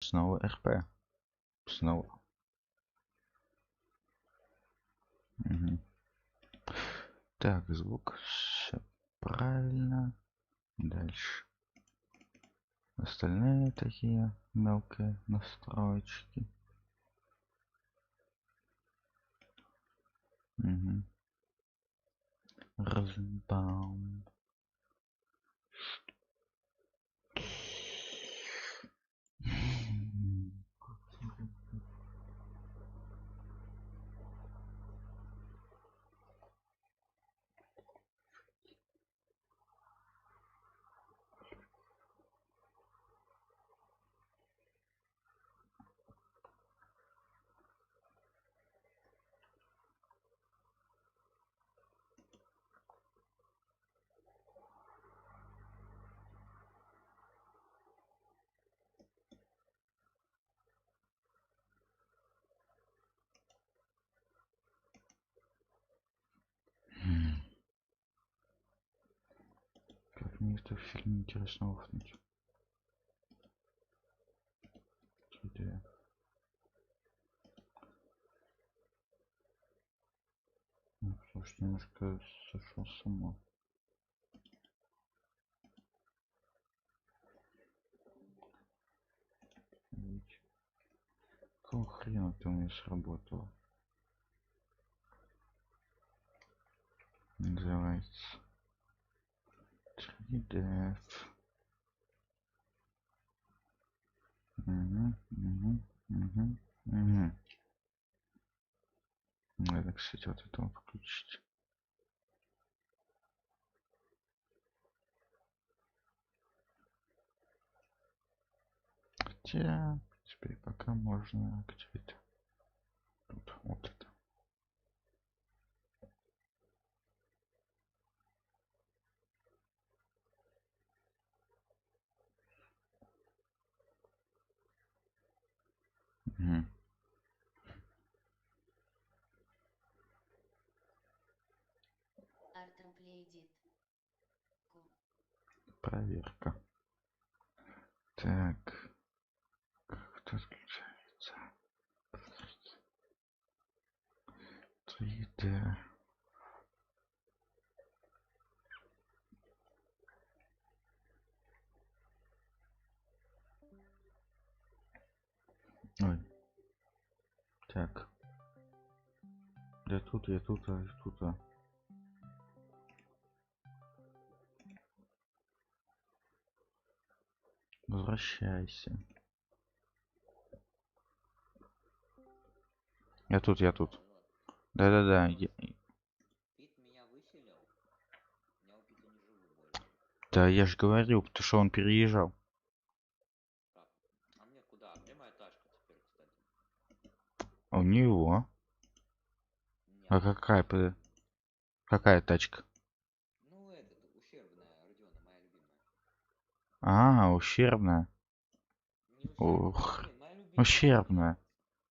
Снова РП. Снова. Мгм. Так, звук. Всё правильно. Дальше. Остальные такие мелкие настроечки. Угу. Розенбаум. Как мне это в фильме интересно уфнуть. Идея. Ну, потому что немножко сошел с ума. Ведь какого хрена ты у меня сработало? Называется 3D. Угу, угу, угу, угу. Надо, кстати, вот это включить. Хотя, теперь пока можно где-то тут вот это. Угу. Проверка. Так, как это отключается? 3D. Ой. Так. Я тут, я тут, а тут. Возвращайся. Я тут, я тут. Да-да-да. Пит меня выселил. Я у Пита не живу больше. Да, я же говорил, потому что он переезжал. Так. А мне куда? А где моя тачка теперь, кстати? У него. Не, А она у меня. какая тачка? Ну, этот, ущербная, Родиона, моя любимая. А, ущербная. Не ущербная, Ух. блин, моя любимая, Ущербная. блин.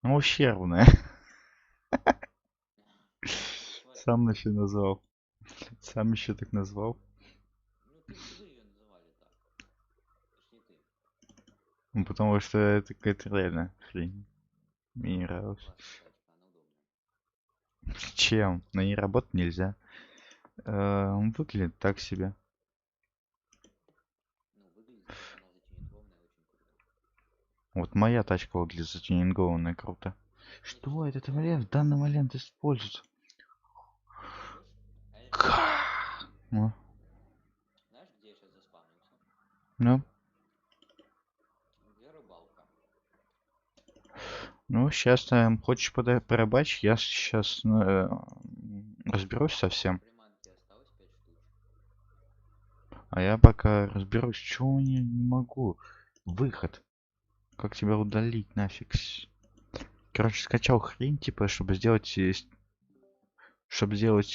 Ну, ущербная. В смысле? Сам еще назвал. Сам еще так назвал. Ну, вы ее называли так. Это ж не ты. Ну, потому что это какая-то реально хрень. Мне не Не, ну нравилось. классная тачка, она удобная. Чем? На ней работать нельзя. Он выглядит так себе. Ну, выглядит, если она затюнингованная, очень круто. Вот моя тачка выглядит затюнингованная круто. Не, то есть Что этот условно, момент в данный момент используется? слышь? А я сейчас Ка- заспавнился. Ну, Знаешь, где я сейчас заспавнился? ну, Где рыбалка? ну, сейчас хочешь порыбачить, я сейчас разберусь совсем. Приманки осталось 5 штучек. А я пока разберусь, чего не могу. Выход. Как тебя удалить нафиг? Короче, скачал хрень, типа, чтобы сделать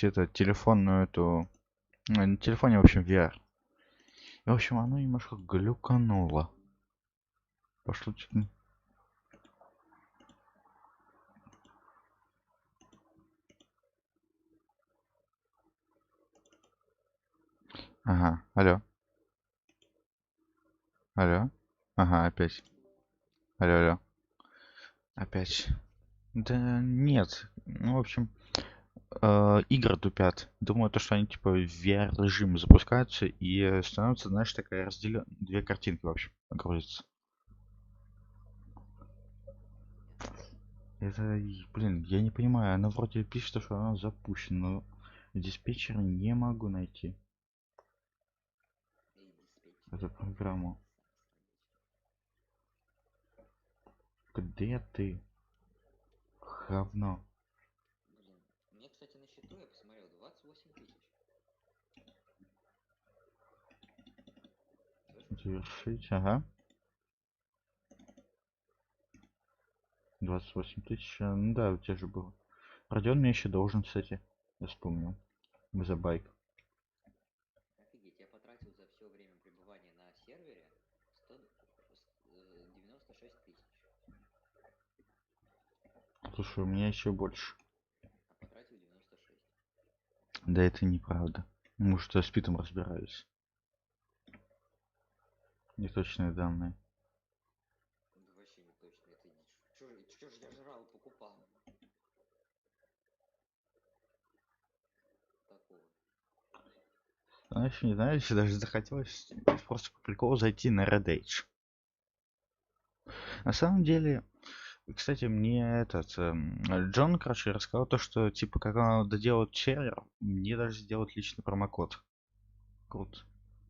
это, телефонную эту... на телефоне, в общем, VR. И, в общем, оно немножко глюкануло. Пошло чуть не... Ага, алло. Алло. Ага, опять. Алло, алло. Опять. Да нет. Ну, в общем, игры тупят. Думаю, то, что они типа в VR-режим запускаются и становится, знаешь, такая разделен... Две картинки, в общем, грузятся. Это, блин, я не понимаю. Она вроде пишет, что она запущена, но диспетчер не могу найти И диспетчер эту это программу. Где ты? Говно. Блин. Мне, кстати, на счету я посмотрел 28 тысяч. Слышишь? Завершить, ага. 28 тысяч. Ну да, у тебя же было. Родион мне еще должен, кстати. Я вспомнил. За байк. Офигеть, я потратил за все время пребывания на сервере 96 тысяч. Слушай, у меня еще больше. А потратил 96. Да это неправда. Может, я с Питом разбираюсь. Неточные данные. Да вообще не точно, это дичь. Чё ж я жрал, покупал? Такого. Знаешь, не знаю, если даже захотелось просто по приколу зайти на Red Age. На самом деле, кстати, мне этот Джон, короче, рассказал то, что типа, когда он доделает червер, мне даже сделать личный промокод. Круто.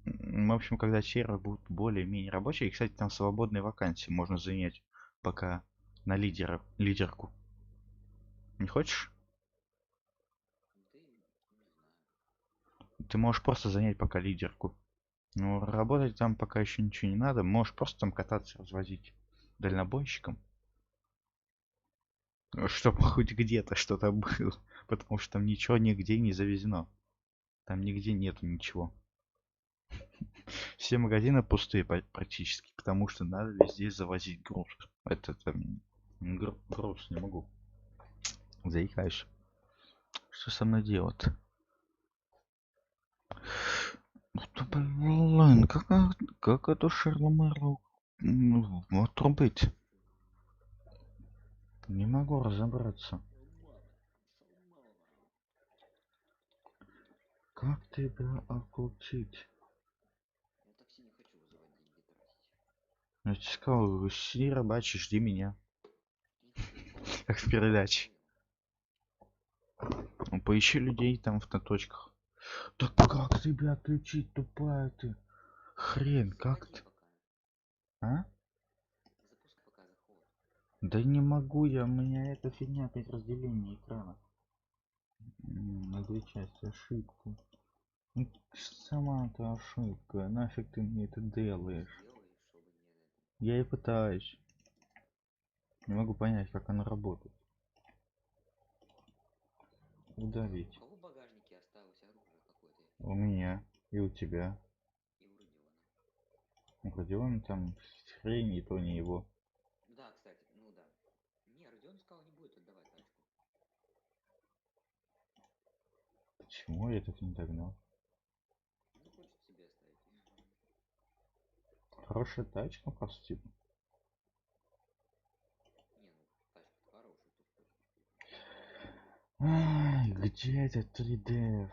В общем, когда червер будет более-менее рабочий, и, кстати, там свободные вакансии можно занять пока на лидерку. Не хочешь? Да и не знаю. Ты можешь просто занять пока лидерку. Ну, работать там пока еще ничего не надо. Можешь просто там кататься, развозить дальнобойщиком. Чтобы хоть где-то что-то было. Потому что там ничего нигде не завезено. Там нигде нету ничего. Все магазины пустые практически. Потому что надо везде завозить груз. Это там, груз не могу. Заикаюсь. Что со мной делать? Да блин, как эту Шерломеру отрубить? Не могу разобраться. Как тебя окрутить? Я такси не хочу вызывать, деньги тратить. Я тебе сказал, сиди рабочий, жди меня. Иди ты. Как в Я передаче. понял. Ну, поищи людей там на точках. Да как тебя отключить, тупая ты? Хрен, как Заводи ты? пока. А? Запускай пока заход. Да не могу я, у меня эта фигня опять разделение экрана. На две части, ошибка. Ну, сама ты ошибка, нафиг ты мне это делаешь? Сделай, чтобы не это. Я и пытаюсь. Не могу понять, как она работает. У Удавить. кого в багажнике осталось оружие какое-то? У меня и у тебя. И у Родиона. У Родиона там хрень, и то не его. Да, кстати, ну да. Не, Родион сказал, не будет отдавать тачку. Почему я так не догнал? Не хочет себе оставить. Хорошая тачка, просто типа. Не, ну тачка-то хорошая, тут хоть. Ай, где это 3D?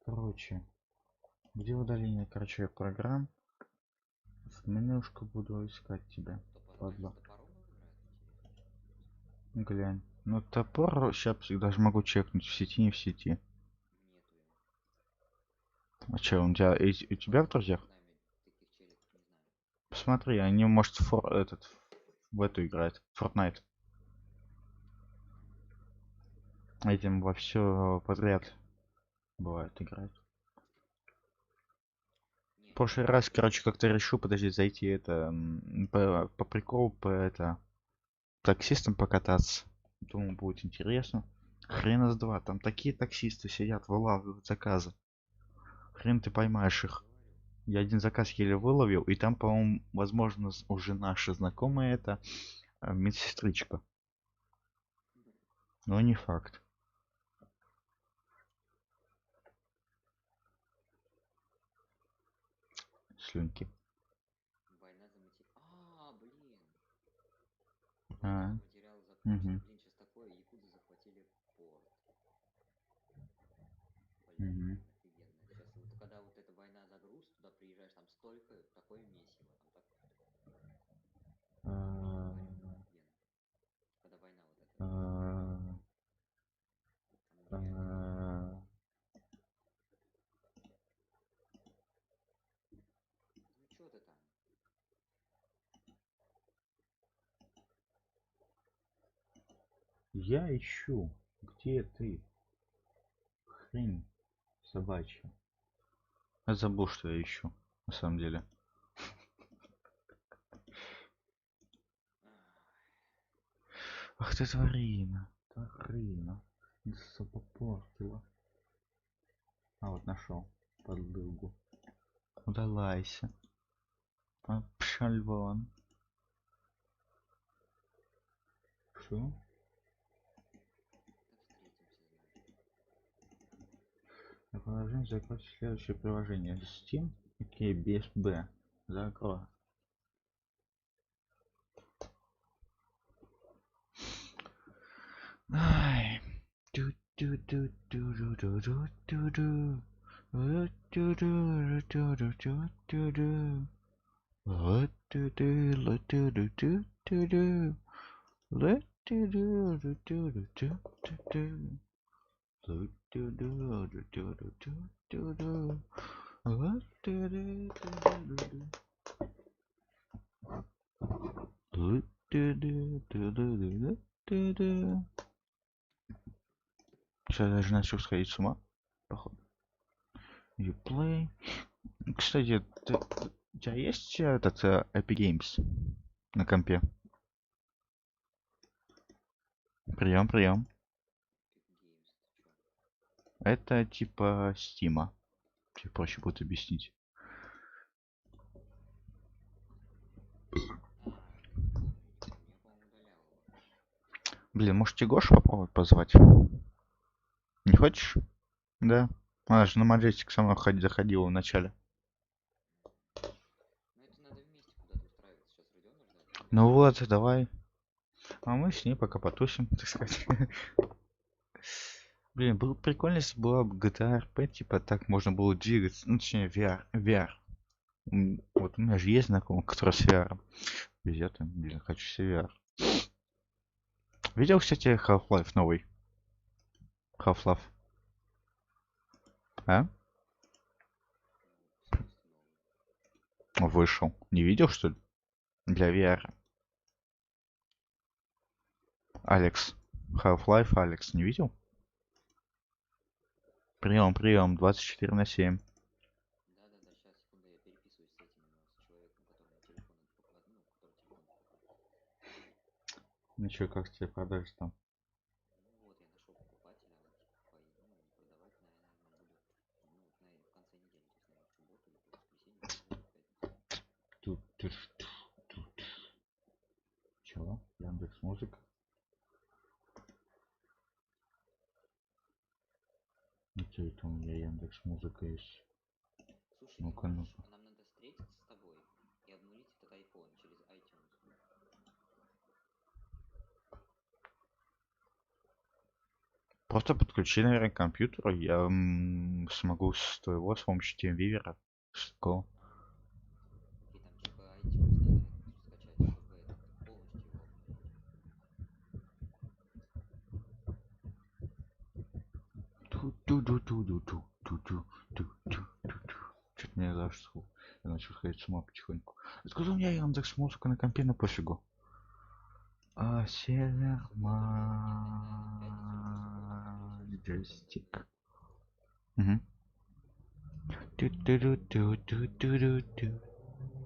Короче, где удаление, короче, программ? В менюшку буду искать тебя. Знаешь, Падла. с топором играет, интересно. Глянь. Ну, топор сейчас даже могу чекнуть, в сети, не в сети. Нету его. А че, у тебя, у тебя в Возможно, друзьях? между нами таких челиков, не знаю. Посмотри, они, может, в эту играют. Fortnite. Этим во все подряд бывает играть. Не, В не прошлый играю. раз, короче, как-то решил, подожди, зайти это, по приколу, по это, таксистам покататься. Думаю, будет интересно. Хрена с два, там такие таксисты сидят, вылавливают заказы. Хрен ты поймаешь их. Говорю. Я один заказ еле выловил, и там, по-моему, возможно, уже наши знакомые это медсестричка. Но не факт. Слюнки. Война за мотив. А, материал угу, закончен. Блин, сейчас такое, якудзы захватили порт. угу. Блин, офигенно. Сейчас вот когда вот эта война загруз, туда приезжаешь, там столько, такое месиво, там так, говорю, офигенно. Когда война вот эта началась, там нереально было. Ну чё ты там? Я ищу. Где ты? Хрень собачья. Я забыл, что я ищу. На самом деле. Ах ты тварина. Тварина. Все попортила. А вот нашел. Подругу. Удалайся. Пшаль вон. Что? Да встретимся, значит. На приложение закройте следующее приложение. Steam. Окей, без Б. Закрой. Ай. Ту-ту-ту-ту-ру-ру-ру-ту-ру. Ру-ту-ру-ру-ту-ру-ту-ру. Ру-ту-ту, ру-ту-ру-ту-ру. Ру-ту-ру-ру-ту-ру-ту-ру. Ру-ту-ру-ру-ту-ру-ту-ру. Ру-ту-ру-ту-ру-ру. Ру-ту-ру-ту-ру-ру-ту-ру. Сейчас даже начал сходить с ума. Походу. Uplay. Кстати, у тебя есть этот Epic Games на компе? Прием, прием. Epic Games, ты чё? Это типа Стима. Тебе проще будет объяснить. Не помню, не помню. Я, по-моему, удалял его. Блин, может тебе Гошу попробовать позвать? Не хочешь? Да. Она же на Маджестик со мной заходила в начале. Ну это надо вместе куда-то устраиваться. Сейчас Родиона ждать, тогда Ну вместе вот, куда-то. давай. А мы с ней пока потусим, так сказать. Блин, было бы прикольно, если была бы GTA RP, типа так можно было двигаться. Ну, точнее, VR. VR. Вот у меня же есть знакомый, который с VR. Везет им, блин, хочу себе VR. Видел, кстати, Half-Life новый? Half-Life. А? Ну, в смысле новый. Вышел. Не видел, что ли? Для VR. Алекс. Half-Life Алекс. Не видел? Прием, прием. 24/7. Да-да-да, сейчас, секунду, я переписываюсь с этим, с человеком, которому телефон ну, который телефон покупал. Ну чё, как тебе продажи там? Ну вот, я нашел покупателя, вот, типа, ну, продавать, наверное, буду, ну, вот в конце недели, то есть, наверное, в субботу, либо в воскресенье, либо в пятницу. Тут, тут, тут. Чего? Яндекс Музыка. Где это у меня Яндекс Музыка есть? Слушай, ты Ну-ка, можешь, ну-ка. а нам надо встретиться с тобой и обнулить этот iPhone через iTunes. Просто подключи, наверное, к компьютеру. Я смогу с твоего с помощью TeamViewer. Что такого? И там типа iTunes надо скачать, чтобы этот полностью его обнулить. Что-то мне зашло. Я начал сходить с ума потихоньку. Откуда у меня Яндекс Музыка на компе, на пофигу? А сервер В субботу либо нет, наверное, в пятницу либо в субботу, скорее всего, в субботу надо Маджестик. будет. Мгм.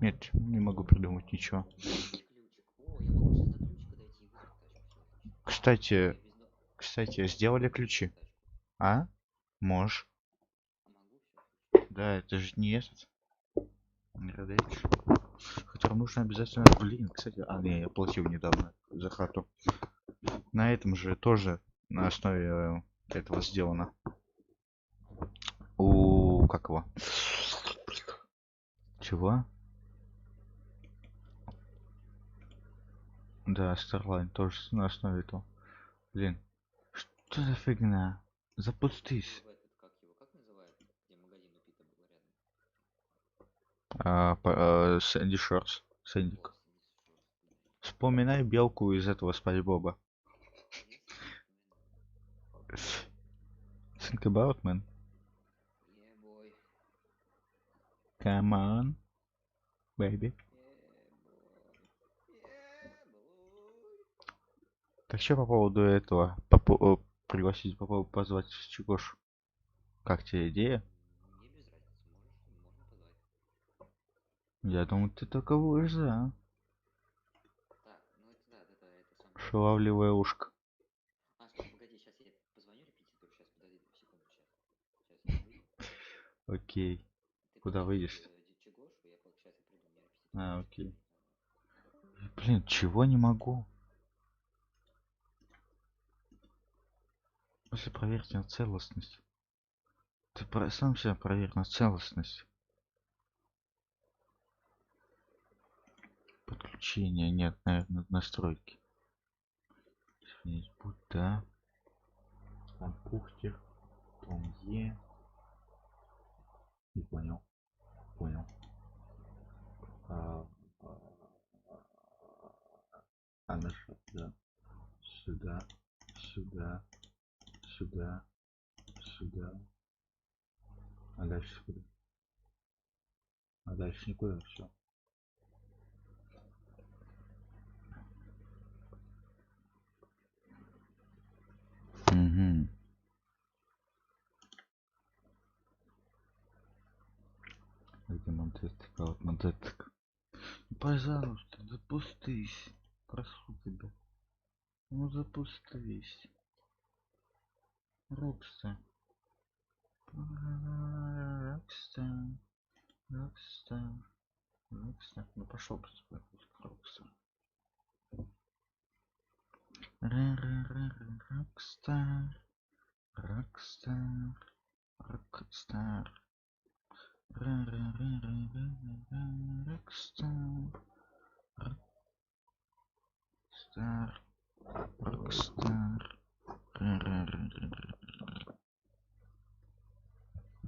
Нет, не могу придумать ничего. Где ключик? О, я могу сейчас до ключика дойти и вызвать тачку. Все, отлично. Все, Кстати, я без... Я сделали могу ключи. вызвать тачку. А? Можешь. А могу? Все, отлично. Да, это же не этот. Не Red, который нужно обязательно... Блин, кстати, не, я платил недавно за хату. На этом же тоже на основе этого сделано. Как его? Сталкер. Чего? Да, Starline тоже на основе этого. Блин, что за фигня? Запустись. В этот, как его, как называют? Где магазин у Пита был рядом. Сэнди Шорс. О, Сэндик. Сэнди Шорс, блин. Вспоминай белку из этого Спанч Боба. Естественно, вспоминаю. Think about, man. Yeah, boy. Come on, baby. Yeah, boy. Yeah, boy. Так что по поводу этого? Пригласить позвать Чегошу? Как тебе идея? Мне без разницы, можно позвать. Я думаю, ты только будешь за. Так, ну это да, это самое главное. Шаловливое ушко. А, стой, погоди, сейчас я позвоню репетитору, сейчас, подожди, секунду, сейчас. Сейчас я выйду. Окей. Ты Куда подожди выйдешь-то? Чегошу, сейчас я приду, мне репетитор А, сейчас окей. позвонит. Блин, чего не могу? После проверьте на целостность. Ты сам себя проверь на целостность. Подключение нет, наверное, настройки. Сменить путь, да. Там пухтер. Том Е. Не понял. Понял. А, а, нажать, да. Сюда. Сюда. Сюда. Сюда. А дальше куда? А дальше никуда, все. Угу. Где монтетка? Вот монтетка. Пожалуйста, запустись. Прошу тебя. Ну запустись. Рокстар. Рокстар. Рокстар. Рокстар. Ну пошел просто Рокстар. Рокстар. Рокстар. Рокстар. Рокстар. Рокстар. Рокстар.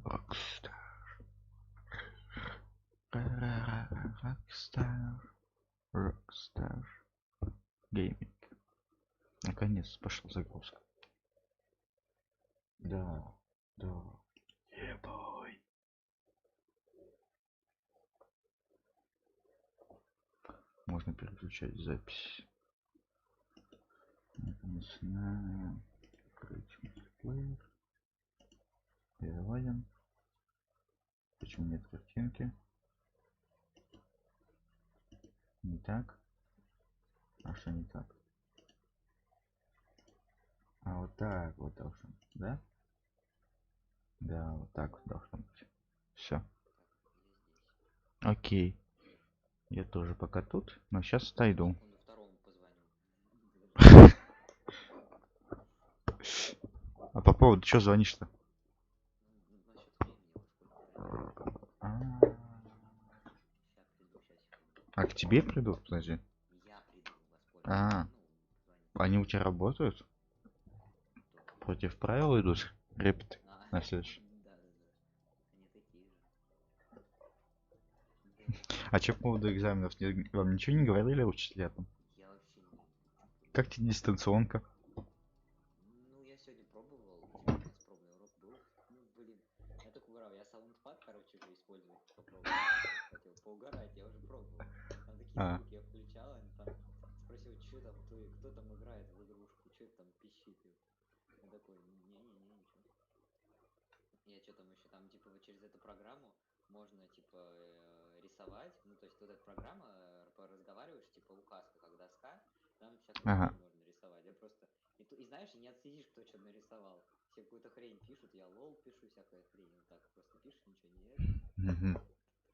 Рокстар. Рокстар. Рокстар. Гейминг. Наконец пошел загрузка. Да. Да. Ебой. Можно переключать запись. Начинаем. Открыть мультиплеер. Переводим. Почему нет картинки? Не так. А что не так? А вот так вот должно. Да? Да, вот так вот должно быть. Все. Так, я здесь. Окей. Я тоже пока тут, но сейчас отойду. Секунду, второму позвоню. Подожди. А по поводу чего звонишь-то? Ну, насчет времени, во сколько придет. А, Сейчас приду, сейчас, секунду. а к тебе придут, подожди. Я приду во сколько. А, Ну, звонить. они у тебя работают? Кто? Против правил идут? Репты А, на следующий. да, да, да. Они такие же. Да. А что по поводу экзаменов? Вам ничего не говорили учителя там? Я вообще не ничего Как понимаю. тебе дистанционка? Ну, я сегодня пробовал, типа у нас пробный урок был. Ну, блин, я так угорал. Я саундпад, короче, уже использовать попробовал. Ну, типа, хотел поугарать, я уже пробовал. Там такие А, звуки я включал, он там спросил, что там, кто там играет в игрушку, что там пищит. Я такой, не-не-не, ничего. Я что там еще, там, типа, вот через эту программу можно, типа, рисовать. Ну, то есть, вот эта программа, разговариваешь, типа, указка, как доска, там всякую ага. хрень можно рисовать. Я просто... И знаешь, и не отследишь, кто что нарисовал. Все какую-то хрень пишут, я лол пишу, всякая хрень. Вот так просто пишешь, ничего не это. Мгм.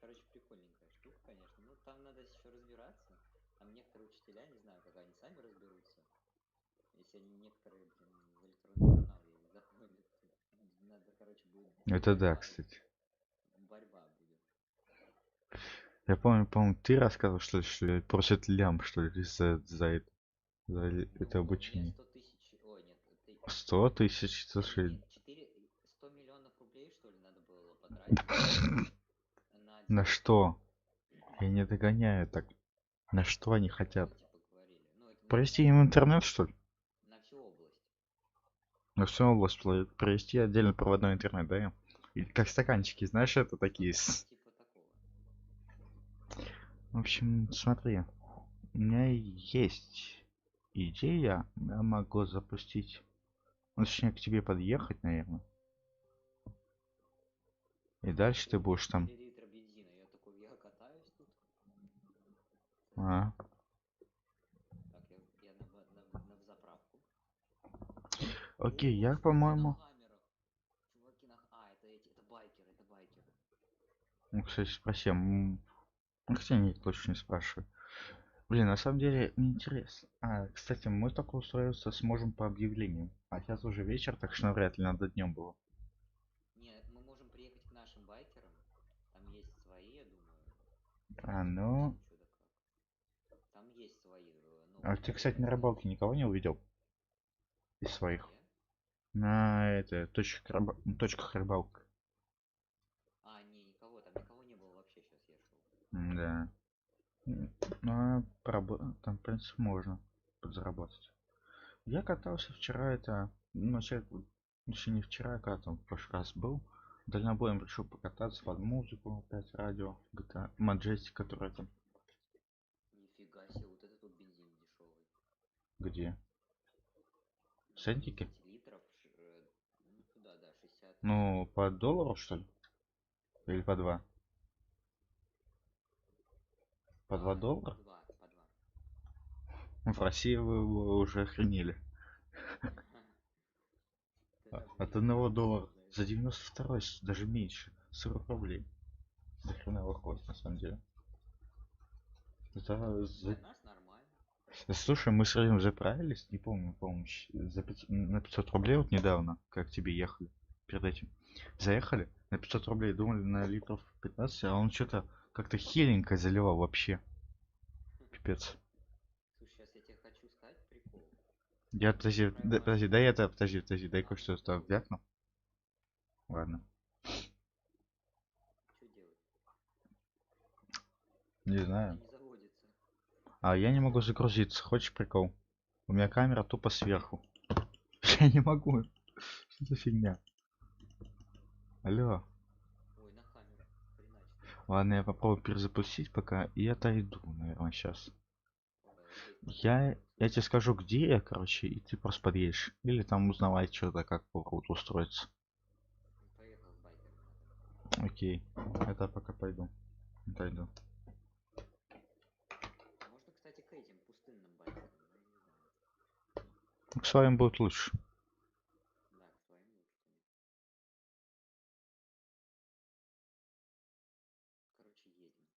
Короче, прикольненькая штука, конечно. Ну, там надо еще разбираться. Там некоторые учителя, не знаю, как они сами разберутся. Если они некоторые, блин, в электронный журнал заходят, надо, короче, будет Это да, борьба, кстати. борьба будет. Я помню, по-моему, ты рассказывал, что ли, просят лям, что ли, за это. это Ну, мне обучение. 100 тысяч, ой, нет, 100 тысяч, слушай, нет, 100 миллионов рублей, что ли, надо было потратить на на один байкер. что? Я не догоняю так. На что они Ну, хотят? вы типа говорили. Ну, это Провести им интернет, что ли? на всю область. На всю область провести отдельно проводной интернет, да? Им? И как стаканчики, знаешь, это такие Типа такого. В общем, смотри, у меня есть идея, я могу запустить, ну, точнее, к тебе подъехать, наверное, и дальше ты будешь там. 4 литра бензина. Я такой, я катаюсь тут. А, Так, я на взаправку. окей, О, я, чуваки на по-моему, хаммерах. Чуваки на... А, это эти, это байкеры, это байкеры. ну, кстати, спроси, ну, хотя нет, точно не спрашивай. Блин, на самом деле, мне интересно. А, кстати, мы только устроиться сможем по объявлению. А сейчас уже вечер, так что навряд ли надо днем было. Не, мы можем приехать к нашим байкерам. Там есть свои, я думаю. А, Давайте ну... спросим, что да как. Там есть свои, ну, А ты, типа кстати, на ребята рыбалке есть. никого не увидел из своих? Где? На это, точках рыбалки. А, не, никого, там никого не было вообще, сейчас я шел. Да. Ну, а там, в принципе, можно подзаработать. Я катался вчера, это, ну, еще не вчера, когда там в прошлый раз был. Дальнобоем решил покататься под музыку, опять радио, GTA, Majestic, который там, Нифига себе, вот это тут бензин дешевый. где? Ну, Сентики? 10 литров, ну, туда, да, 60 Ну, 60. по доллару, что ли? Или по 2? По 2 По доллара? 2, по 2. Ну, в России вы уже охренели. Ты так От весь одного доллара замерзаешь. за 92, даже меньше, 40 рублей. До хрена выходит, на самом деле. Это Для нас нормально. Слушай, мы с Равим заправились, не помню, по-моему, на 500 рублей вот недавно, как тебе ехали, перед этим. Заехали, на 500 рублей, думали на литров 15, а он что-то как-то хиленько заливал вообще. Пипец. Слушай, сейчас я тебе хочу сказать прикол. Я, Мы подожди, заправим подожди, машину. подожди, дай А, кое-что да туда лучше. вякну. Ладно. Что делать? Не У меня знаю. не заводится. А я не могу загрузиться, хочешь прикол? У меня камера тупо сверху. Я не могу. Что за фигня? Алло. Ой, на хаммер. Хреначит. Ладно, я попробую перезапустить пока и отойду, наверное, сейчас. Вот здесь Я, подъехал. я тебе скажу, где я, короче, и ты просто подъедешь. Или там узнавать что-то, как по роуту устроиться. Поехал с байкерами на том. Окей. Это пока пойду. Отойду. Можно, кстати, к этим пустынным байкерам, но я не знаю. К своим будет лучше. Да, к своим лучше, конечно. Короче, едем.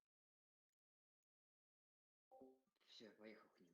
Все, я поехал к ним.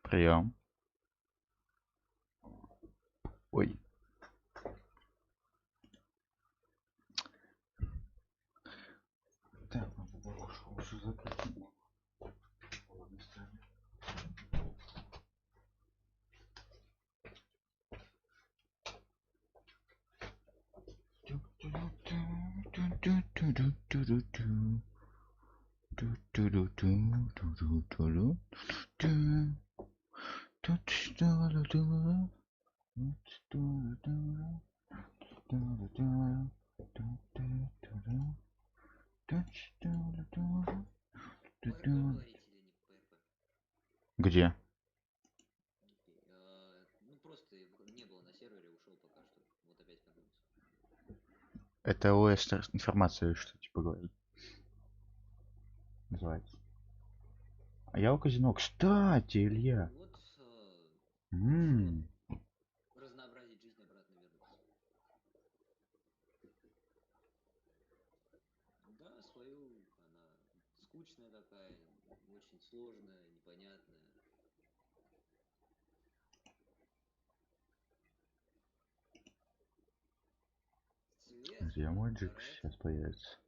Прием. Ой. Так, надо было уже закрыть. ПРП говорить или не ПРП? Где? Окей. Ну просто не было на сервере, ушел пока что. Вот опять вернулся. Это ОС информация, что типа говорит. Называется. А я у казино. Кстати, Илья. Вот решил разнообразить жизнь, обратно вернулся. Да, свою, она скучная такая, очень сложная, непонятная. Свет, Где мой джик фонарет. сейчас появится?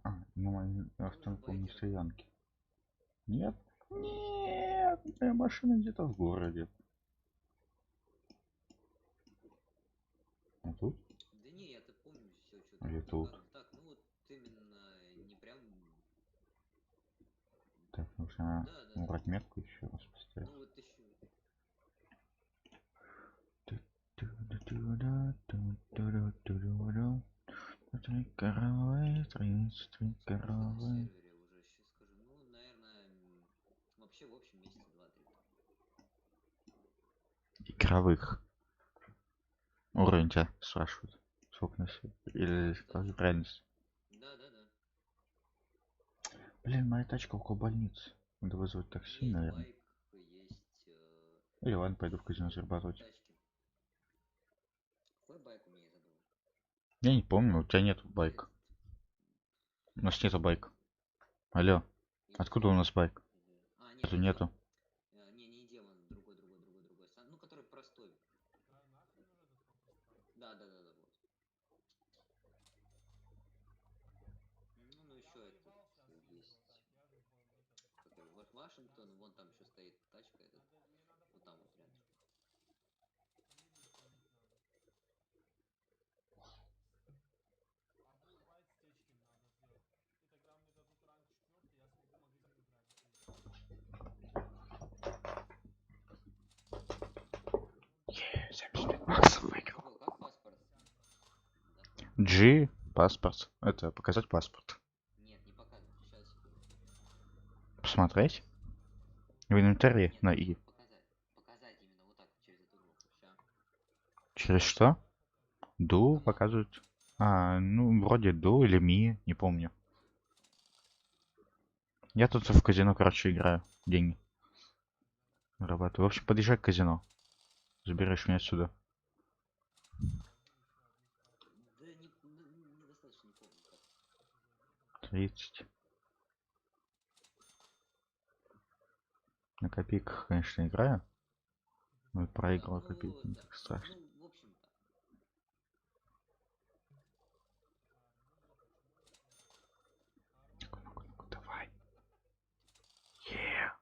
А, на моей Ты уже автономной байкер. стоянке. Нет? Нет, моя машина где-то в городе. А тут? Да не, я-то помню все, что Или там как тут? бы так, ну вот именно не прям. Так, нужно Да, да, да. убрать метку еще раз поставить. Ну вот еще. Три коровы, три Сколько на коровы. сервере уже сейчас скажу? Ну, наверное, вообще в общем месяца 2-3. Игровых. Уровень тебя спрашивают. Сколько на себе? Или Да, как точно. правильно? Да, да, да. Блин, моя тачка около больницы. Надо вызвать такси, Есть наверное. байк, есть Или ладно, пойду в казино еще зарабатывать. тачки. Какой байк у меня, я забыл. Я не помню, у тебя нет Или байка. этот, У нас нету байка. Алло, или, откуда у нас байк? нет, Нету, не нету. демон. Не демон, другой. Ну, который простой. Да, да, да, да, вот. Ну, еще этот есть. Как его, Вашингтон, вон там еще стоит тачка этот. Вот там вот рядом. Е, 75 баксов выиграл. Забыл, как паспорт? Да. G, паспорт. Это показать паспорт. Нет, не показывай. Сейчас, секунду. Посмотреть. В инвентаре Нет, на И. показать. Показать именно вот так, через эту кнопку. Сейчас. Через что? Ду Кнопку. показывают. А, ну, вроде Ду или Ми, не помню. Я тут в казино, короче, играю. Деньги зарабатываю. В общем, подъезжай к казино. Заберешь меня отсюда. Да недостаточно, не помню как. 30. На копейках, конечно, играю. Но Да, проиграл копейки, ну, не да. так страшно. Ну, в общем-то. Ну, давай. Е.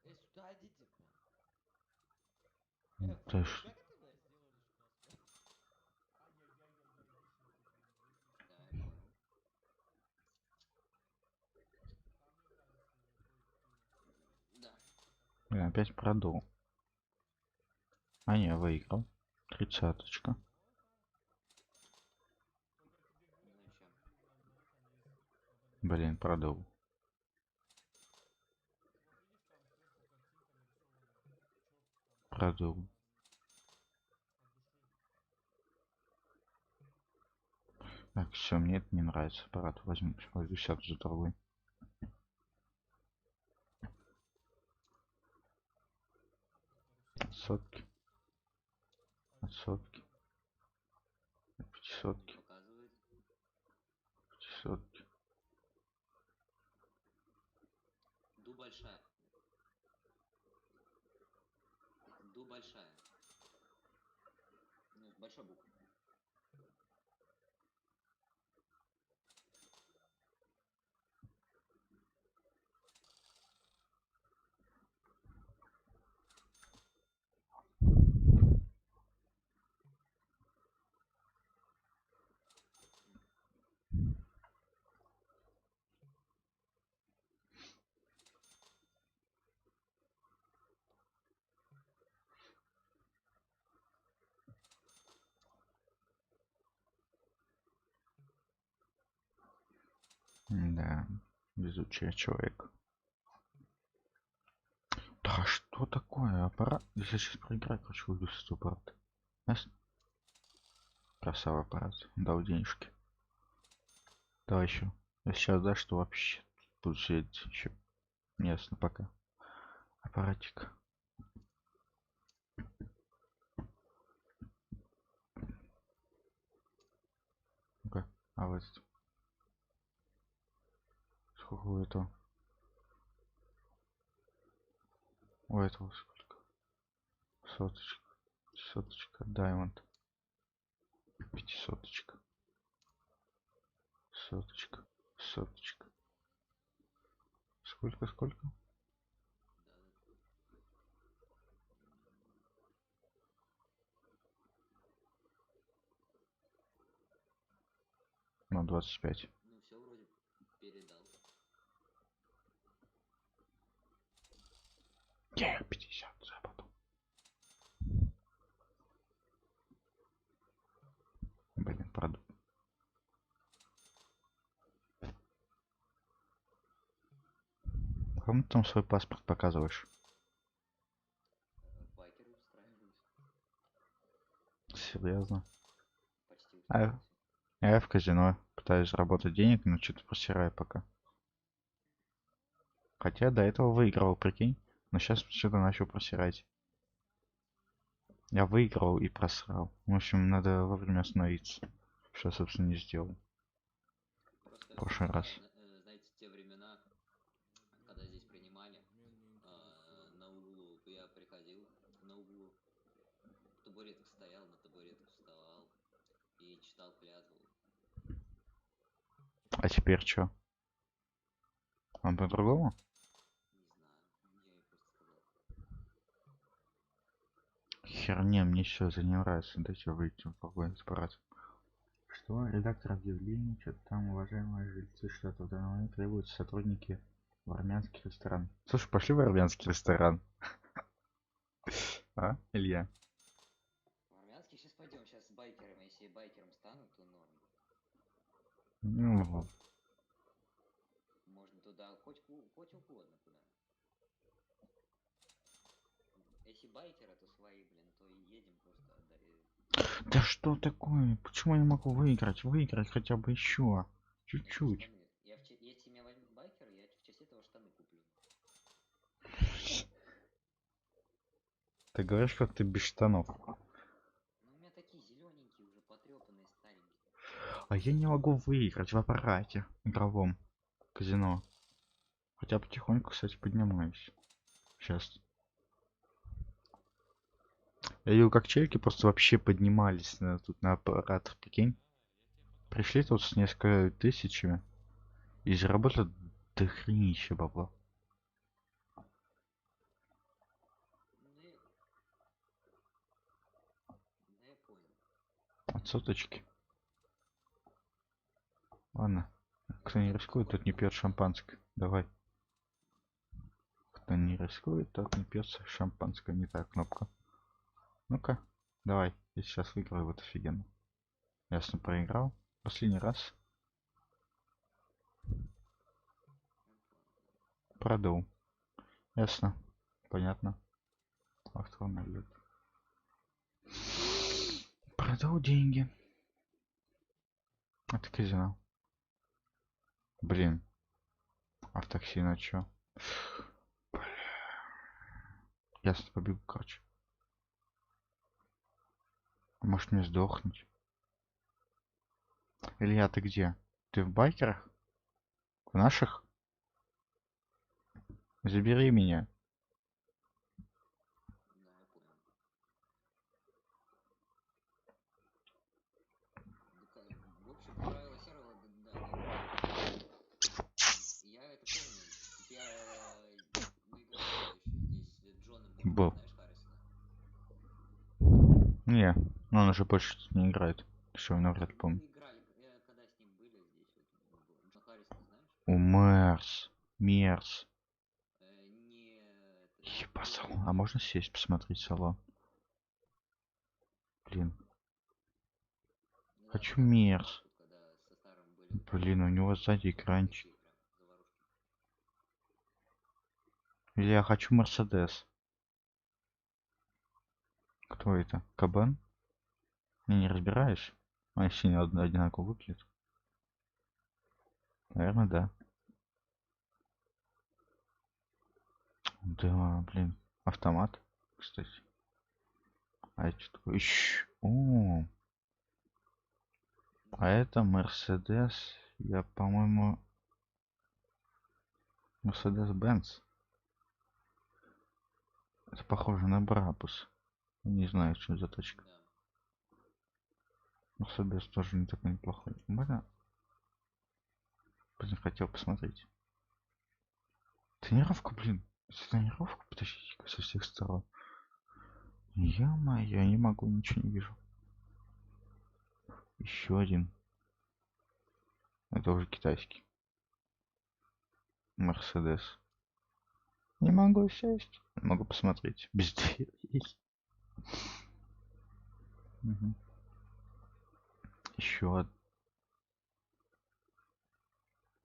Сюда идите, блин. Ты ж- Как ты, блядь? Да, я понял. Да. Блин, опять продул. А не, выиграл. Тридцаточка. Ну и чё? Блин, продул. Продул. Так, все, мне это не нравится. Аппарат возьму. Возьму сяду за торгуй. Сотки. От сотки. От Не пятисотки. показывает. Пятисотки. Ду большая. Ду большая. Ну, с большой буквы. Да. Безучий человек. Да что такое? Аппарат? Я сейчас проиграть хочу, уйду с этого аппарата. Ясно? Красава аппарат. Дал денежки. Давай еще. Я сейчас, да, что вообще буду сидеть еще. Ясно, пока. Аппаратик. Ну-ка. А вот сколько у этого? У этого сколько? Соточка. Соточка. Даймонд. Пятисоточка. Соточка. Соточка. Сколько? Да, Ну, 25. ну все вроде передал. Я 50 западу. Блин, правда. Кому ты там свой паспорт показываешь? Байкеры устраиваюсь. Серьезно? Почти А устроился. я в казино пытаюсь заработать денег, но что-то просираю пока. Хотя до этого выиграл, прикинь. Но сейчас что-то начал просирать. Я выиграл и просрал. В общем, надо вовремя остановиться. Что, собственно, не сделал. Просто В прошлый раз. знаете, те времена, когда здесь принимали, на углу я приходил, на углу табуретка стоял, на табуретку вставал и читал клятву. А теперь что? Он по-другому? Не знаю, я ей просто сказал. Херня, мне все это не нравится. Дайте выйти в какой-нибудь аппарат. Что? Редактор объявлений, что-то там, уважаемые жильцы штата, в данный момент требуются сотрудники в армянский ресторан. Слушай, пошли в армянский ресторан. А, Илья? В армянский сейчас пойдем, сейчас с байкером, если байкером стану, то норм. Ну, Можно туда хоть угодно куда. Если байкеры, то свои, блин, то и едем просто отдали. да что такое? Почему я не могу выиграть? Выиграть хотя бы еще. Это Чуть-чуть. штаны. Если меня возьмут байкера, я в честь этого штаны куплю. Ты говоришь, как ты без штанов. Ну, у меня такие зелененькие уже, потрепанные, старенькие. А я не могу выиграть в аппарате игровом казино. Хотя потихоньку, кстати, поднимаюсь. Сейчас. Я видел, как челики просто вообще поднимались тут на аппарат, прикинь. Пришли тут с несколько тысячами и заработали дохренище бабла. Ну, я понял. От соточки. Ладно. Кто не Так, рискует, тот не пьет шампанское. Давай. Кто не рискует, тот не пьет шампанское. Не та кнопка. Ну-ка. Давай. Я сейчас выиграю вот офигенно. Ясно, проиграл. Последний раз. Продул. Ясно. Понятно. Автор лет. Продал деньги. Это казино. Блин. А в такси на чё? Ясно, побегу, короче. Может мне сдохнуть? Илья, ты где? Ты в байкерах? В наших? Забери меня. Да, я понял. В общем, правила сервера, да, они такие. Я это помню. Мы играли еще здесь с Джоном Морганом, Был. знаешь, Харрисона? Не, ну он уже больше тут не играет. Все, навряд ли Ну, помню. играли, когда с ним были здесь, вот у него было. Джон Харрисона знаешь? У Мерс. Мерс. Не, это, Ебать, Джон салон. А Морган. можно сесть посмотреть салон? Блин. Недавно Хочу я посмотрел Мерс. тут, когда со старым были вот эти Блин, у него сзади супер экранчик. такие прям заварушки. Или я хочу Мерседес. Кто это? Кабан? Не разбираешь? А если они одинаково выглядят? Наверное, да. Да, блин. Автомат, кстати. А это что такое? О, а Ну, это Мерседес. Я, по-моему, Мерседес Бенц. Это похоже на Брабус. Не знаю, что за тачка. да. Мерседес тоже не такой неплохой. Можно? Блин, хотел посмотреть. Тонировка, блин. Тонировку потащить со всех сторон. Я не могу, ничего не вижу. Еще один. Это уже китайский. Мерседес. Не могу сесть. Могу посмотреть. Без дверей. Мгм. Еще один.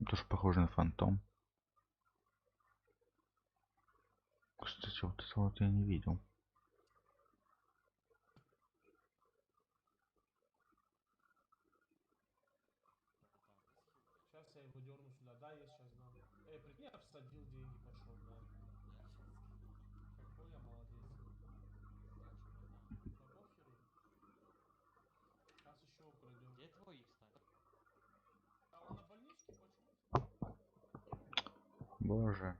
Тоже похоже на фантом. Кстати, вот это вот я не видел. Сейчас я его дерну сюда. Да, есть, сейчас дам. Прикинь, я всадил деньги, пошел, да. Я сейчас скину. Какой я молодец. Сдачи потом. Да похеру. Сейчас еще украдем. Где твой, кстати? А он на больничке почему-то? Боже.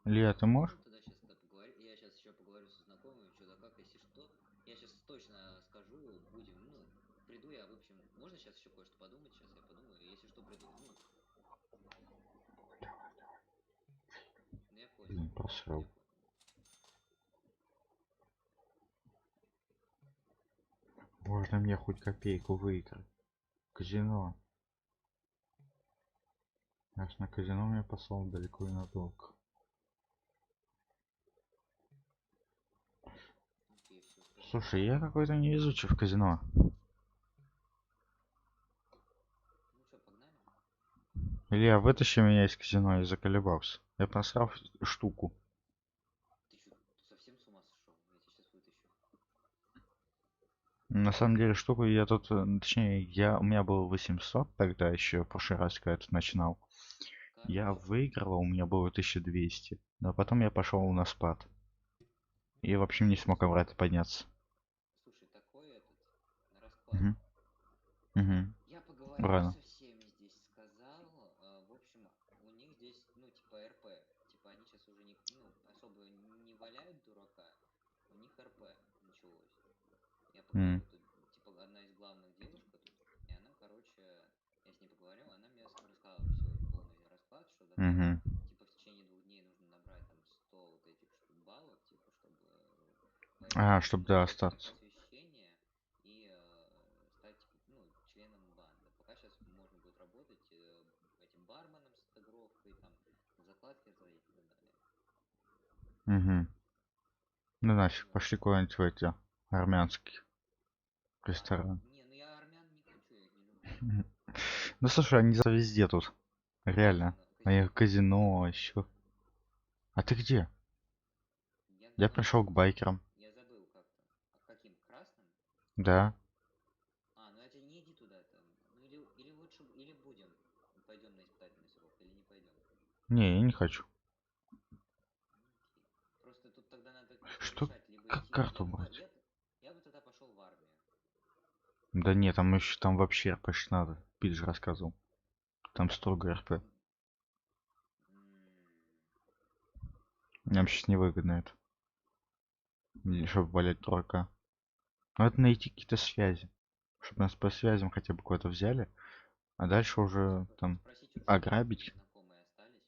Илья, ты Можно можешь? тогда сейчас поговорить? Я сейчас еще поговорю со знакомыми, что да как, если что. Я сейчас точно скажу, будем, ну, приду я, в общем, можно сейчас еще кое-что подумать, сейчас я подумаю, если что, приду. Ну, ну я понял, Блин, просрал. я понял. Можно мне хоть копейку выиграть. Казино. Аж на казино меня послал далеко и надолго. Окей, все, спасибо. Слушай, я какой-то невезучий в казино. Ну что, погнали? Илья, вытащи меня из казино, я заколебался. Я просрал штуку. Ты что, совсем с ума сошел? Я тебя сейчас вытащу. На самом деле штуку я тут, точнее, у меня было 800 тогда еще, в прошлый раз, когда я тут начинал. Я Короче, выиграл, у меня было 1200. Но потом я пошел на спад. И, в общем, не смог слушай, обратно подняться. слушай, такой этот, расклад. Угу. Угу. Я поговорил Рано. со всеми здесь, сказал, в общем, у них здесь, ну, типа РП, типа они сейчас уже не, ну, особо не валяют дурака, у них РП началось. Я М. поговорил, тут, типа, одна из главных девушка тут, и она, короче, я с ней поговорил, она мне рассказала все, полный расклад, что да как, Мгм. типа, в течение 2 дней нужно набрать там 100 вот этих баллов, типа, чтобы А, чтобы, да, пройти на остаться. посвящение и стать, типа, ну, членом банды. Пока сейчас можно будет работать этим барменом с отыгровкой, там, закладки разводить и так далее. Угу. Ну нафиг, Вот. пошли куда-нибудь в эти армянские рестораны. Не, ну я армян не хочу, я их не люблю. Мгм. Ну слушай, они за везде тут. Реально. Казино, А я казино тут везде. казино еще. А ты где? Я Я на пришел к этом, байкерам. я забыл как-то. А каким? Красным? Да. А, ну это не иди туда там. Ну или лучше, или будем. Пойдем на испытательный срок, или не пойдем. Не, я не хочу. Ну, окей. Просто тут тогда надо Что? решать, либо Как идти. карту брать? Я бы тогда пошел в Да нет, там еще там вообще РП надо. Пит же рассказывал. Там строго РП. Нам сейчас невыгодно это. Чтобы валять дурака. Надо найти какие-то связи. Чтобы нас по связям хотя бы куда-то взяли. А дальше уже там Спросить у всех, ограбить. знакомые остались.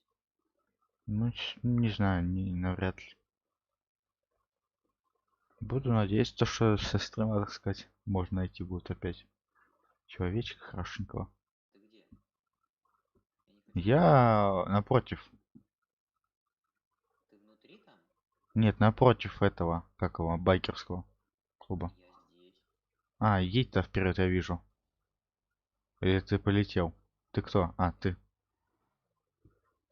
Ну, не знаю, навряд ли. Буду надеяться, то, что со стрима, так сказать, можно найти будет опять человечка хорошенького. Ты где? Я не хочу. Я напротив. Ты внутри там? Нет, напротив этого, как его, байкерского клуба. Я здесь. А, едь-то вперед, я вижу. Или ты полетел? Ты кто? А, ты.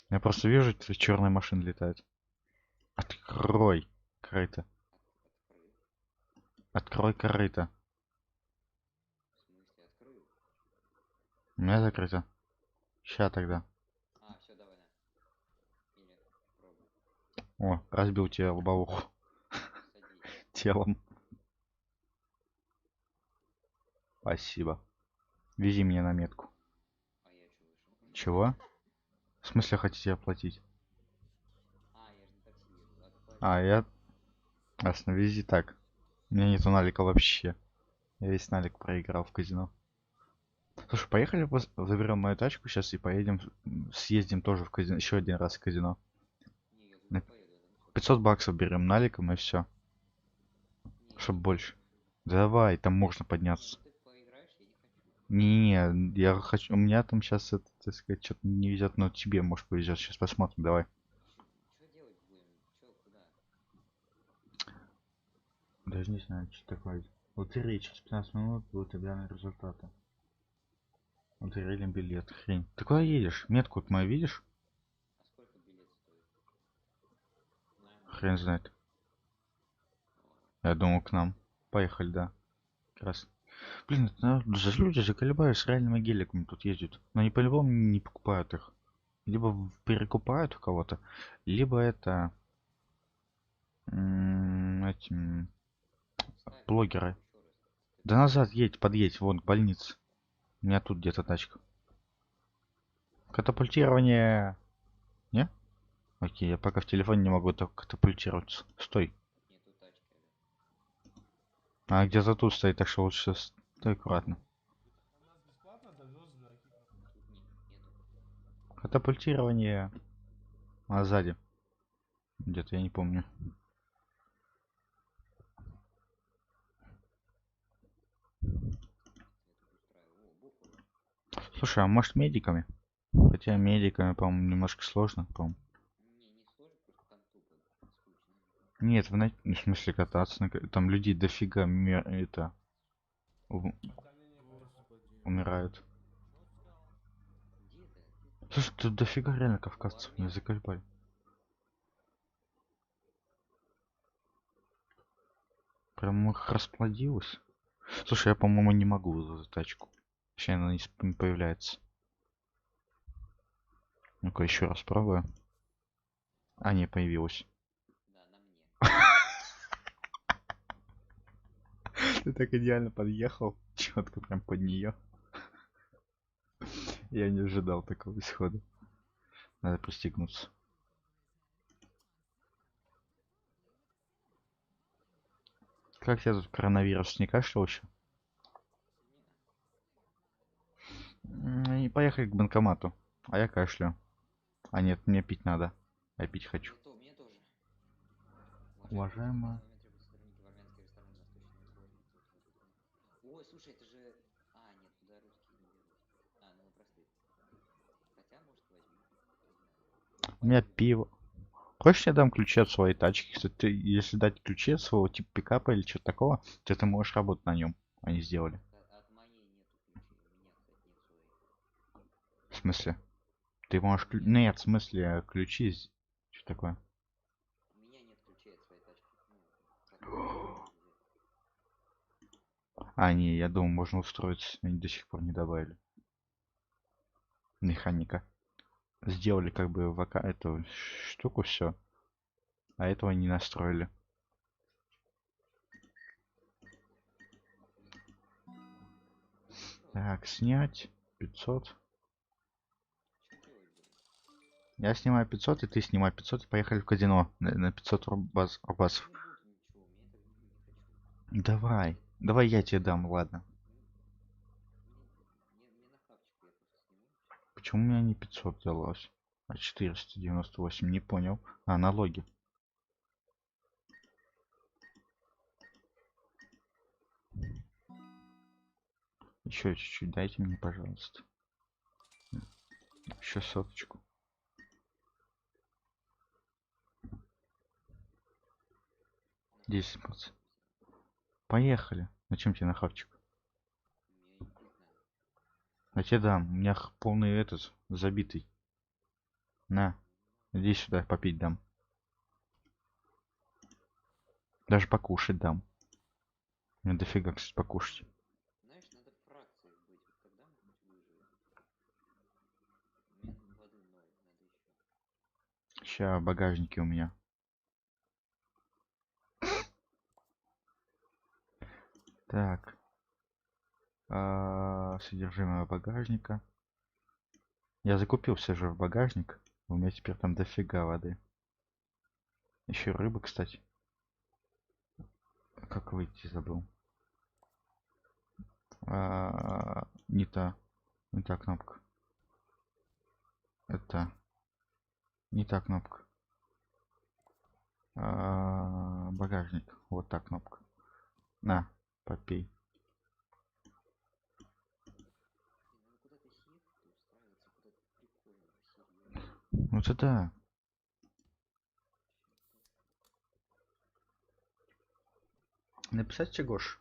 Я просто вижу, черная машина летает. Открой корыто. Открыл. Открой корыто. В смысле открыл? У меня закрыто. Ща тогда. А, все, давай, на. Или пробуй. О, разбил тебе лобовуху Садись. телом. Спасибо. Вези меня на метку. А я что вышел? Чего? В смысле хотите оплатить? А, я же на такси еду. Ладно, плати. А, я... Ясно, вези так. У меня нету налика вообще. Я весь налик проиграл в казино. Слушай, поехали заберем мою тачку сейчас и поедем, съездим тоже в казино, еще один раз в казино. Не, я На туда поеду, я там все 500 баксов берем наликом и все, Не, чтоб я больше. не хочу. Давай, там можно Не, подняться. ну ты поиграешь, я не хочу. Не, я хочу, у меня там сейчас, это, так сказать, что-то не везет, но тебе, может, повезет. Сейчас посмотрим, давай. Что делать будем? Че, куда? Даже не знаю, что такое. Лотерея через 15 минут будут объявлены результаты. Лотерейный билет, хрень. Ты куда едешь? Метку вот мою видишь? А сколько билет стоит? На Хрен билет. знает. О, Я думал к нам. Поехали, да. Как раз. Блин, это, люди заколебались с реальными геликами тут ездят. Но они по-любому не покупают их. Либо перекупают у кого-то, либо это этим поставь блогеры. тачку еще раз. Ты Да тачку назад поставь. едь, подъедь, вон к больнице. У меня тут где-то тачка. Катапультирование. Не? Окей, я пока в телефоне не могу так катапультироваться. Стой. Нету тачки, алё. А где-то тут стоит, так что лучше стой аккуратно. Он нас бесплатно довез, бля, какие проблемы. Тут нету. Катапультирование. А сзади. Где-то я не помню. Я тут устраиваю. О, бухаю. Слушай, а может медиками? Хотя медиками, по-моему, немножко сложно, по-моему. Не, не сложно, просто там тупо скучно. Нет, ну, в смысле кататься. Там людей дофига это Остальные не поехали. умирают. Что ты сказал? Где ты? Где ты? Слушай, тут дофига реально У кавказцев, не армии? заколебали. Прям их расплодилось. Слушай, я, по-моему, не могу за эту тачку. Вообще она не появляется. Ну-ка, еще раз пробую. А, не, появилась. Да, на мне. Ты так идеально подъехал. Четко прям под нее. Я не ожидал такого исхода. Надо пристегнуться. Как тебя тут коронавирус не кашлял еще? И поехали к банкомату. А я кашляю. А нет, мне пить надо. Я пить хочу. Мне тоже. Уважаемая. Сотрудники в армянский ресторан нас точно не сложно. Ой, слушай, это же... А, нет, туда русские не берут. А, ну мы простые. Хотя, может, возьму. Не знаю. У меня Пойдем. пиво. Хочешь, я дам ключи от своей тачки? Кстати, если дать ключи от своего типа пикапа или что-то такого, то ты можешь работать на нем. Они сделали. От моей нету ключей. У меня, кстати, нет своих. В смысле? Ты можешь... У меня Нет, в смысле, ключи... Что такое? У меня нет ключей от своей тачки. Ну, которые я могу взять. А, не, я думал, можно устроиться. Они до сих пор не добавили. Механика. Сделали как бы эту штуку, все. А этого не настроили. Так, снять 500. Что делать будем? Я снимаю 500, и ты снимай 500, и поехали в казино на 500 рубасов. Не буду ничего, мне это не хочу. Давай, давай я тебе дам, ладно. Мне на хавчику я просто сниму. Почему у меня не 500 далось? А 498, не понял. А, налоги. Еще чуть-чуть дайте мне, пожалуйста. Еще соточку. На 10 хавчику процентов. взял. Поехали. Зачем тебе на хавчик? Мне и пить надо. Я тебе дам. У меня полный этот, забитый. На, иди сюда, попить дам. Даже покушать дам. Мне дофига, кстати, покушать. Знаешь, надо в фракциях быть. Вот тогда мы хоть выживем. У меня воды ноль, надо еще. Ща багажники у меня. Так. Содержимое багажника. Я закупил все же в багажник. У меня теперь там дофига воды. Еще рыба, кстати. Как выйти, забыл. Не та. Не та кнопка. Это. Не та кнопка. Багажник. Вот та кнопка. На, попей. Блин, надо куда-то съехать и устраиваться куда-то прикольно, серьезно. Вот это. Написать Чегош?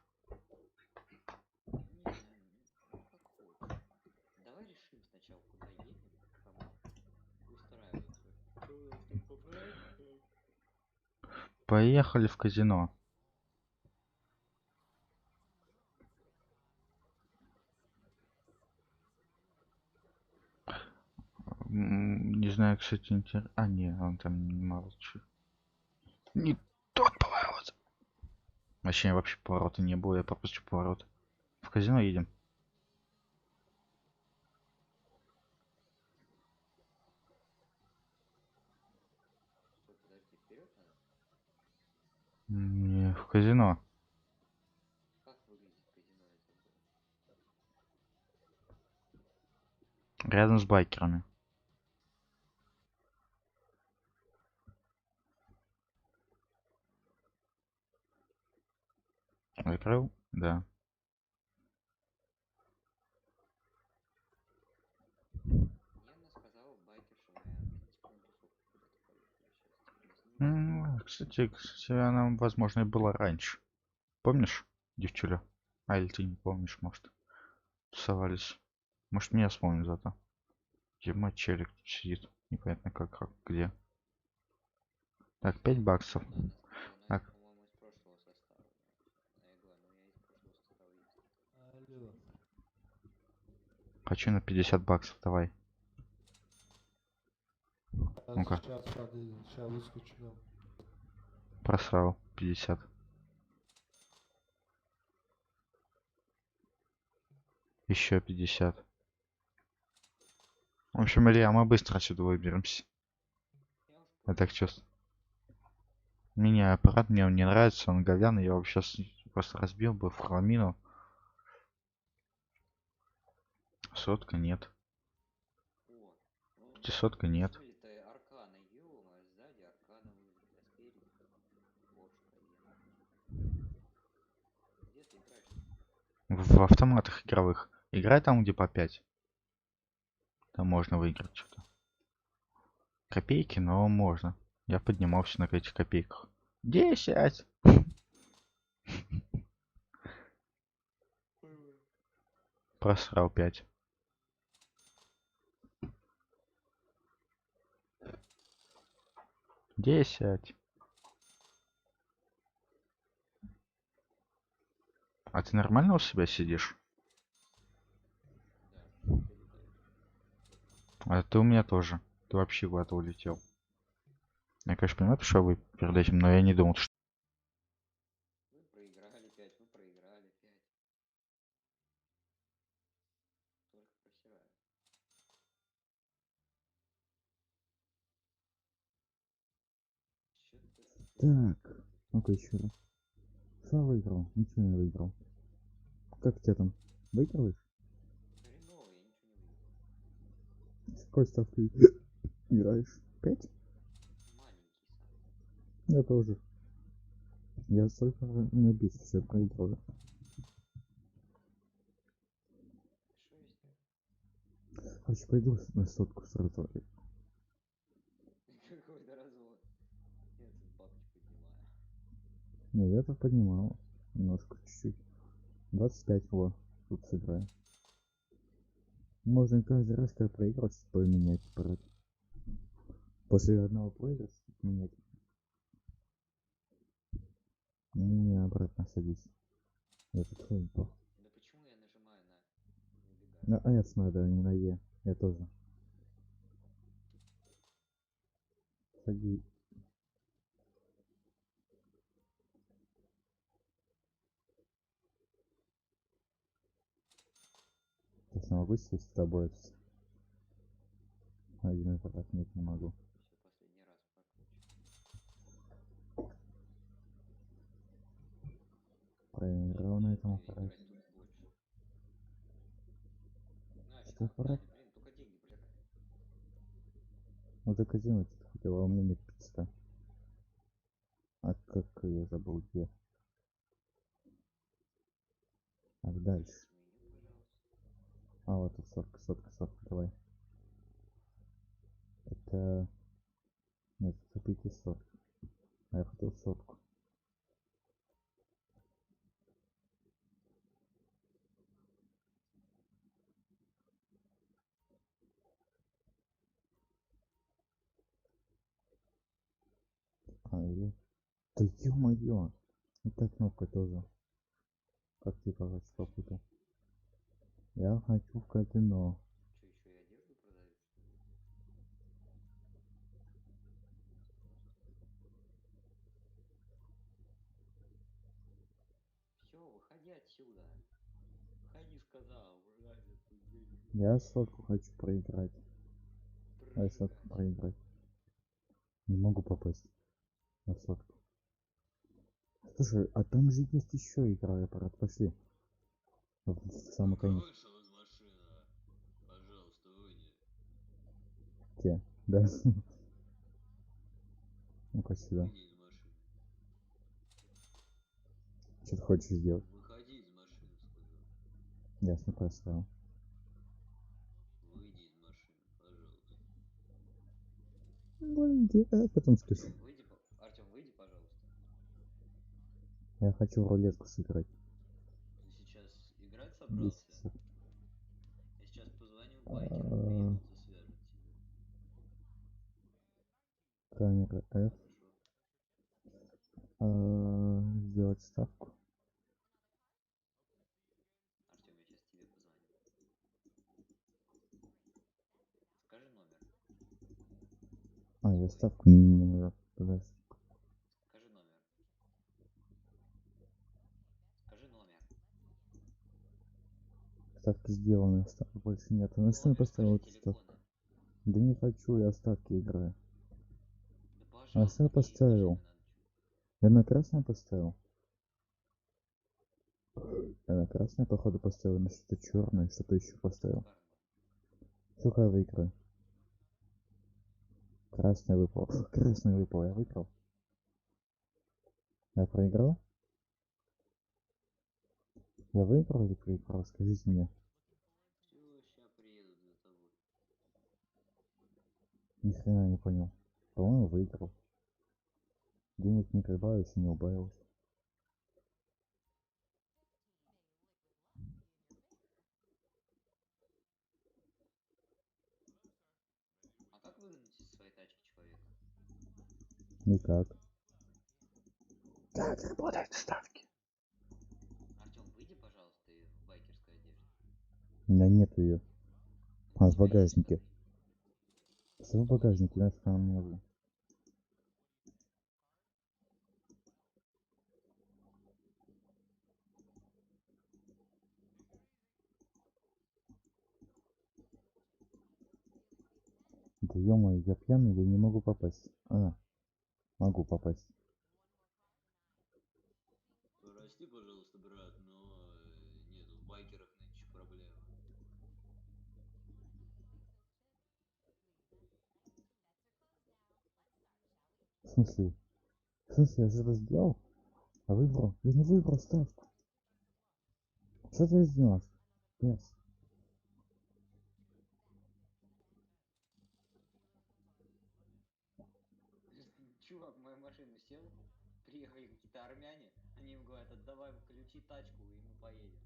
Не знаю, ну как хочешь. Давай решим сначала, куда едем, кому устраиваться. Что у нас там по фракциям? Поехали в казино. Не знаю, кстати, интересно. А, не, он там не молчит. Не тот поворот. Вообще поворота не было, я пропустил поворот. В казино едем. Стой, подожди, вперед надо? Не, в казино. Как выглядит казино, я забыл. Рядом с байкерами. Закрыл? Да. Явно сказала байкерша моя, типа на тусовку куда-то поехали сейчас. Типа нас не заставляют. Кстати, она, возможно, и была раньше. Помнишь, девчуля? А, или ты не помнишь, может. Тусовались. Может, меня вспомним зато. Ема челик сидит. Непонятно как, где. Так, 5 баксов. Она сказала, но это, Так, по-моему, из прошлого состава. А я говорю, ну я из прошлого состава есть. Алло. хочу на 50 баксов, давай. Ну-ка, Сейчас подойдет, сейчас выскочу дам. просрал 50. Еще 50. В общем, Илья, мы быстро отсюда выберемся. Я уж Я понял. так чувствую. Мне аппарат, мне он не нравится, он говяный, я его сейчас просто разбил бы в хламину. Сотка нет. О, ну, 500 нет. вылитая аркана, ё-моё, сзади аркана вылитая, спереди Porsche Cayenne. Где ты играешь? В автоматах игровых. Играй там, где по 5. Там можно выиграть что-то. Копейки, но можно. Я поднимался на этих копейках. 10! Просрал 5. Десять. А ты нормально у себя сидишь? Да, долетаю. А ты у меня тоже. Ты вообще куда-то улетел. Я, конечно, понимаю, что вы перед этим, но я не думал, что... Мы проиграли 5, мы проиграли 5. Так, ну-ка еще раз. Что выиграл? Ничего не выиграл. Как тебя там? Выигрываешь? Хреново, я ничего не выиграл. С какой ставкой играешь? 5? Маленький сам. Я тоже. Я столько на бис все проиграл. Что я сделал? Короче, пойду на сотку сразу. Какой-то развод. Я тут бабки поднимаю. Не, я так поднимал. Немножко, чуть-чуть. 25 его. Тут сыграю. Можно каждый раз, когда проигрывать, поменять аппарат. После одного проигрыша менять. Не, обратно садись. Я тут ходил. Да почему я нажимаю на На навигацию? S надо, а не на E. Я тоже. Садись. Сейчас я могу сесть с тобой. Один аппарат нет, не могу. Все, последний раз прокручиваю. Проиграл на Буду этом я аппарате. играть тут больше. На, Что аппарат? Надя, блин, только деньги пожирай. Ну так один этот хотел, а у меня нет 500. А как я забыл где? Так, дальше. Зайдите в меню, пожалуйста. А, вот тут сотка, сотка, сотка, давай. Это... Нет, это 500. А я хотел сотку. А, или... Да ё-моё! Это кнопка тоже. Как ты, короче, попутал? Я хочу в казино. Что, еще и одежду продают, что ли? Все, выходи отсюда. Выходи, сказал, реально тут денег Я нет. сотку хочу проиграть. А я сотку Прожигать. проиграть. Не могу попасть на сотку. Слушай, а там же есть еще игра, аппарат. Пошли. В самый Только конец. вышел из машины. Пожалуйста, выйди. Те. Да. Ну-ка сюда. Выйди из машины. Что ты хочешь сделать? Выходи из машины, сказал. Ясно, поставил. Выйди из машины, пожалуйста. Выйди, а потом скажи. Артем, выйди, пожалуйста. Я хочу в рулетку сыграть. Ты сейчас играть 10 собрался? часов. Я сейчас позвоню байкерам, А, приедут, засвяжут тебя. Камера F. Хорошо. Сделать ставку. Артем, я сейчас тебе позвоню. Скажи номер. Я Свой. ставку не надо. Подожди. Скажи номер. Скажи номер. Ставки сделаны, ставок больше нет. На что я Номер поставил скажи эту ставку? телефона. Да не хочу, я ставки играю. Да А что пожалуйста, я мне из машины поставил? надо что. Я на красное поставил. Я на красное, походу, поставил, на что-то черное, что-то еще поставил. Карма. Сколько я выиграю? Красный выпал. Красный выпал, я выиграл. Я проиграл? Я выиграл или проиграл? Скажите мне. Все, сейчас приедут за тобой. Ни хрена не понял. По-моему, выиграл. Денег не прибавилось и не убавилось. А как выгнать из своей тачки человека? Никак. Как работают ставки? Артем, выйди, пожалуйста, в байкерской одежде. У меня нету ее. У А, в тебя есть, багажнике. смотри. Все в багажнике, нафиг она мне нужна. Да ё-моё, я пьяный, я не могу попасть. Могу попасть. смысле? В смысле, я же это сделал? А выбрал? Я не выбрал ставку. Что ты сделал? Yes. Чувак в мою машину сел, приехали какие-то армяне, они ему говорят, отдавай ключи, тачку, и мы поедем.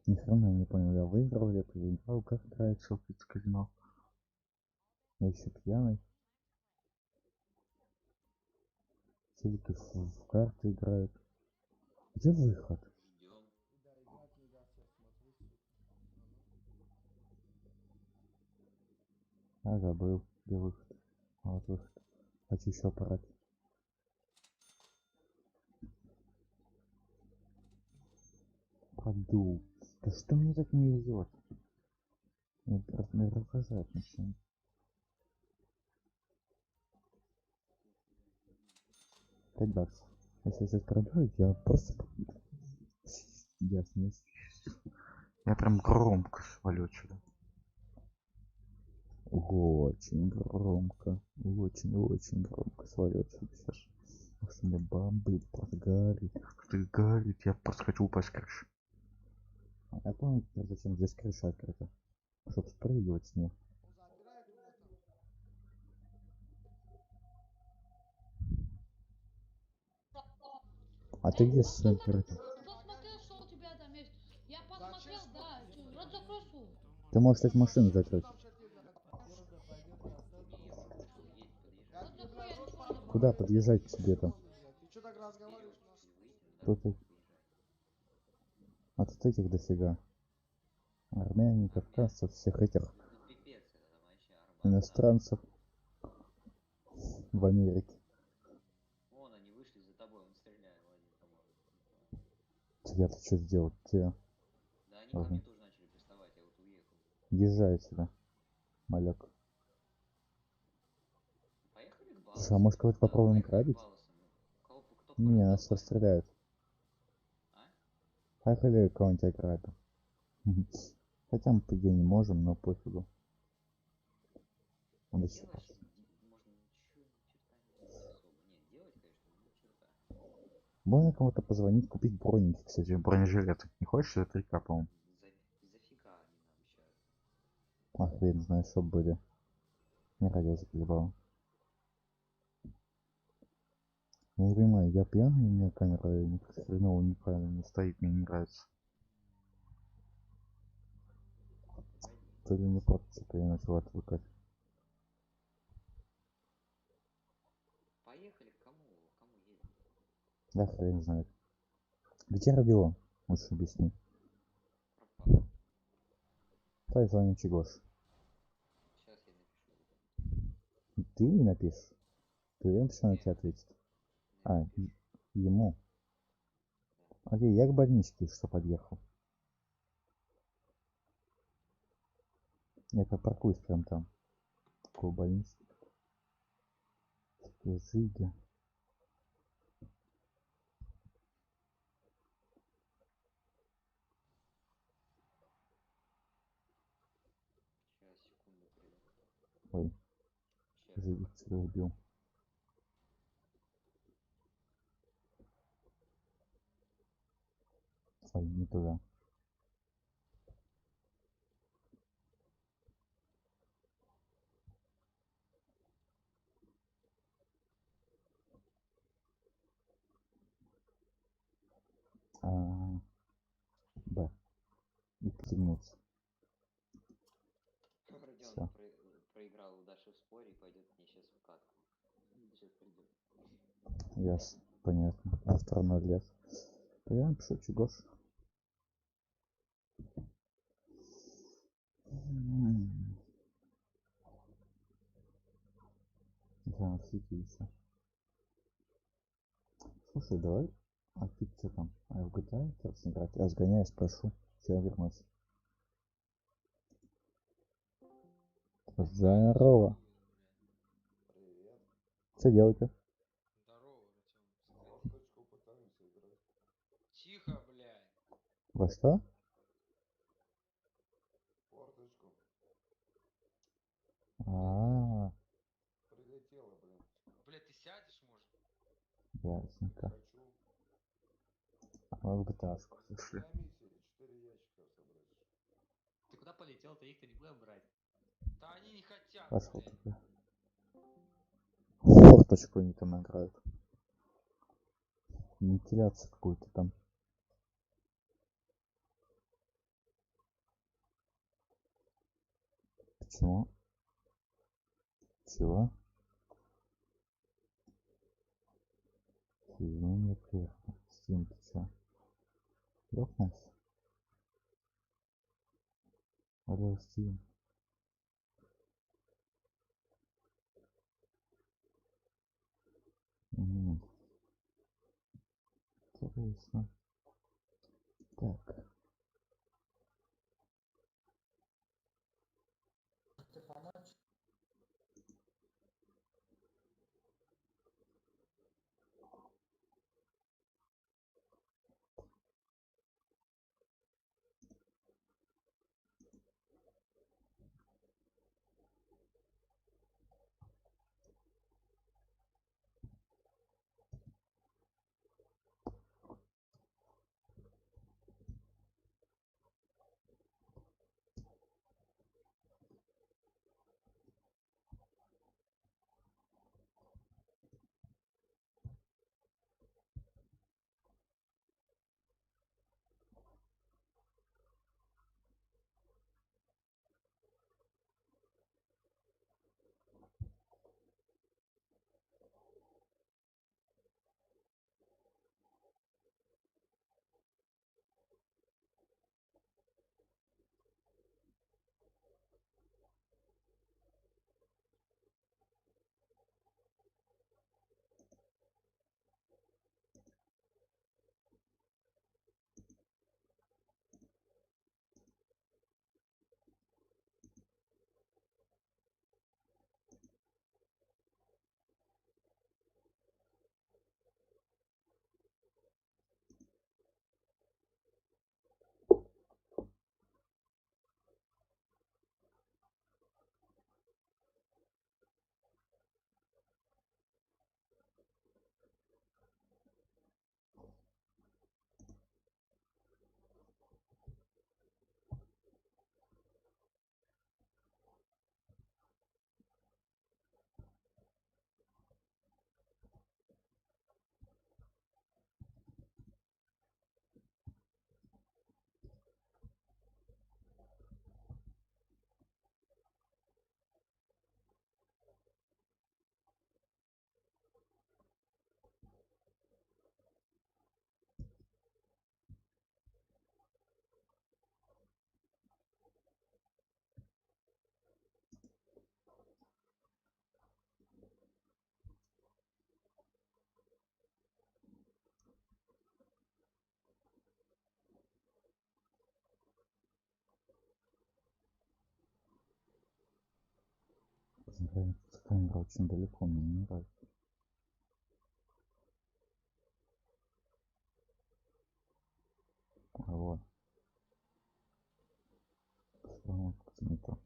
Ни хрена не понял, я выиграл, я проиграл, как играет Шелфит казино. Я еще пьяный. Все-таки в карты играют. Где выход? Ждем. Да, играть не даст, я смотрю, сука. А, забыл, где выход. А вот выход. Хочу еще аппарат. Подул. Да что мне так не везет? Мне раздражает начинает. 5 баксов. Если я сейчас продаю, я просто... Ясно, Я прям громко свалю отсюда. очень громко. Очень громко свалю отсюда сейчас. Потому что мне бомбит, просто горит. Что горит, я просто хочу упасть с крыши. А я помню, зачем здесь крыша открыта. Чтоб спрыгивать с нее. Он забирает его там. А ты где со своим корытом? Посмотрел, что у тебя там есть. Я посмотрел, да. Рот закрой свой. Ты можешь кстати машину закрыть. Города пойдет на остановку. Едь, подъезжай. Я тебе, блядь, рот папа Куда говорю, подъезжать к что тебе там? угодно, блядь. Ты что так разговариваешь у нас? Выйдем, Тут их, подъезжай. а тут этих дофига. Армяне, кавказцев, всех этих Тут пипец, это там вообще арбат. иностранцев в Америке. Вон они вышли за тобой, он стреляет, один, по-моему. Я-то что сделал? Тебе Да они ко Ага. мне тоже начали приставать, я вот уехал. езжай сюда, малек. Поехали к Слушай, а может кого-то Да, попробуем поехали к грабить? Баласам. Кто Не, породил нас Балас? расстреляют. А? Поехали кого-нибудь ограбим. Хотя мы по идее не можем, но пофигу. Надо еще Делать, что можно ничего, ни черта не делать особо. Нет, делать, конечно, но ни черта. Можно кому-то позвонить, купить броники, кстати. Бронежилет. Не хочешь? За 3К, по-моему. Зафига они нам обещают. А хрен знает, что были. Не радио заколебало. Я не понимаю, я пьяный, у меня камера хреново неправильно не стоит, мне не нравится. То ли не просто что-то я начал отвыкать. Поехали к кому? Кому едем? Да хрен знает. Где Родион? Лучше объясни. Пропал. Дай звоним Чегош. Сейчас я напишу. Ты не напишешь? Ты уверен, что он на Нет. тебя ответит? Не А, напишу. ему. Да. Окей, я к больничке, что подъехал. Я припаркуюсь прям там. Около больнички. Такие жиги. Сейчас, секунду приду. Ой, Сейчас. жиги целый убил. Ой, не туда. А, Б. И потянулся. Родион Всё. проиграл у Даши в споре и пойдет мне сейчас в катку. Сейчас придет. Ясно. Понятно. Автор 0 лет. Я напишу Чегош. Да, фики еще. Слушай, давай. А ты что там? А в GTA сейчас играть? Я сгоняю, спрошу. Сейчас вернусь. Здорово. Привет. Что делаете? Здорово, Артем. Форточку пытаемся играть. Тихо, блядь. Во что? Форточку. А, Блядь, ты сядешь, может? Ясненько. Хочу. А мы в GTA-шку У зашли. меня миссия 4 ящика собрать. Ты куда полетел? Ты их-то не будем брать. Да они не хотят, Пошел блядь. тогда. Форточку они там играют. Вентиляцию какую-то там. Почему? Чего? Соединение прервано. Steam, ты чё? Ёбнулся? Алло, Steam. М, Интересно. Так. Камера очень далеко, мне не нравится. А вот. Всё равно как-то не то.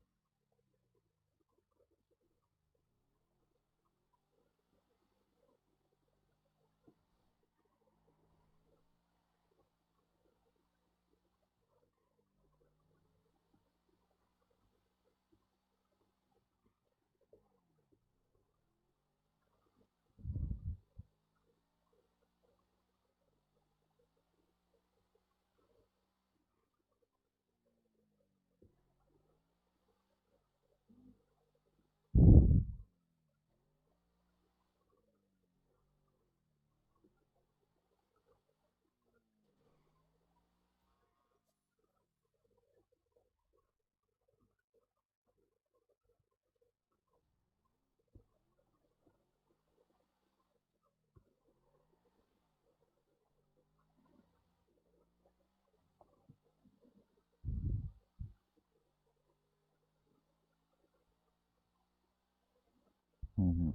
Угу.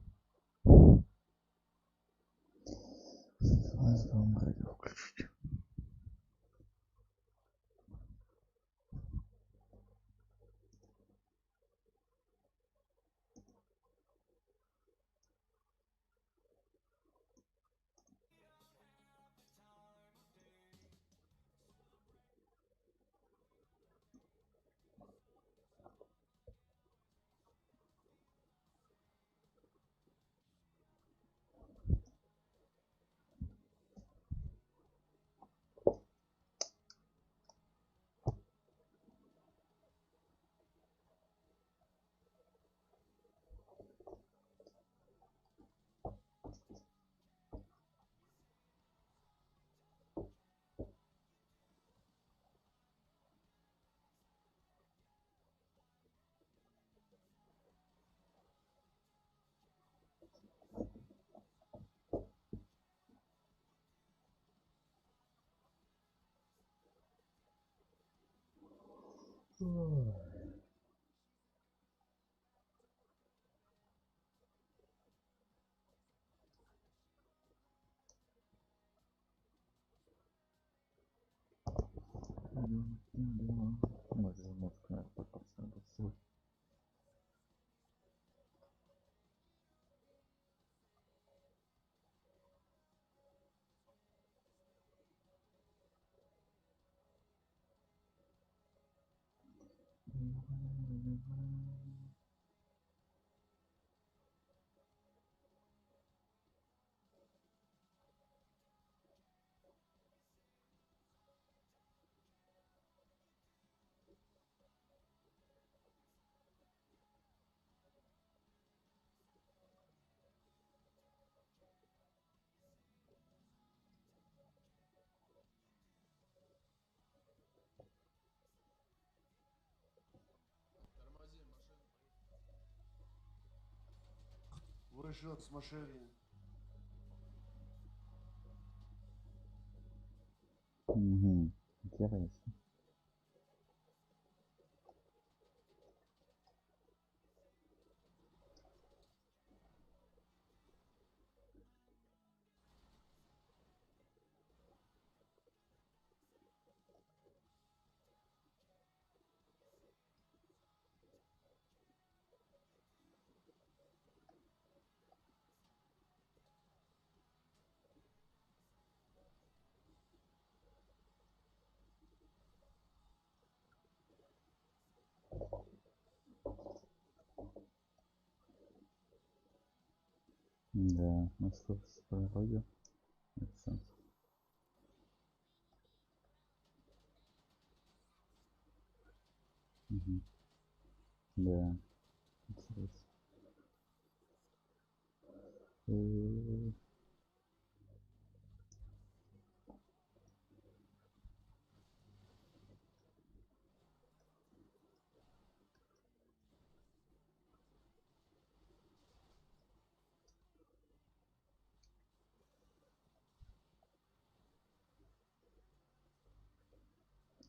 Вам радио включить. Ой. Может, мозг, наверное, подпасывается. Тормози машину. Вышел с машины. Угу. Интересно. Да, насколько по дороге. Это угу. Да, интересно.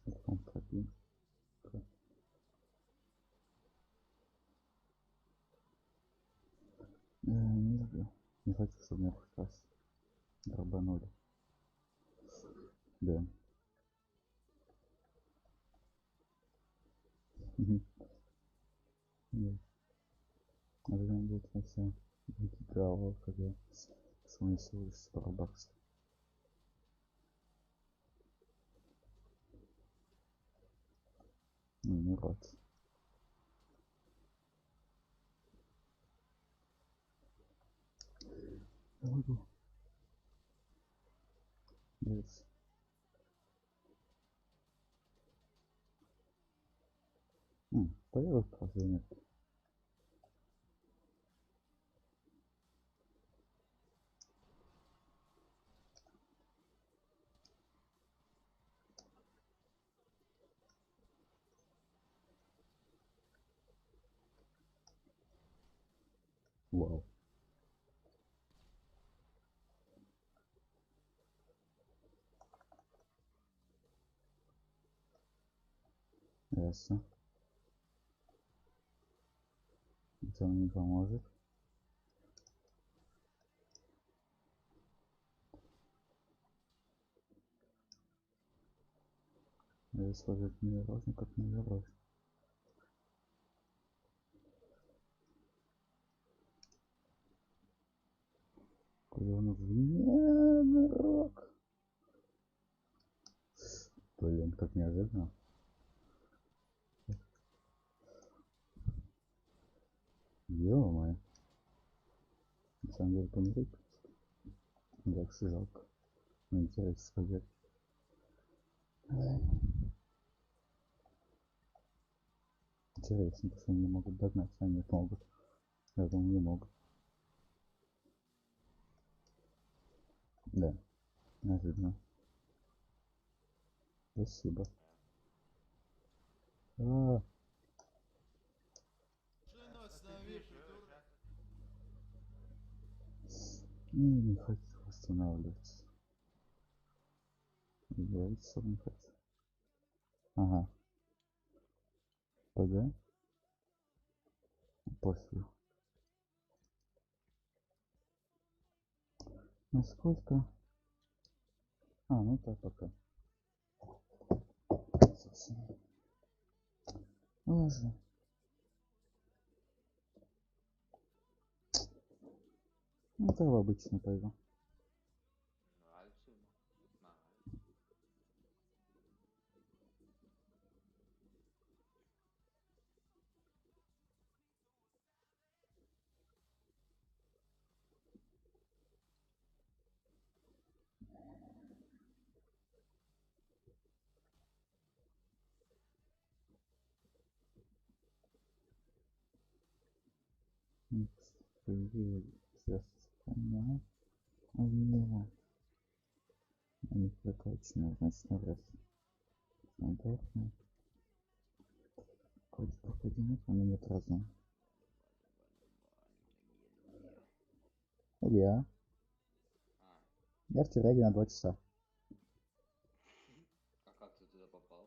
Потом пробил. Не люблю. Не хочу, чтобы меня хоть раз дробанули. Да. Угу. Да. А потом будет вся играла, когда свои всего 40 баксов. Ну, не рад. Я могу. Yes. Появилось положение. Вау. Ясно. Это он не поможет. Я сложить наверное, как наверное. Куда он рок? Блин, как неожиданно. Ё-моё. На самом деле помереть. Да, жалко. Мне интересно сказать. Интересно, потому что они могут догнать, а нет, могут. Я думаю, не могут. Да, неожиданно. Спасибо. Машину останови, придурок. Не хочу останавливаться. Я ведь сам не хочу. Ага. ПГ. Пофиг. Насколько? Ну так пока. Ладно. Это в обычный пойду. Нравится ему. Нравится. Сейчас вспомню. Не прокачано, значит навряд ли. Стандартно. Код проходимых, но нет разного. Илья, А, я в тюряге на 2 часа. а как ты туда попал?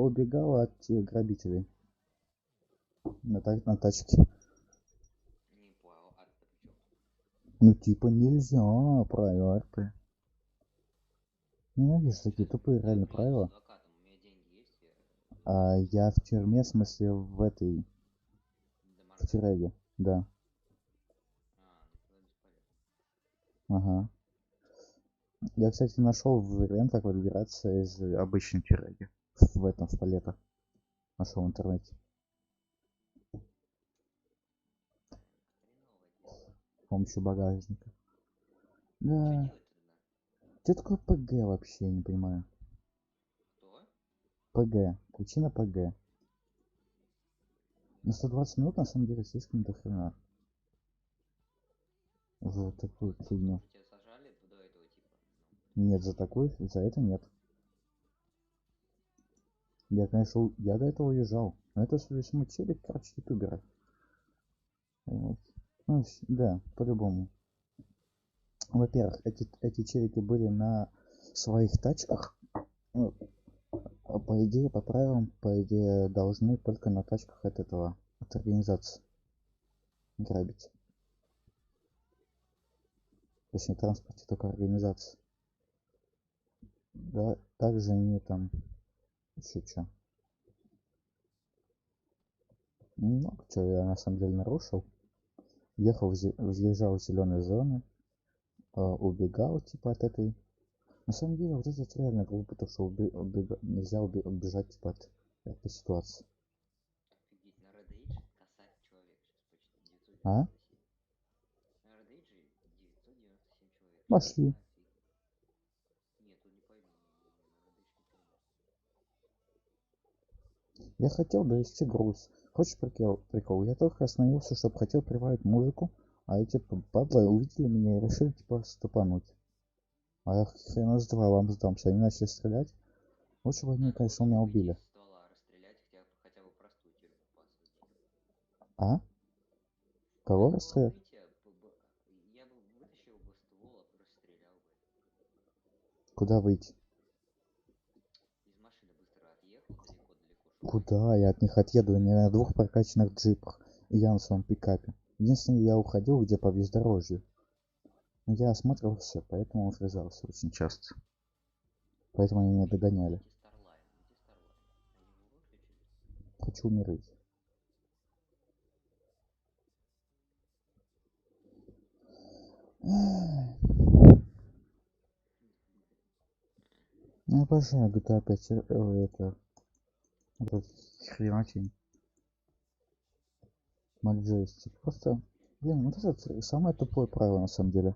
Убегал от грабителей. На тачке. Не понял, а ты при чем? Ну типа нельзя, правила РП. Ненавижу такие тупые реально Я с правила. адвокатом, у меня деньги есть, я... Я в тюрьме, в смысле в этой, в Домашний. тюряге, да. Ну тогда бесполезно. Ага. Я, кстати, нашел вариант, как выбираться из обычной тюряги. В этом, в палетах. Нашел в интернете. Хреново дело. С помощью багажника. Что Да. делать тогда? Что такое ПГ вообще, не понимаю. Кто? ПГ. Причина ПГ. На 120 минут на самом деле слишком до хрена. За такую фигню. Уже тебя сажали до этого типа? Нет, за это нет. Я, конечно, я до этого уезжал. Но это весьма челик, короче, ютубера. Вот. Ну, да, по-любому. Во-первых, эти челики были на своих тачках. Ну, по идее, по правилам, по идее, должны только на тачках от этого, от организации грабить. Точнее, транспорте только организации. Да, также они там еще что. Ну, что я на самом деле нарушил. Въезжал в зеленые зоны, убегал типа от этой. На самом деле, вот это реально глупо, то что нельзя убежать типа от этой ситуации. Офигеть, на Red Age косарь человек сейчас почти 997. А? На Red Age 997 человек. Пошли. Офигеть. Нет, тут не пойду, на Red Age не пойду. Я хотел довести груз. Хочешь прикол? Я только остановился, чтобы хотел прибавить музыку, а эти падлы увидели меня и решили типа стопануть. А я хрена с два вам сдамся. Они начали стрелять. Лучше бы они, Надо конечно, было меня типа выйти убили. из ствола, расстрелять хотя бы простую тюрьму посадить. А? Кого Надо было расстрелять? выйти, я бы вытащил бы ствол, расстрелял бы. Куда выйти? Из машины быстро отъехал далеко-далеко, чтобы Куда? Я от них отъеду не на 2 прокачанных джипах и я на своем пикапе. Единственное, я уходил где по бездорожью. Но я осматривался, поэтому врезался очень часто. Поэтому они меня догоняли. Где Старлайн? Где Старлайн? Они его выключили? Хочу умереть. Ну, обожаю GTA 5. Это... Вот хренатень. Маджестик. Просто... Блин, вот это самое тупое правило на самом деле.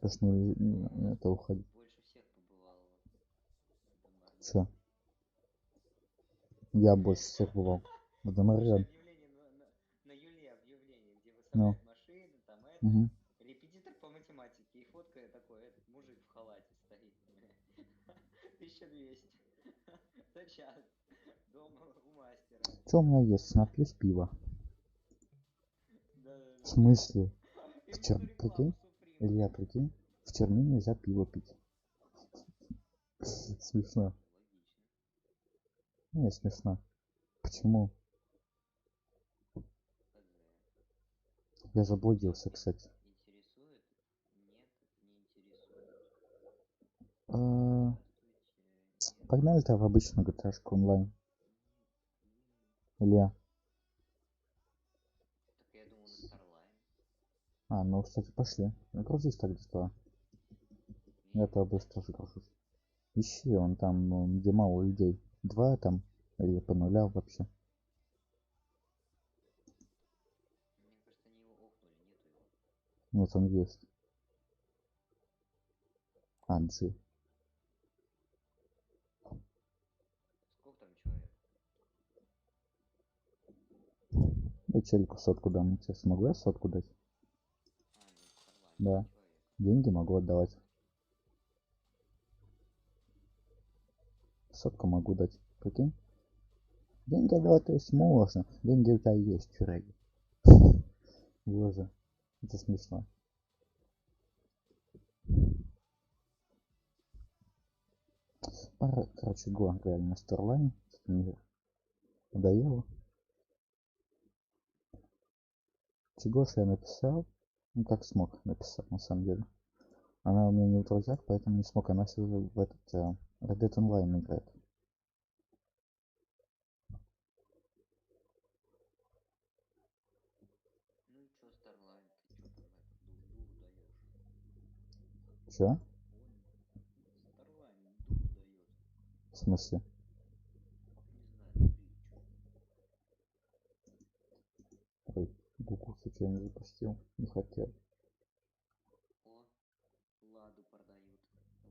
То, что это уходить. Больше всех побывал в Домарне. Чё? Я больше всех бывал. В Слушай, Домарен. объявление на Юле, объявление, где Ну. выставляют машины, там это. Угу. Репетитор по математике. И фотка такой, этот мужик в халате стоит. 1200 за час. Дома у мастера. Что у меня есть? Напьюсь пива. В Да-да-да. смысле? И внизу реклама Прикинь? Суприма. Илья, прикинь? В тюрьме нельзя пиво пить. Смешно. Логично. Не, смешно. Почему? ХЗ. Я заблудился, кстати. Интересует? Нет, не интересует. А, Здравствуйте. Нет. Погнали-то в обычную GTA-шку онлайн. Илья. Так я думал на Starline. Ну, кстати, пошли. Грузись тогда что? Я то быстро загружусь. Ищи, он там, где мало людей. Два там, или по нулям вообще. Мне кажется, они его офнули, нету его. Нет, он есть. G. Сколько там человек? Я челику сотку дам. Я тебе смогу я сотку дать? Ну Starline, Да. человек. Деньги могу отдавать. Сотку могу дать. Прикинь? Деньги отдавать, то есть можно. Деньги у тебя есть, чураги. Боже. Это смешно. Пора, короче, го реально на Starline. Что-то мне надоело. Чего ж я написал? Ну, как смог написал, на самом деле. Она у меня не в друзьях, поэтому не смог. Она все в этот Red Dead Online играет. Ну и чё, Starline, ты чё там это, дуру даешь? Чё? Он, Starline дуру дает. В смысле? Не знаю, дурит чё. Ой, букву случайно запустил. Не хотел. О, Ладу продают.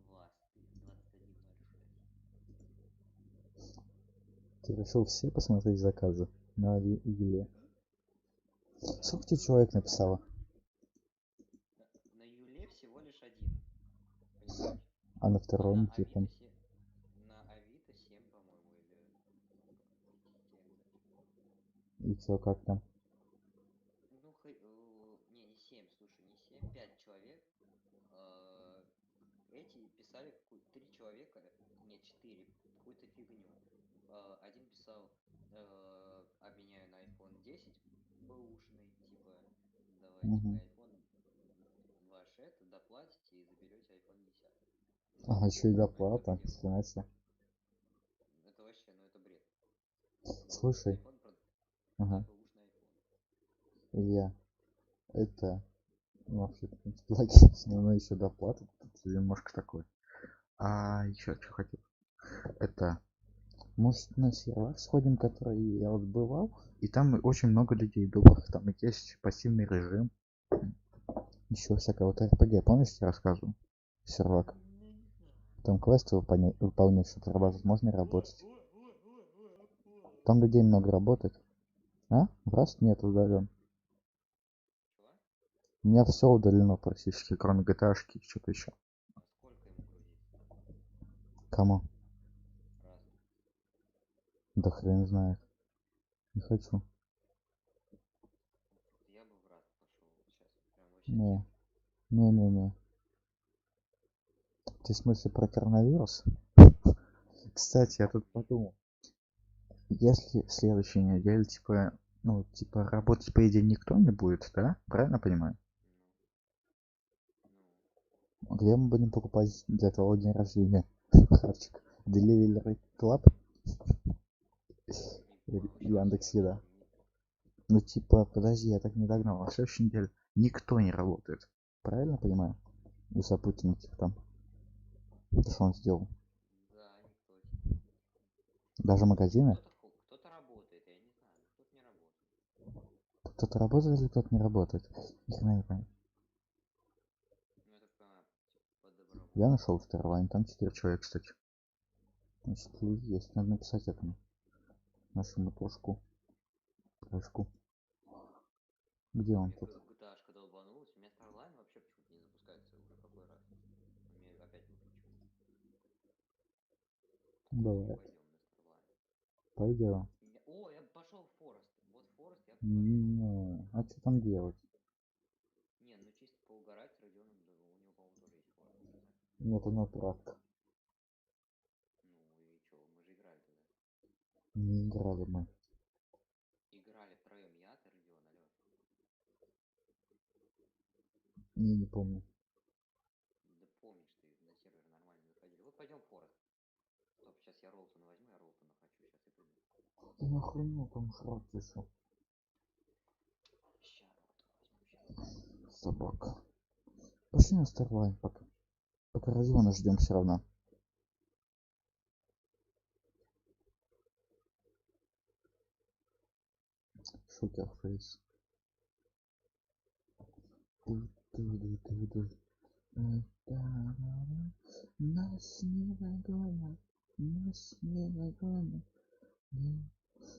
ВАЗ 2106. Ты решил все посмотреть заказы на Юле. М? Сколько тебе человек написало? На Юле всего лишь один. Понимаешь? А на А на втором Авито типа? 7, на Авито 7, по-моему, или 7 даже. И чё, как там? Ну, не 7, слушай, не 7, 5 человек. э, Эти писали какую 3 человека, не 4, какую-то фигню. Один писал, обменяю на iPhone 10 бэушный, типа, давайте вы Угу. iPhone ваш это доплатите и заберете iPhone 10. Ну, А, еще и они так и доплата, делают. иначе. Это вообще, ну это бред. Бэушный Слушай, iPhone, продай ага, бэушный iPhone. Илья, это, ну, вообще, в принципе, логично, но еще доплата, тут немножко такой. А еще что хотел? Это, может, на сервак сходим, который я вот бывал, и там очень много людей было, там есть пассивный режим, еще всякое, вот РПГ, помнишь, я рассказывал? Сервак. Там квесты выполнять, чтобы работать, можно и работать. Там людей много работает. А? Раз нет, удален. Чего? У меня все удалено практически, кроме GTA-шки и что-то еще. А сколько ему грузится там? Кому? Раз. Да хрен знает. Не хочу. Я бы в раз пошел. Сейчас прям вообще Не, тема. не. Ты в смысле про коронавирус? Кстати, я тут подумал. Если в следующей неделе, типа, ну, типа, работать, по идее, никто не будет, да? Правильно понимаю? Ну, Где мы будем покупать для твоего дня рождения? Хавчик. Delivery Club? не понял, еще раз Яндекс Еда. не- Ну, типа, подожди, я так не догнал. На следующей неделе никто не работает. Правильно понимаю? Из-за Путина, типа, там. Это что он сделал? Да, никто типа. Даже магазины? Кто-то работает, я не знаю, но кто-то не работает. Кто-то работает или кто-то не работает? Ни хрена не понятно. Ну, я так понимаю, типа, по Я добровольному. нашел Starline, там 4 человека, кстати. Значит, люди есть. Надо написать этому. Нашему тушку. Трешку. Где он Мне тут? GTA-шка долбанулась. У меня Starline вообще почему-то не запускается уже какой раз. Он мне опять выключил. Короче, не Бывает. пойдем на Starline. Пойдем. О, я пошел в Форест. Вот Форест я пошел. Не, а что там делать? Не, ну чисто поугарать с Родионом, да, у него, по-моему, тоже есть Форест, не знаю. Нет, у него пиратка. Ну и чё, мы же играли туда. Не играли мы. Не помню. Да помнишь, ты на сервер нормально заходили. Вот пойдем в Форест. Стоп, сейчас я Ролтона возьму, я Ролтона хочу, сейчас и приду. Ты нахрена там шрот еще? Ща Ролтона возьму, ща. Собака. Пошли на Старлайн пока. Пока Родиона ждем все равно. Шутер фейс. Нас не догонят. Нас не догонят.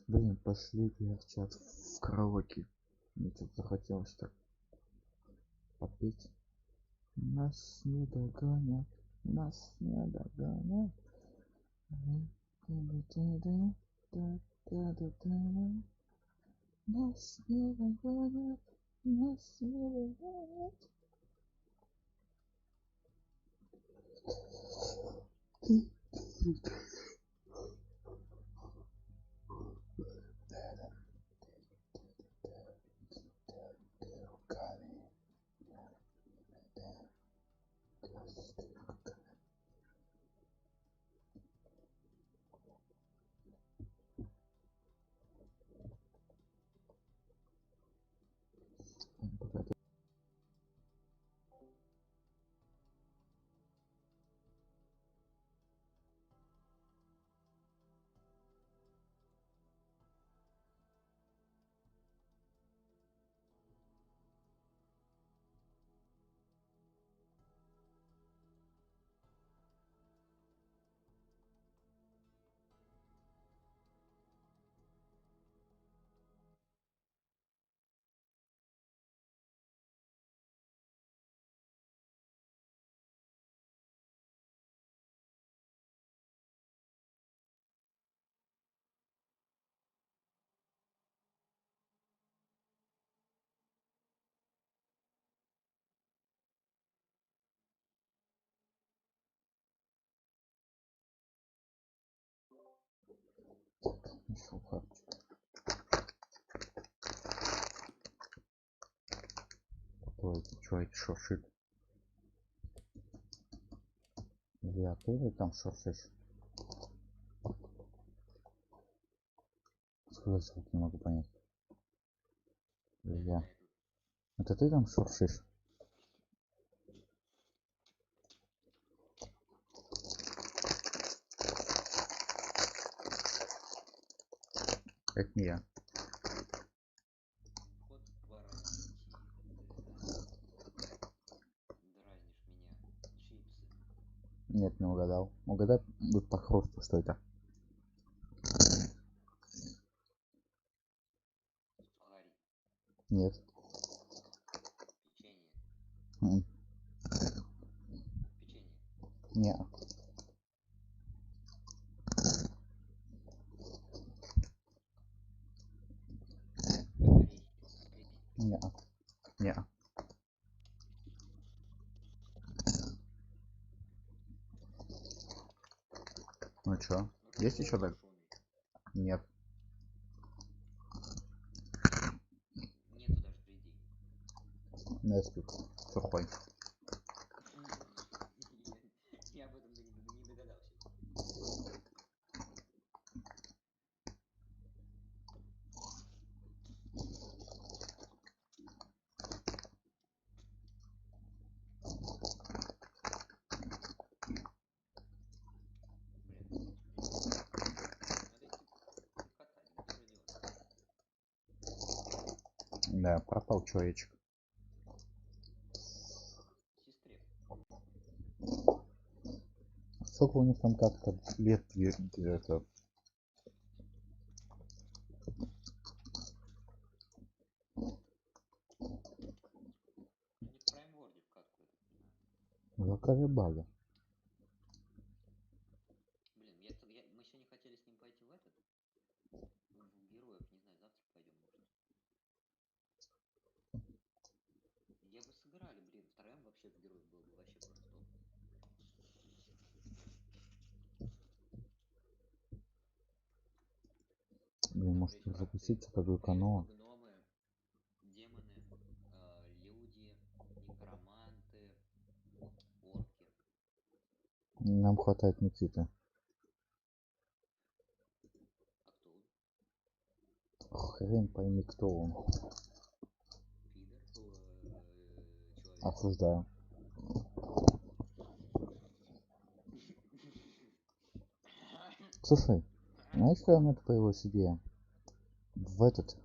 Блин, пошли перчат в караоке. Мне что-то захотелось так попеть. Нас не догонят. Нас не догонят. Нас не догонят. Нас не догонят. Нашел хапчик. Что это шуршит? Я ты там шуршишь? Слышал, не могу понять. Я. Это ты там шуршишь? Это не я. Кот Варанти. Дразнишь меня. Чипсы. Нет, не угадал. Угадай вот по хрусту, что это. Сухари. Нет. Печенье. М, Печенье. Не. Орехи. Орехи. Не. Не. Ну чё? Есть еще так? Сушеный. Нет. Нету даже идей. Несквик. Сухой. Я об этом не догадался. Блин, надо идти катать. Где Родион? Да, пропал человечек. Сестре. Сколько у них там как-то лет это. Они в прайм-ворде в катку, я так понимаю. Заколебали. Блин, мы сегодня хотели с ним пойти в этот. В героев, не знаю, завтра пойдем, может. Я бы сыграли, блин, втроем вообще в героев было бы вообще просто топ. Блин, Там может же есть фракции. запустить такую Эльфы, канал. гномы, демоны, люди, некроманты. Нам хватает Никиты. А кто он? Хрен пойми, кто он. Пидор? Человек. Осуждаю. Слушай, знаешь, какая у меня тут появилась идея? В этот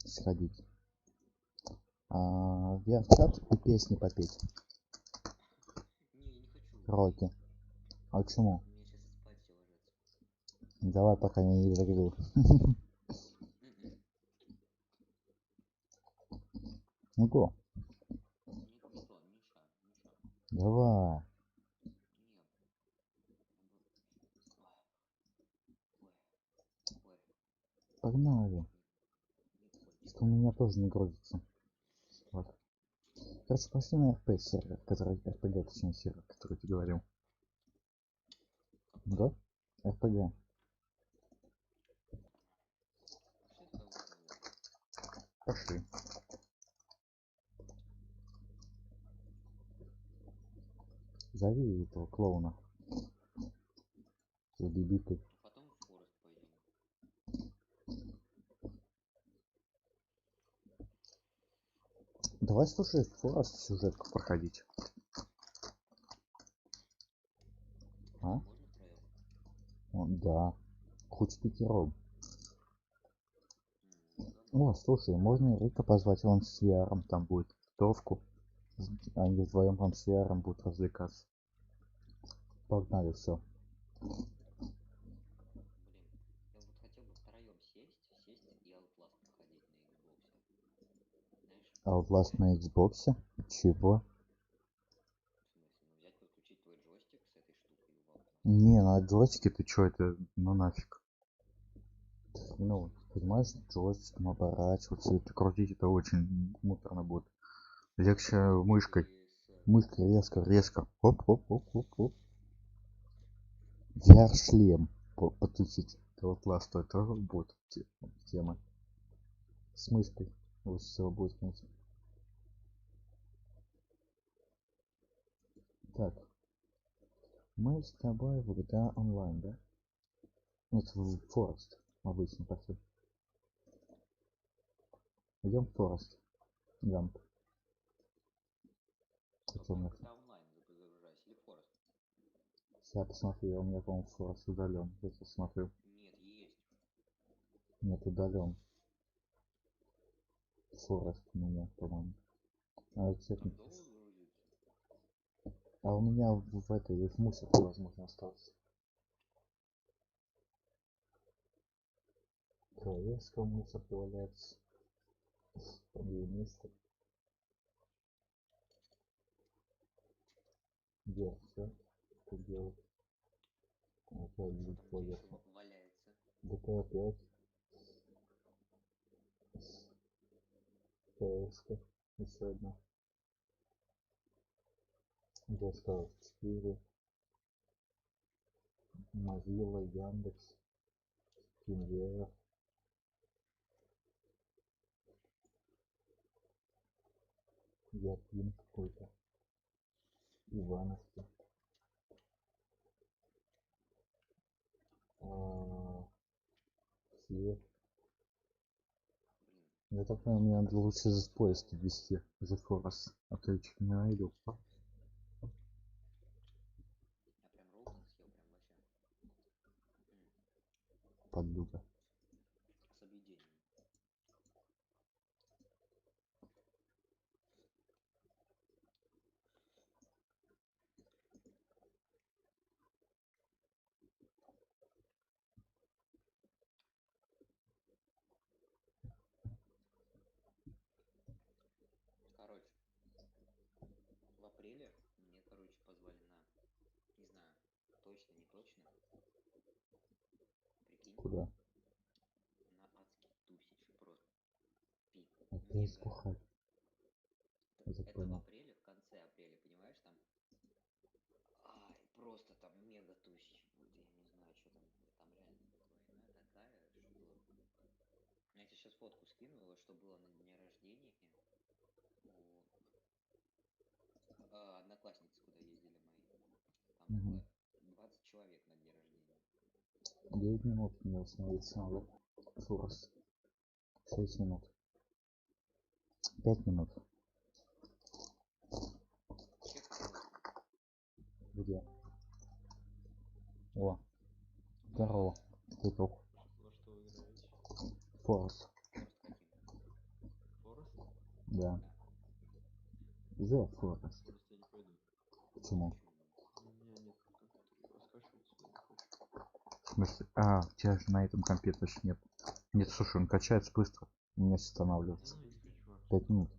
сходить. В VR-чат и песни попеть. Не, я не хочу. Роки. А почему? Мне сейчас спать все ложится. Давай, пока я не загрел. Мгм. Ну го, Никто, Миша. давай. Не. Ой. Погнали. Не хочется. Что у меня тоже не грузится. Вот. Короче, пошли на RP сервер, который RPG, точнее сервер, который ты говорил. Да? RPG. Пошли туда в основу. Пошли. Зови этого клоуна. С бибикой. А потом в Форест пойдем. Давай, слушай, Форест сюжетку проходить. А? Можно втроем? Да. Хоть пятером. Ну, О, слушай, можно Рика позвать, он с VR там будет товку. Они вдвоем там с VR будут развлекаться. Погнали, все. блин. Я вот хотел бы втроем сесть и Outlast проходить на Xbox. Знаешь? Outlast на Xbox? Чего? В смысле, ну взять, подключить твой джойстик с этой штукой в Outlast. Не, на джойстике ты чё, это ну нафиг. Ну, понимаешь, джойстиком оборачиваться, это крутить, это очень муторно будет. Легче мышкой. Мышкой резко. Оп, оп, оп, оп, оп. VR-шлем подключить к Outlast, это будет тема. С мышкой лучше всего будет, конечно. Так, мы с тобой в GTA онлайн, да? Нет, в Forest обычно пошли. Идем в Forest. Гамп. Прям GTA онлайн загружайся или Форест? Сейчас посмотрю, у меня, по-моему, Forest удален. Я сейчас смотрю. Нет, есть. Нет, удален. Forest у меня, по-моему. Надо Там чекнуть. долго грузится? А у меня в этой в мусорке, возможно, остался. Королевского мусорки валяется. Где место? Где все? Что делать? Опять Что будет там у тебя поехал. еще валяется? GTA 5. PS. Еще одна. Достал 4. Mozilla, Яндекс. Кинвер. Япин какой-то. Ивановский. Все. Блин, Я так понимаю, мне надо лучше за поиск ввести. За Forest. А то я чуть не найду. я прям Роукен съел, прям вообще. Подлюка. С объедением. Короче, в апреле мне, короче, позвали на, не знаю, точно, не точно, прикинь, Куда? на адский тусич, просто пик, Опять мега. бухать. Я так Это в понял. апреле, в конце апреля, понимаешь, там, ай, просто там мега тусич будет, я не знаю, что там будет, там реально инфа такая, что... Я тебе сейчас фотку скину, что было на дне рождения у одноклассницы, куда ездили мои. Там Мгм. было 9 минут мне установиться надо. Фурос. 6 минут. 5 минут. Где? О. Здорово. Петух. Во что вы играете? Форс. Форест? Да. The Forest. Форест я не пойду. Почему? У меня нет на компьютере, его скачивать сюда не хочу. В смысле? А, у тебя же на этом компе точно нет. Нет, слушай, он качается быстро. Не Да останавливается. ну не хочу. 5 минут.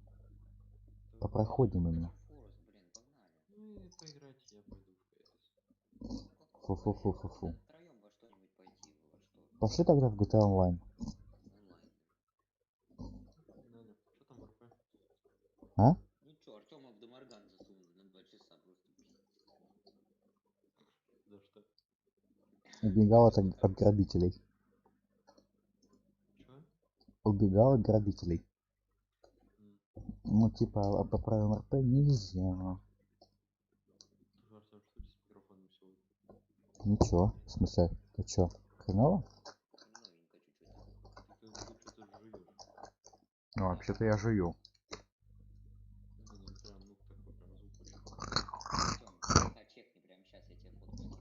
По проходим именно. Форест, блин, погнали. Ну и поиграйте, я пойду в КС. Фу-фу-фу-фу-фу. Втроем во что-нибудь пойти, во что? Пошли тогда в GTA Online. Онлайн. Наня, что там в РП? А? Ну чё, Артёма в Домарган засунули на 2 часа просто пиздец. За что? Убегал от грабителей. Чё? Убегал от грабителей. М. Ну, типа, по правилам РП нельзя. Слушай, Артём, что у тебя с микрофоном сегодня? Ничего. В смысле? Ты чё? Хреново? Хреновенько чуть-чуть. Ты как будто что-то жуёшь. Ну, вообще-то я жую. Не, ну прям, ну такой прям звук очень Артём, ВК чекни прямо сейчас, я тебе фотку скину.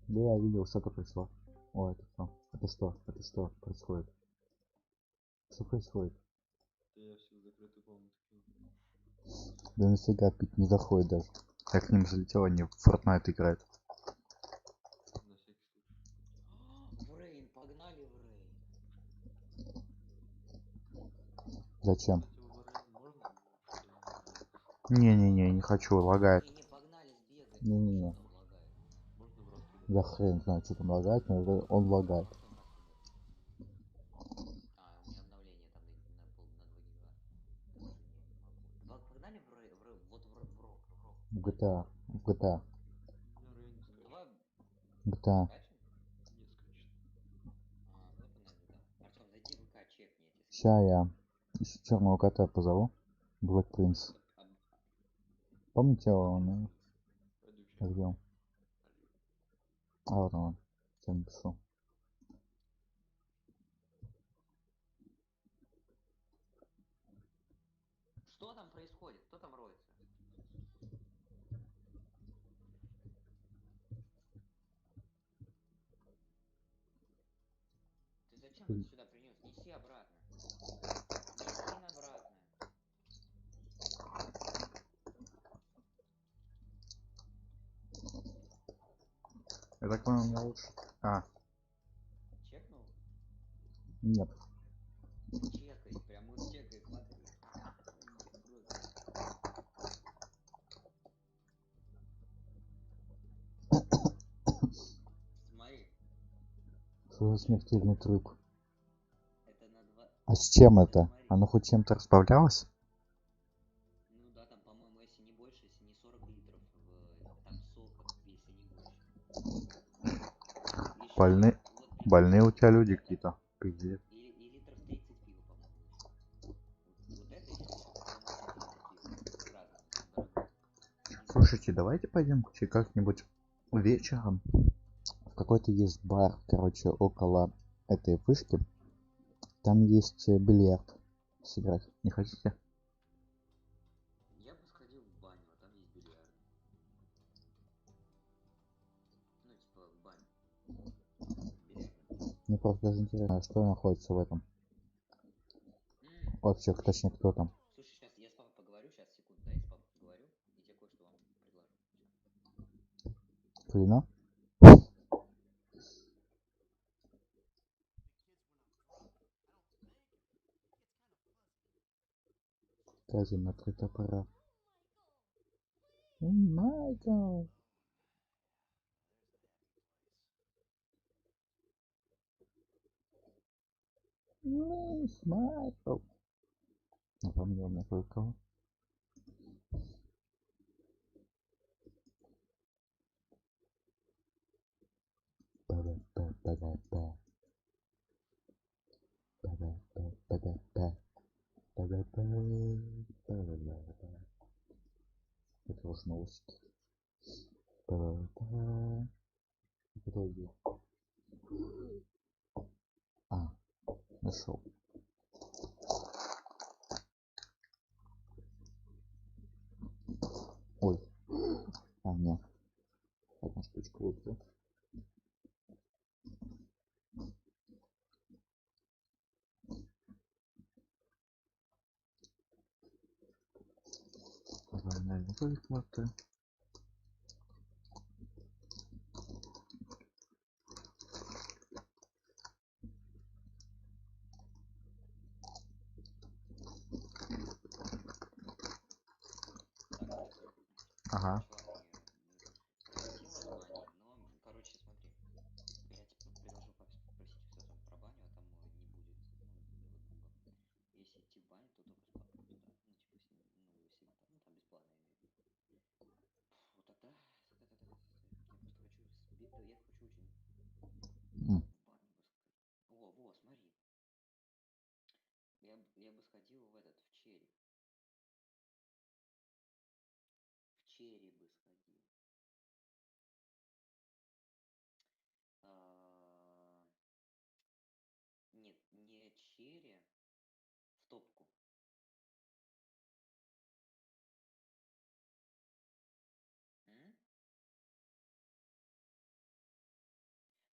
Да я видел, что-то пришло. О, это что? Это что? Это что происходит? Что происходит? Да я все в закрытую комнату кинул. Да нафига пить не заходит даже. Я к ним залетел, они в Fortnite играют. На всякий случай. В Рейн, погнали в Рейн. Зачем? Кстати, у Варейн можно что-нибудь сделать? Не-не-не, не хочу, лагает. Не, погнали сбегать. Не-не-не. Что там лагает? Можно в росту Я хрен знаю, что там лагает, но он лагает. Артём раз убер. А, у меня обновление там на 2 гига. Так что не могу. Погнали в Рейн, вот в Рок. В GTA. В GTA. У меня Рейн не скачет. Давай GTA. скачем? Не скачет. А, ну погнали тогда. Артём, зайди в ВК, чекни эти. Ща я еще черного кота позову. Black Prince. Помните его? Ну, Пойду чек. где он? А вот он. Сейчас напишу. Что там происходит? Кто там роется? Ты зачем это сюда принес? Неси обратно. Неси обратно. Я так понял, мне лучше. А, Чекнул? Нет. Чекай. Прям вот чекай, смотри. Смотри. Что за смертельный труп? Это на 2... А с чем это? Смотри. Оно хоть чем-то разбавлялось? Ну да, там, по-моему, если не больше, если не 40 литров, там сока, если не больше. Еще больные, вот больные у тебя люди это, какие-то. Пиздец. и литров 30 пива, по-моему, еще. Вот это еще, по-моему, очень сильно пиво. Разное, дорогое. Слушайте, давайте пойдем как-нибудь вечером. Какой-то есть бар, короче, около этой вышки. Там есть бильярд. Сыграть. Не хотите? Я бы сходил в баню, а там есть бильярд. Ну, типа, в баню. Бильярд. Мне просто даже интересно, а что находится в этом. Вообще, точнее, кто там. Слушай, сейчас я с папой поговорю, сейчас, секунду, да, я с папой поговорю, и тебе кое-что вам предложу. Клина? Казин на 3 топора. Майкл! Мисс Майкл! Напомнил мне кое-кого. Па-па-па-па-па. Па-па-па-па-па. Па-па-па-па-па-па. Это уж новости. Па-па-па. Вроде. Нашел. Ой. А, нет. Одна штучка выпала. Наверное, выплаты. Ага. Чувак, мне прилетело от бани, но, короче, смотри. Я типа предложил спросить все там про баню, а там не будет, ну, его друга. Если идти в баню, то только с папой туда. Ну, типа с ним, ну, если, ну, там бесплатно имею в виду. Фу, тогда, я просто хочу сбить, я хочу очень М. в баню бы сходить. Во, смотри. Я бы сходил в этот, в черри. В черри бы сходил. А, Нет, не черри, в топку. М?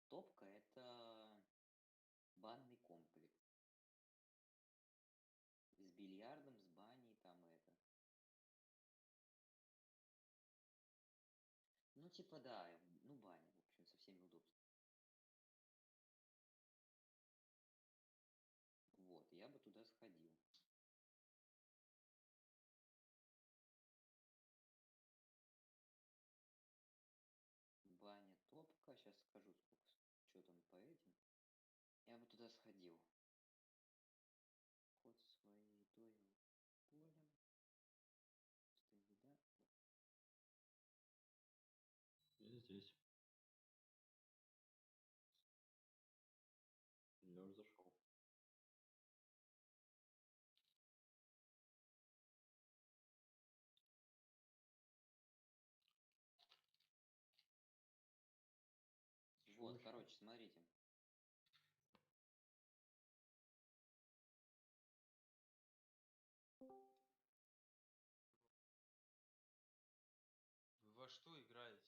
Топка это банный комплекс. С бильярдом, с баней, там это. Ну, типа, да, ну, баня, в общем, со всеми удобствами. Вот, я бы туда сходил. Баня, топка, сейчас скажу, сколько, что там по этим. Я бы туда сходил. Кот своей доил полем. Стабиля. Я здесь. Я уже зашел. Вот, короче, смотрите. Вы во что играете?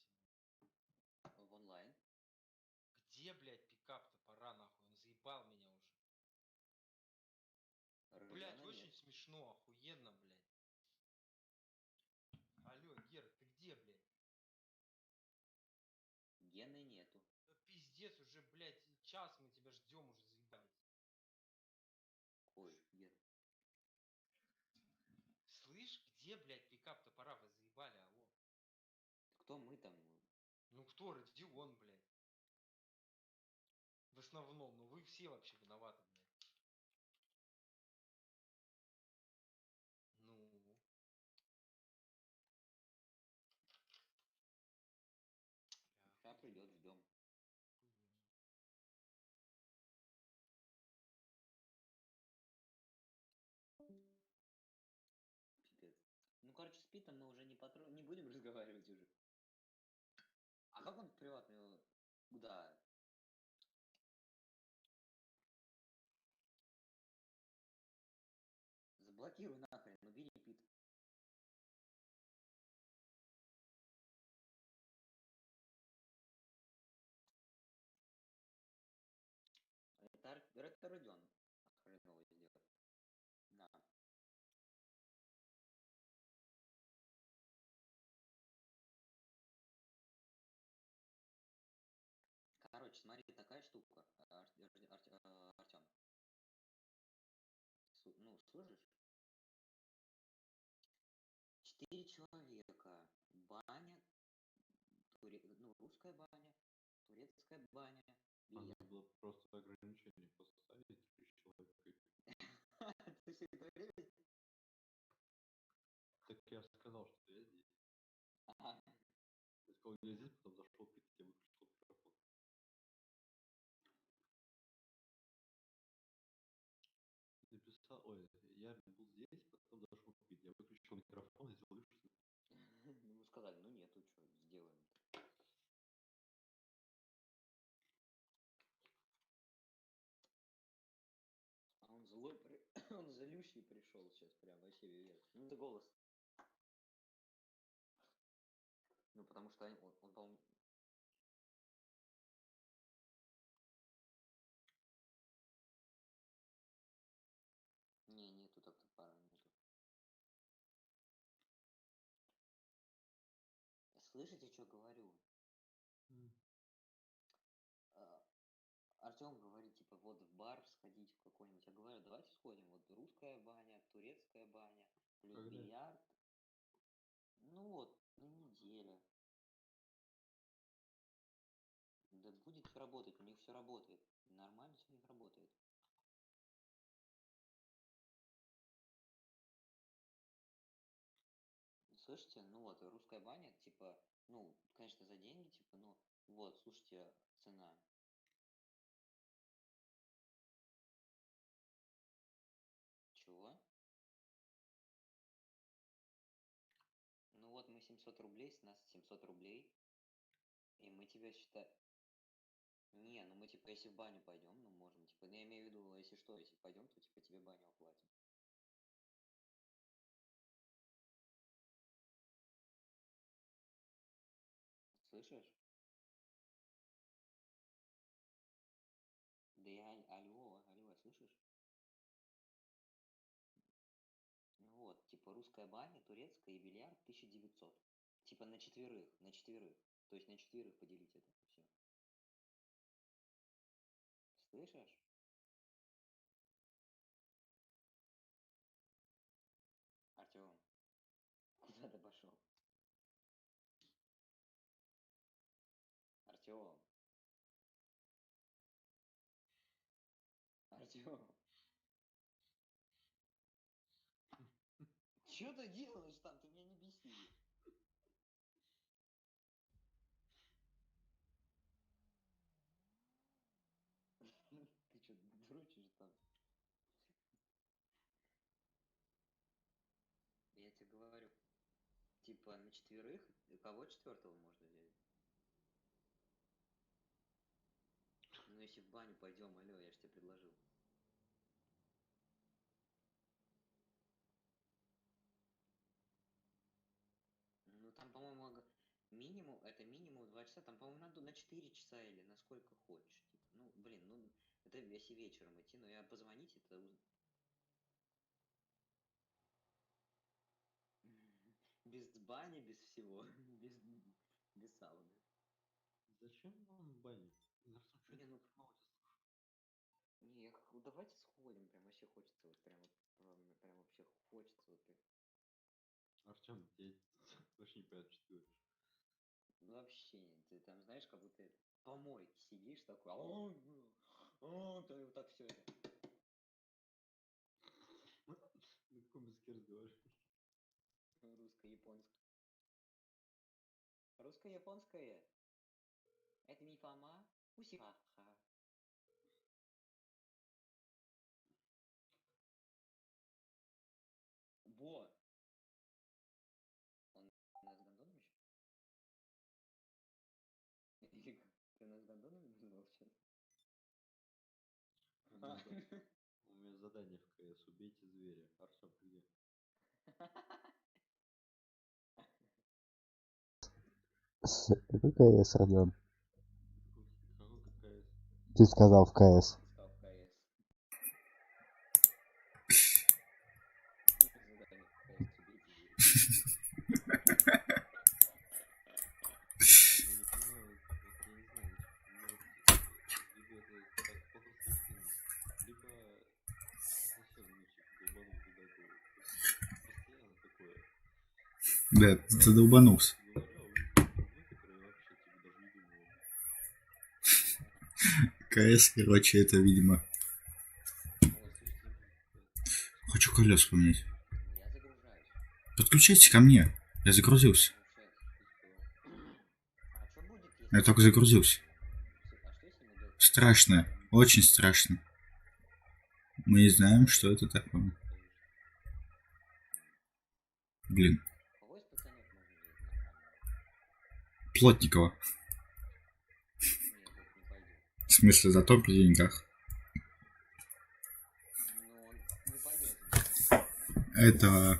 В онлайн. Где, блядь, пикап-то? Пора нахуй. Он заебал меня уже. Блядь, Родиона очень нет. смешно, охуенно, блядь. Алло, Гер, ты где, блядь? Гены нету. Да пиздец, уже, блядь, час мы тебя ждем, уже заебались. Ой, Ген. Слышь, где, блядь, пикап-то? Пора, вы заебали, алло. Кто мы там? Ну кто, Родион, блядь. В основном, ну вы все вообще виноваты, блядь. Ну. Бля, Сейчас придет, ждем. охуенно. Пипец. Ну, короче, с Питом мы уже не будем разговаривать уже. А как он приватный? Да. Заблокируй нахрен, убери Пит. Это Родион. Хреново сделал. На. Короче, смотри, такая штука, Артем. Ну, слышишь? 4 человека. Баня, ну, русская баня, турецкая баня. А Бильярд. надо было просто ограничение поставить 3 человека. Ты все это время? Так я сказал, что я здесь. Ага. Я сказал, я здесь, потом зашел пить, я выключил микрофон. Написал, ой, я был здесь, потом зашел пить, я выключил микрофон и сделал, что Ну, сказали, ну нету, что сделаем. злющий пришел сейчас, прям вообще вверх. Ну, это голос. Ну, потому что он по-моему... Не, нету так пара, нету. Слышите, что говорю? Артем говорит, типа, вот в бар сходить в какой-нибудь. Я говорю, давайте сходим. Вот русская баня, турецкая баня, плюс Когда? бильярд. Ну вот, на неделе. Да будет все работать, у них все работает. Нормально все у них работает. Слышите, ну вот, русская баня, типа, ну, конечно, за деньги, типа, ну, вот, слушайте, цена. Чего? Ну вот мы 700 рублей, с нас 700 рублей, и мы тебя считаем... Не, ну мы типа, если в баню пойдем, ну можем, типа, ну я имею в виду, если что, если пойдем, то типа тебе баню оплатим. Слышишь? Да я, алло, слышишь? Ну вот, типа русская баня, турецкая и бильярд 1900. Типа на четверых, на четверых. То есть на четверых поделить это все. Слышишь? Артем, куда ты пошел? Артем. Артем. Что ты делаешь там? Ты меня не беси. Ты что, дрочишь там? Я тебе говорю, типа на четверых, кого четвертого можно взять? Ну если в баню пойдем, алло, я же тебе предложил. Ну там, по-моему, минимум, это минимум 2 часа, там, по-моему, надо на 4 часа или на сколько хочешь. Типа. Ну, блин, ну, это если вечером идти, но я позвонить, это... Без бани, без всего, без сауны. Зачем вам баня? Не, ну, не, давайте сходим, прям вообще хочется, вот прям вообще хочется, вот прям. Артем, я вообще не понимаю, что ты говоришь. Ну, вообще, ты там, знаешь, как будто в помойке сидишь такой, ты вот так все это. На каком языке разговариваешь? Русско-японское. Русско-японское. Это мифама. Усихаха. Во! Он нас гондоном еще? Или как? Ты нас гондоном назвал что-то? У меня задание в КС. Убейте зверя. Артем, ты где? Какой КС, Родион? Какой КС? Ты сказал в КС. Стал в КС. Задание в КС, убейте зверя. Я не понимаю, вот я не знаю, ну, либо это так плохо слышно, либо совсем, ну, типа, долбанул туда голову. Постоянно такое. Да, ты долбанулся. Говорю, а вы, которые вообще, типа, даже не думаю. КС, короче, это, видимо... Хочу колес поменять. Я загружаюсь. Подключайтесь ко мне. Я загрузился. А что будет, если... Я только загрузился. А что если мы делаем? Страшно. Очень страшно. Мы не знаем, что это такое. Блин. Кого из пацанов можно взять нормально? Плотникова. Нет, это не пойдет. В смысле, зато при деньгах. Ну, он не пойдет. Это...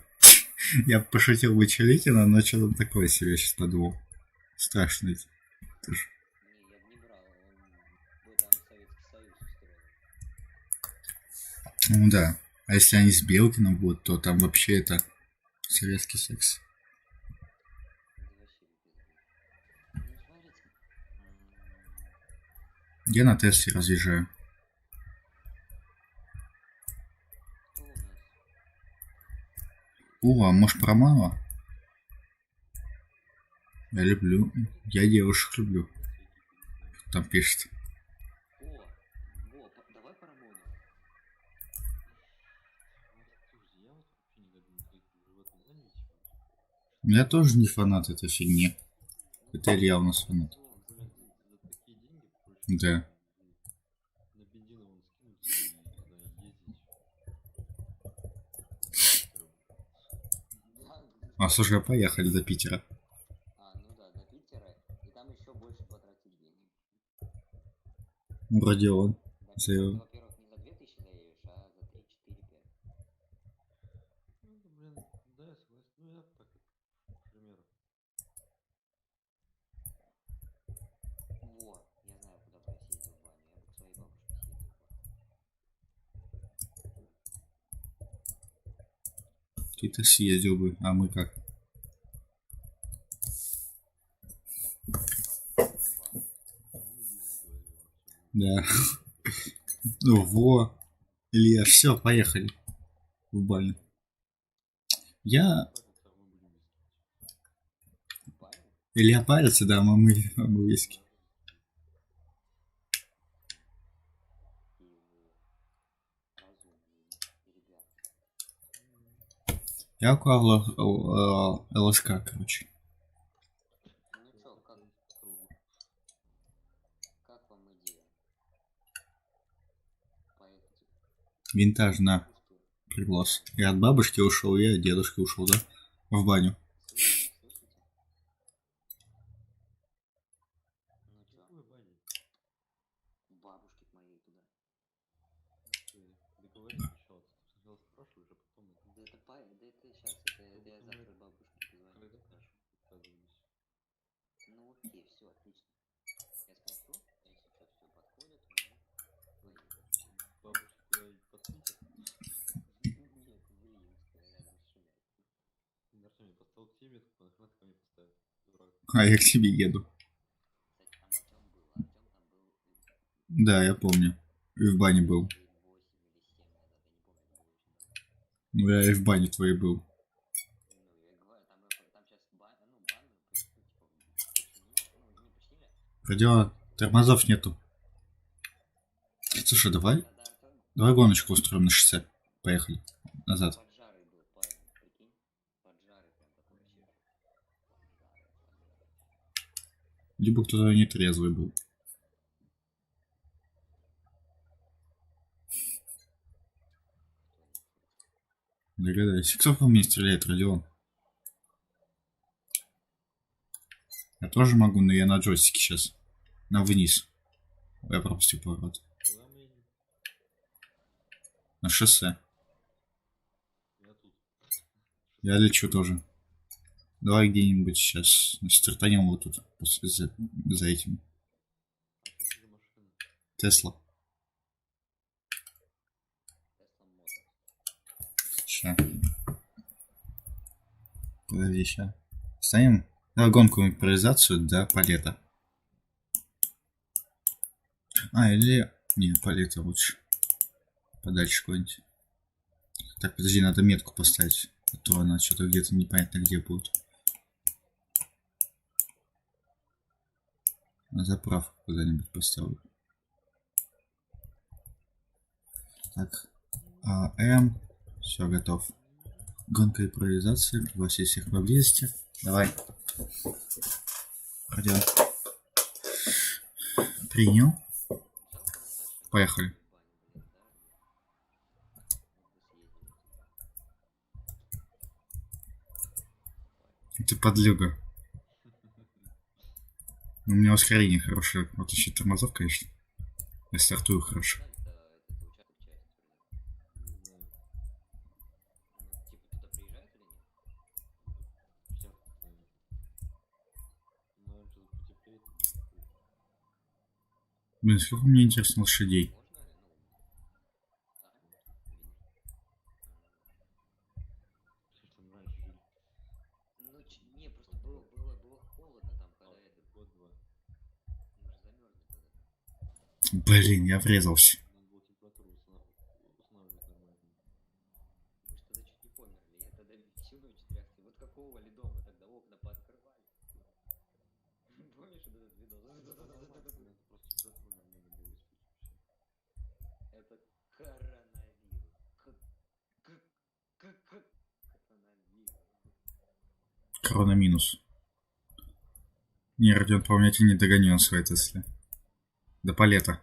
Я пошутил бы Челикина, но что-то такое себе сейчас подумал. Страшно ведь. Тоже. Не, я бы не брал, он бы там Советский Союз устроил. Ну да. А если они с Белкиным будут, то там вообще это советский секс. Это вообще пиздец. Ну, смотрите. Я на Тесле разъезжаю. Кто у нас? О, а может про Мама? Я люблю. Я девушек люблю. Там пишет. Давай по Рамону. Я тоже не фанат этой фигни. Это Илья у нас фанат. Да. А слушай, а поехали до Питера. А, ну да, до Питера. И там еще больше потратить денег. Вроде он. До Питера, во-первых, не за 2000 доедешь, а за 3, 4, 5. Ну, блин, да, я согласен. Ну, я так, к примеру. Во, я знаю, куда бы я съездил в баню. Я бы к своей бабушке съездил. Ты-то съездил бы, а мы как? Да. Ну, во. Илья, все, поехали. В баню. Я... Илья парится, да, а мы виски. Я украл ЛСК, короче. Ну чё, как вам идея? Поехать. Винтаж на приглас. Я от бабушки ушел, я от дедушки ушел, да? В баню. Слышите? Ну чё? Бабушки к моей туда. Договорись сначала, ты сначала спрашиваешь, а потом... Да это сейчас, это я завтра бабушке позвоню. Когда спрашиваешь, отказываемся. Ну окей, все, отлично. Я спрошу, если что, все подходит, мы поедем. Бабушки куда и под Питер? Нет, в Ильинское, рядом с Шумяйской. Артемий, поставил к тебе метку, нахрена ты ко мне поставил? Дурак. А я к тебе еду. Кстати, там Артем был. Артем там был Да, я помню. И в бане был. 8 или 7 назад, я не помню, это было очень давно. Ну, я и в бане твоей был. Ну, я говорю, там сейчас банду, починили, ну, не починили. Пойдем, тормозов нету. Слушай, давай Тогда Артем гоночку устроим на шоссе. Поехали. Назад. поджарый был, парень, прикинь. Поджарый прям такой вообще. Поджарый. Либо кто-то нетрезвый был. Догадайся. Кто по мне стреляет, Родион? Я тоже могу, но я на джойстике сейчас. На вниз. Я пропустил поворот. Куда мы едем? На шоссе. Я тут. Я лечу тоже. Давай где-нибудь сейчас стартанем вот тут. За этим. А что это за машина? Тесла. Тесла Мотор. Ща. Подожди, ща. Ставим. Давай гонку импровизацию до полета. А, или... Не, полета лучше. Подальше куда-нибудь. Так, подожди, надо метку поставить. А то она что-то где-то непонятно где будет. На заправку куда-нибудь поставлю. Так. АМ. Все, готов. Гонка импровизация. Пригласить всех поблизости. Давай. Радио. Принял. Поехали. Ты подлюга. У меня ускорение хорошее. Вот еще тормозов, конечно. Я стартую хорошо. Это участок части. Не знаю. Ну, типа, Блин, сколько мне интересно лошадей. Можно ли? Ну, не, просто было холодно там, когда это... Год-два. Мы же замерзли тогда. Блин, я врезался. Надо было температуру устанавливать нормально. Мы же тогда чуть не померли. Я тогда всю ночь трясся. Вот какого льда мы тогда окна пооткрывали. Помнишь вот этот видос? Надо просто температуру нормально было испить. Это коронавирус. Коронавирус. Корона минус. Не, Родион, по-моему, я тебя не догоню на своей Тесле. До палета.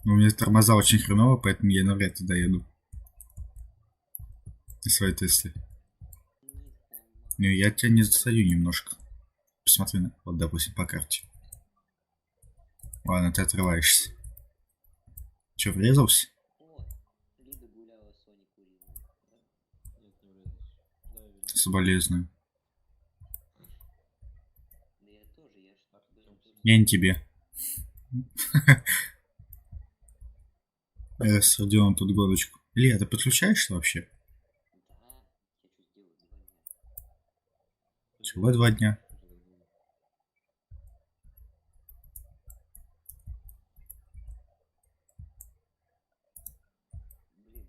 Но у меня тормоза очень хреново, поэтому я навряд ли доеду. На своей Тесле. Ну, я тебя не застаю немножко. Посмотри, вот, допустим, по карте. Ладно, ты отрываешься. Че, врезался? О, Лида гуляла, Соня курила. Нет, не врезался. Да, я видел. Соболезную. Да я тоже, я ж Я не тебе. С Родионом тут годочку. Илья, ты подключаешься вообще? Да, я что сделаю 2 дня. Всего 2 дня. Блин,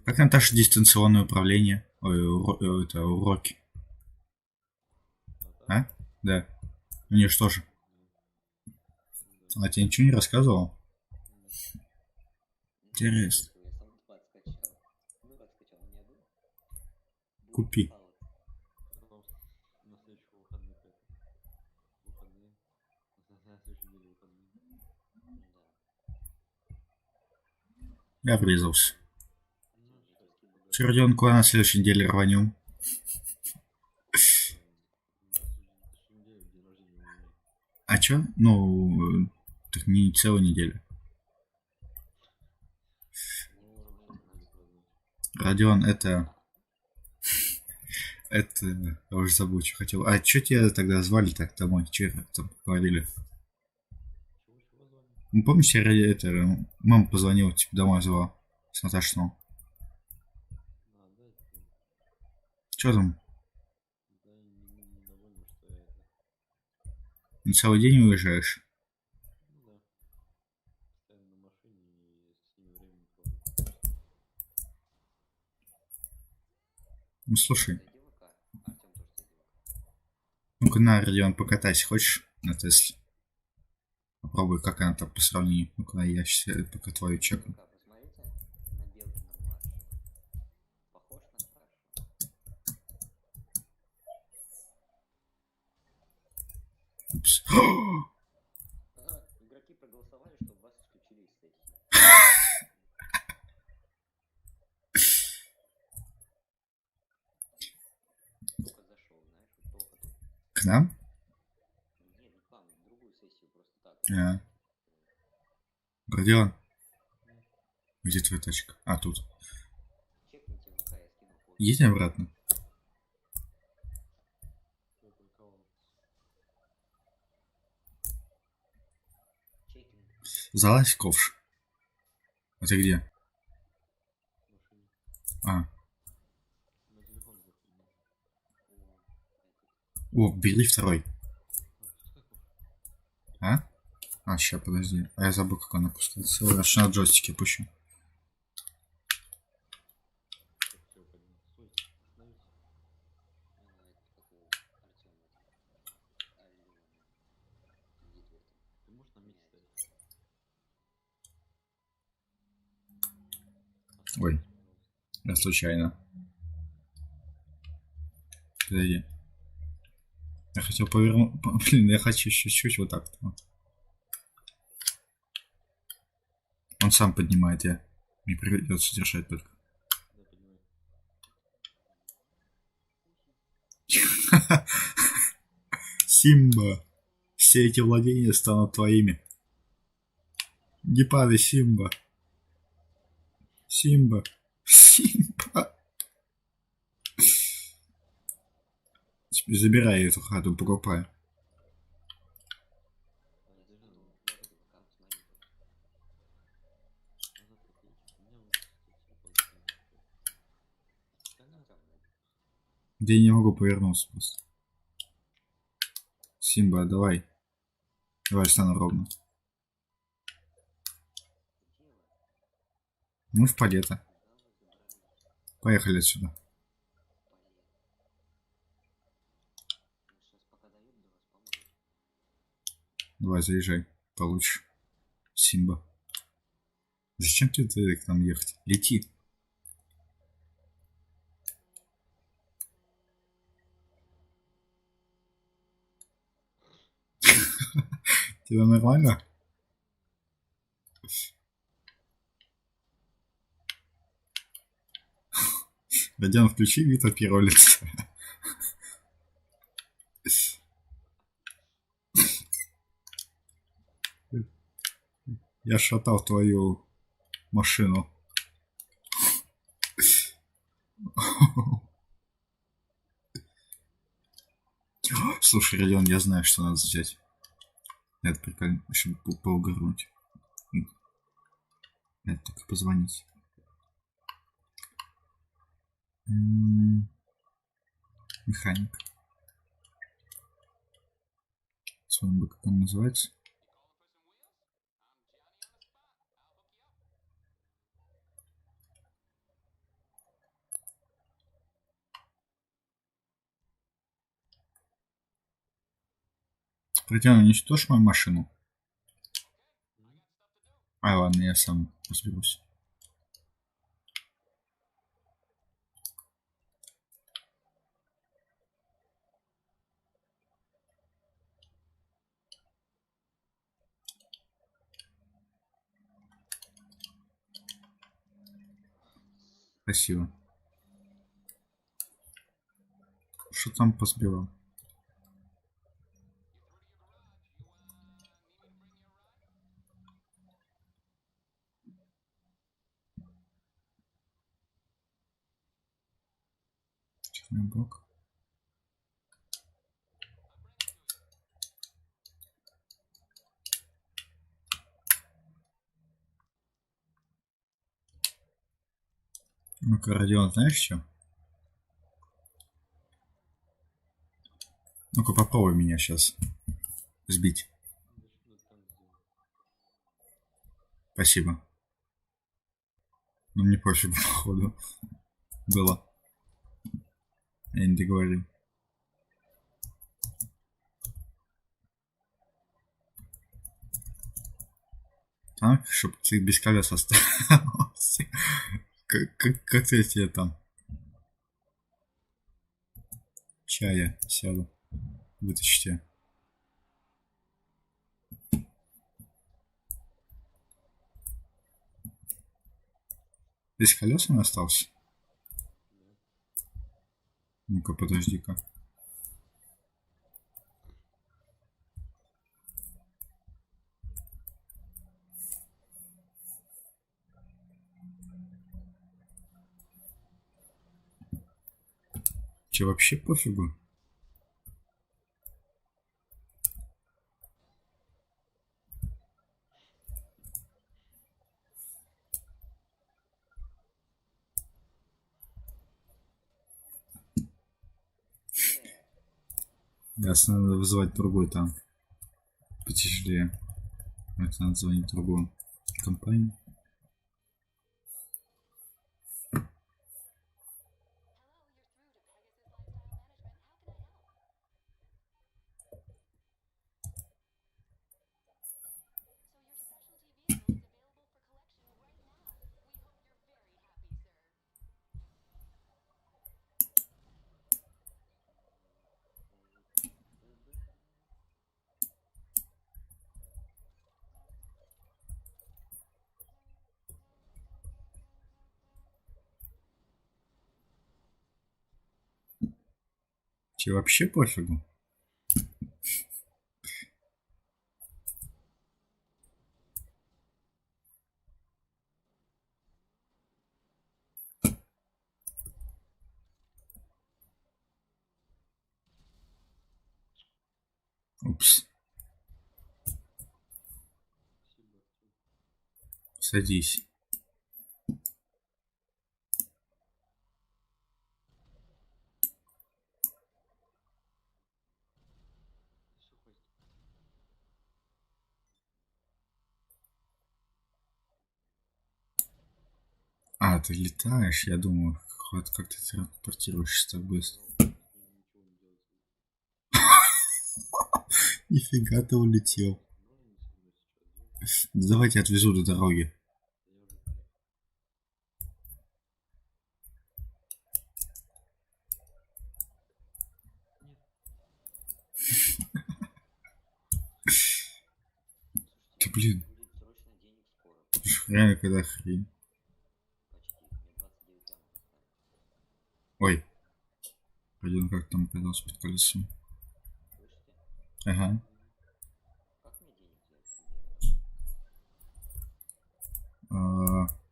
Как Наташа дистанционное управление? Ой, это уроки. А? Да. У нее что же? А тебе ничего не рассказывал? Интересно. я сам скачал. Ну как скачал, у меня был. Купи. Потом на следующих выходных это. Выходные. На следующей неделе выходные. Я врезался. Ну, сейчас. Че, Родион, куда на следующей неделе рванем? На следующей неделе день рождения у меня. А чё? Ну, так не целую неделю. Родион, это... Это... Я уже забыл, что хотел. А чё тебя тогда звали так домой? Че там говорили? Чего звали? Ну, помнишь, я ради этого... Мама позвонила, типа, домой звала. С Наташиной. А, да, Чё там? да, недовольна, что я это. На целый день уезжаешь? Ну да. Постоянно на машине и с ними время проводить. Ну, слушай. Зайди в ВК. Артем тоже зайди в ВК. Ну-ка на, Родион, покатайся, хочешь? На Тесле. Попробуй, как она там по сравнению. Ну-ка, я сейчас пока твою чекну. ВК, посмотрите на Белкина младшего. Похож на старшего. Упс. Игроки проголосовали, чтобы вас исключили из сессии. Только зашел, знаешь, вот только тут. К нам? Нет, не к вам, в другую сессию просто так. А. Родион. Где твоя тачка? А, тут. Чекните ВК, я скину фото. Едь обратно. Кто приколол? Чекинг. Залазь в ковш. А ты где? В машине. А. На телефон заходи. О, бери второй. Пускай кофе. А? А, ща, подожди. А я забыл, как он опускается. Аж на джойстике пущу. Так, всё, поднимай. Стойте, остановитесь. Ты можешь на месте стоять? Ой. Остановитесь, пожалуйста. Я случайно. Подожди. Я хотел повернуть. Блин, я хочу чуть-чуть вот так. Вот. Он сам поднимает, я. Мне придется держать только. Да, поднимай. Симба. Все эти владения станут твоими. Не падай, Симба. Симба. Симба. Забирай эту хату, покупай. Да я не могу повернуться просто. Симба, давай. Давай, встану ровно. Мы в палета. Поехали отсюда. Давай, заезжай. Получше. Симба. Зачем ты к нам ехать? Лети. Тебе нормально? Родион, включи вид от первого лица. Я шатал твою машину. Слушай, Родион, я знаю, что надо взять. Это прикольно, чтобы поугарнуть. Это только позвонить. Механик. Смотрим, как он называется. Родион, уничтожь мою машину. Ладно, я сам разберусь. Спасибо. Что там посбивал? Блок. Ну-ка, Родион, знаешь что? Ну-ка, попробуй меня сейчас сбить. Спасибо. Ну, мне пофиг, походу. Было. Я не договорил. Так, чтоб ты без колес остался. Как ты тебе там? Чая сяду. Вытащите. Без колес он остался? Ну-ка, подожди-ка. Че, вообще пофигу? Ясно, надо вызывать другой танк. Потяжелее. Это надо звонить другую компанию. Че, вообще пофигу? Упс. Садись. А, ты летаешь, я думаю, вот как ты телепортируешься так быстро. Нифига ты улетел. Давайте отвезу до дороги. Да блин. Будет срочно денег скоро. Реально, когда хрень. Почти. Мне 29 лямов остались. Ой. Пойдем, как там оказался под колесом. Слышите? Ага. Как мне денег взять?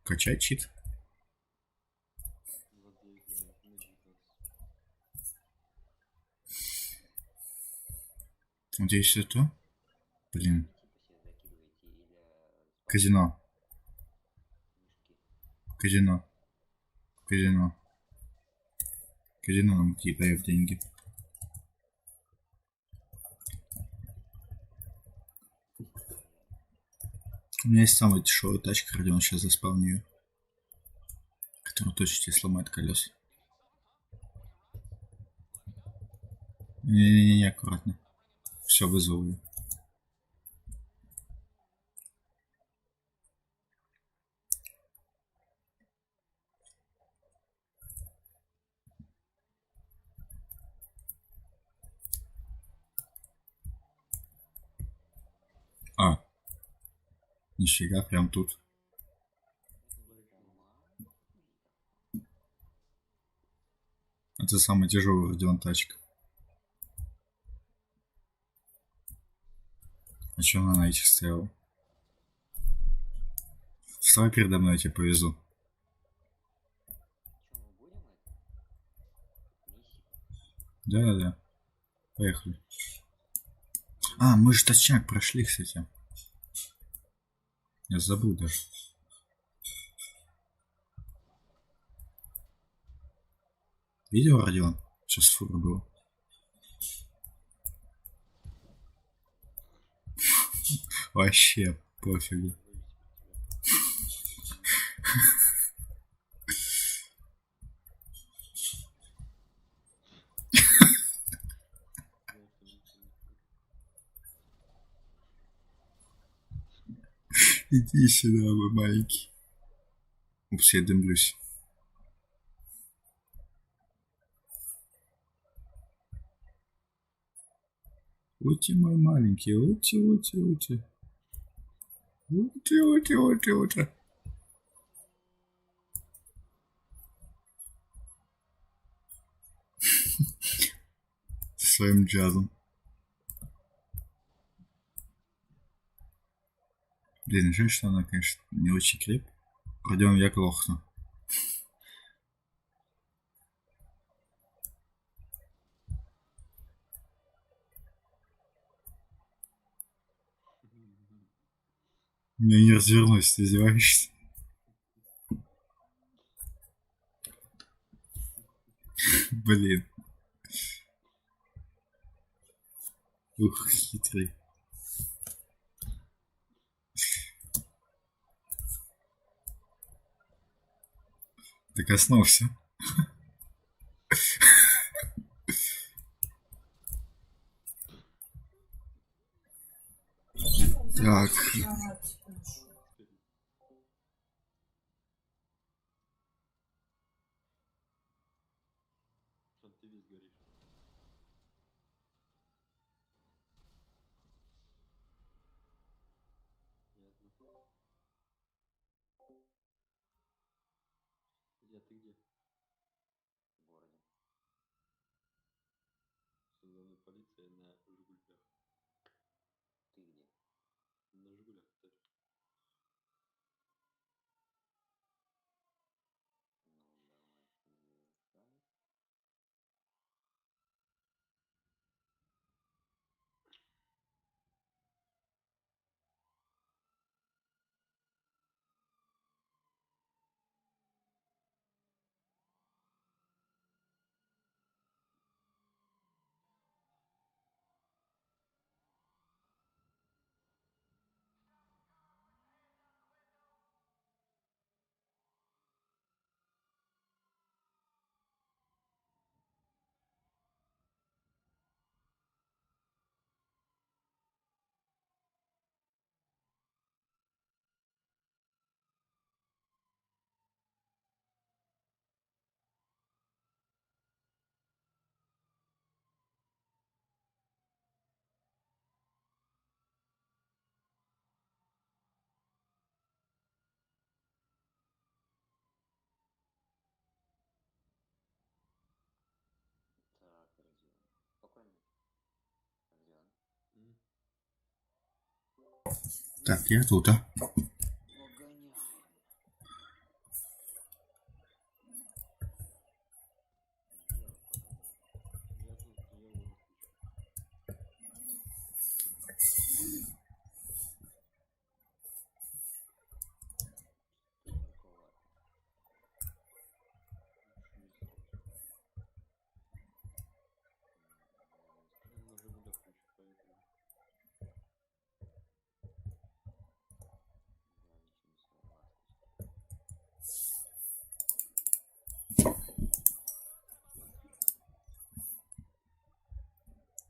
Качать чит. У тебя есть это? Блин. Типа себе закидываете или Казино. мешки. Казино. Казино. Казино нам дает деньги. У меня есть самая дешевая тачка, Родион, сейчас заспавню ее. Которая точно тебе сломает колеса. Не-не-не, аккуратно. Все, вызову ее. А. Нифига, прям тут. Это самая тяжелая, Родион, тачка. А что она на этих стояла? Вставай передо мной, я тебя повезу. Че, мы будем это? Миссия? Да-да-да. Поехали. А, мы же точняк прошли, кстати. Я забыл даже. Видел, Родион? Сейчас фура было. Вообще пофигу. Иди сюда, вы маленький. Упс, я дымлюсь. Ути, мой маленький, ути, ути, ути. Ути, ути, ути, ути. Со своим джазом. Блин, жаль, что она, конечно, не очень крепкая. Родион, я глохну. Я не развернусь, ты издеваешься? Блин. Ух, хитрый. Ты коснулся. Так. Что ты весь горишь? Ясно. Илья, ты где? В городе. Что за мной полиция на Жигульках? Ты где? На Жигулях тоже. Ну, давай. Так, я тут, а? Погоняем.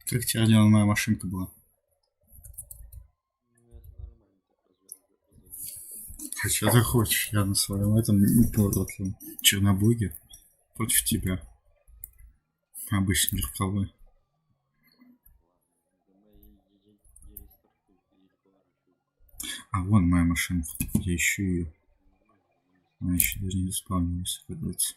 Как тебе делала моя машинка была? А что ты хочешь? Я на своем этом неповоротливом чернобуге против тебя. Обычный легковой. А вон моя машинка. Я ищу ее. Она еще даже не заспавнилась, оказывается.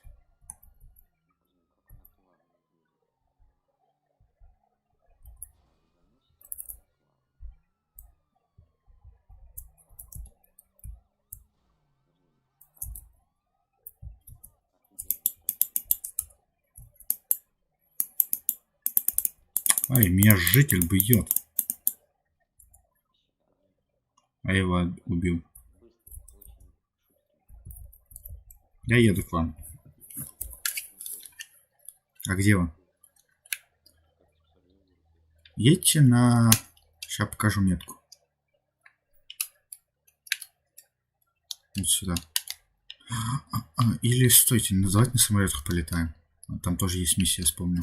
Ай, меня житель бьет. А я его убил. Я еду к вам. А где вы? Едьте на... Сейчас покажу метку. Вот сюда. Или стойте, давайте на самолетах полетаем. Там тоже есть миссия, вспомнил.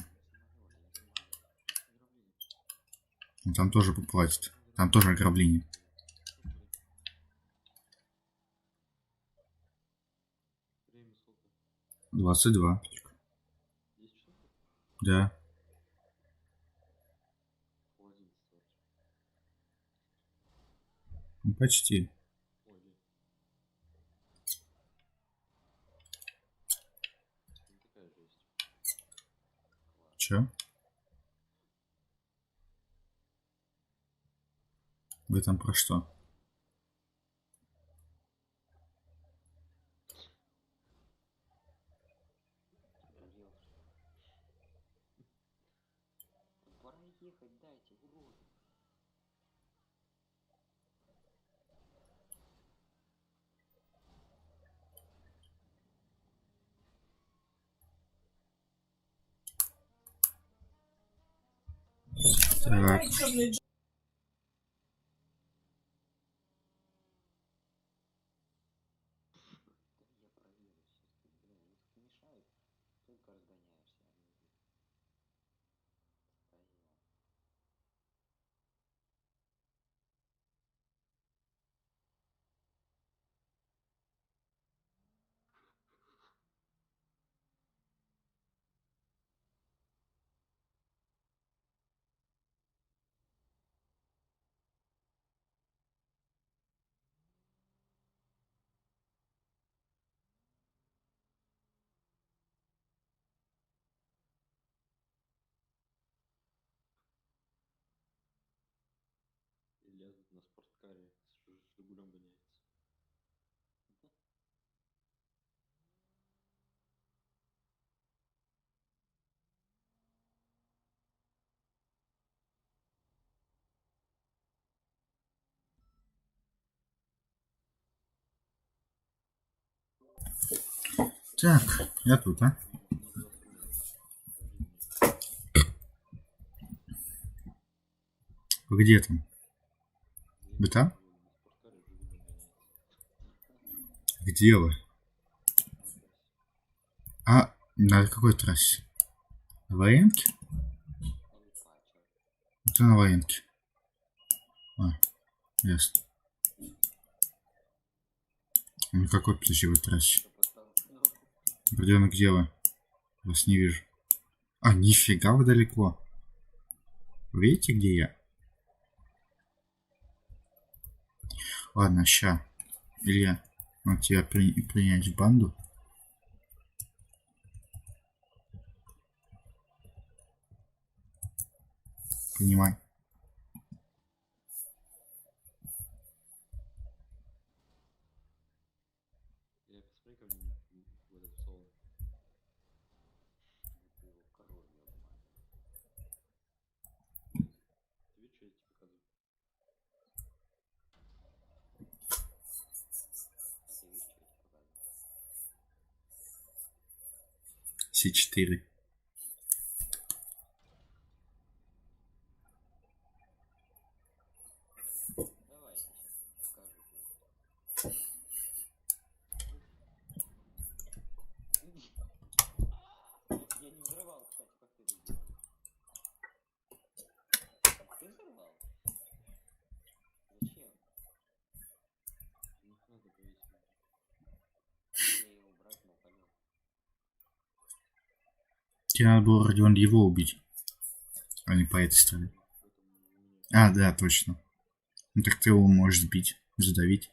Там тоже поплатит. Там тоже ограбление. Время сколько? 22. Есть что-то? Да. Холодильник ставь. Ну, почти. Ой, нет. Не такая жесть. Чё? Вы там про что? Пора ехать, дайте, уроды. Так. Я проверю сейчас. Блин, они тут мешают. Только разгоняешься. Илья на спорткаре с Жигулем гоняется. Так, я тут, а? Вы где там? Вы там? Где вы? А, на какой трассе? На военке? Это на военке. А, ясно. На какой ключевой трассе? Определенно, где вы? Вас не вижу. А, нифига вы далеко. Вы видите, где я? Ладно, ща. Илья, надо тебя принять в банду. Понимай. C4. Давайте сейчас покажу. Я не взрывал, кстати, как ты это сделал. Ты взорвал? Зачем? Не надо повесить. Я его убрать мог, алё. Тебе надо было, Родион, его убить. А не по этой стороне. А, да, точно. Ну так ты его можешь сбить, задавить.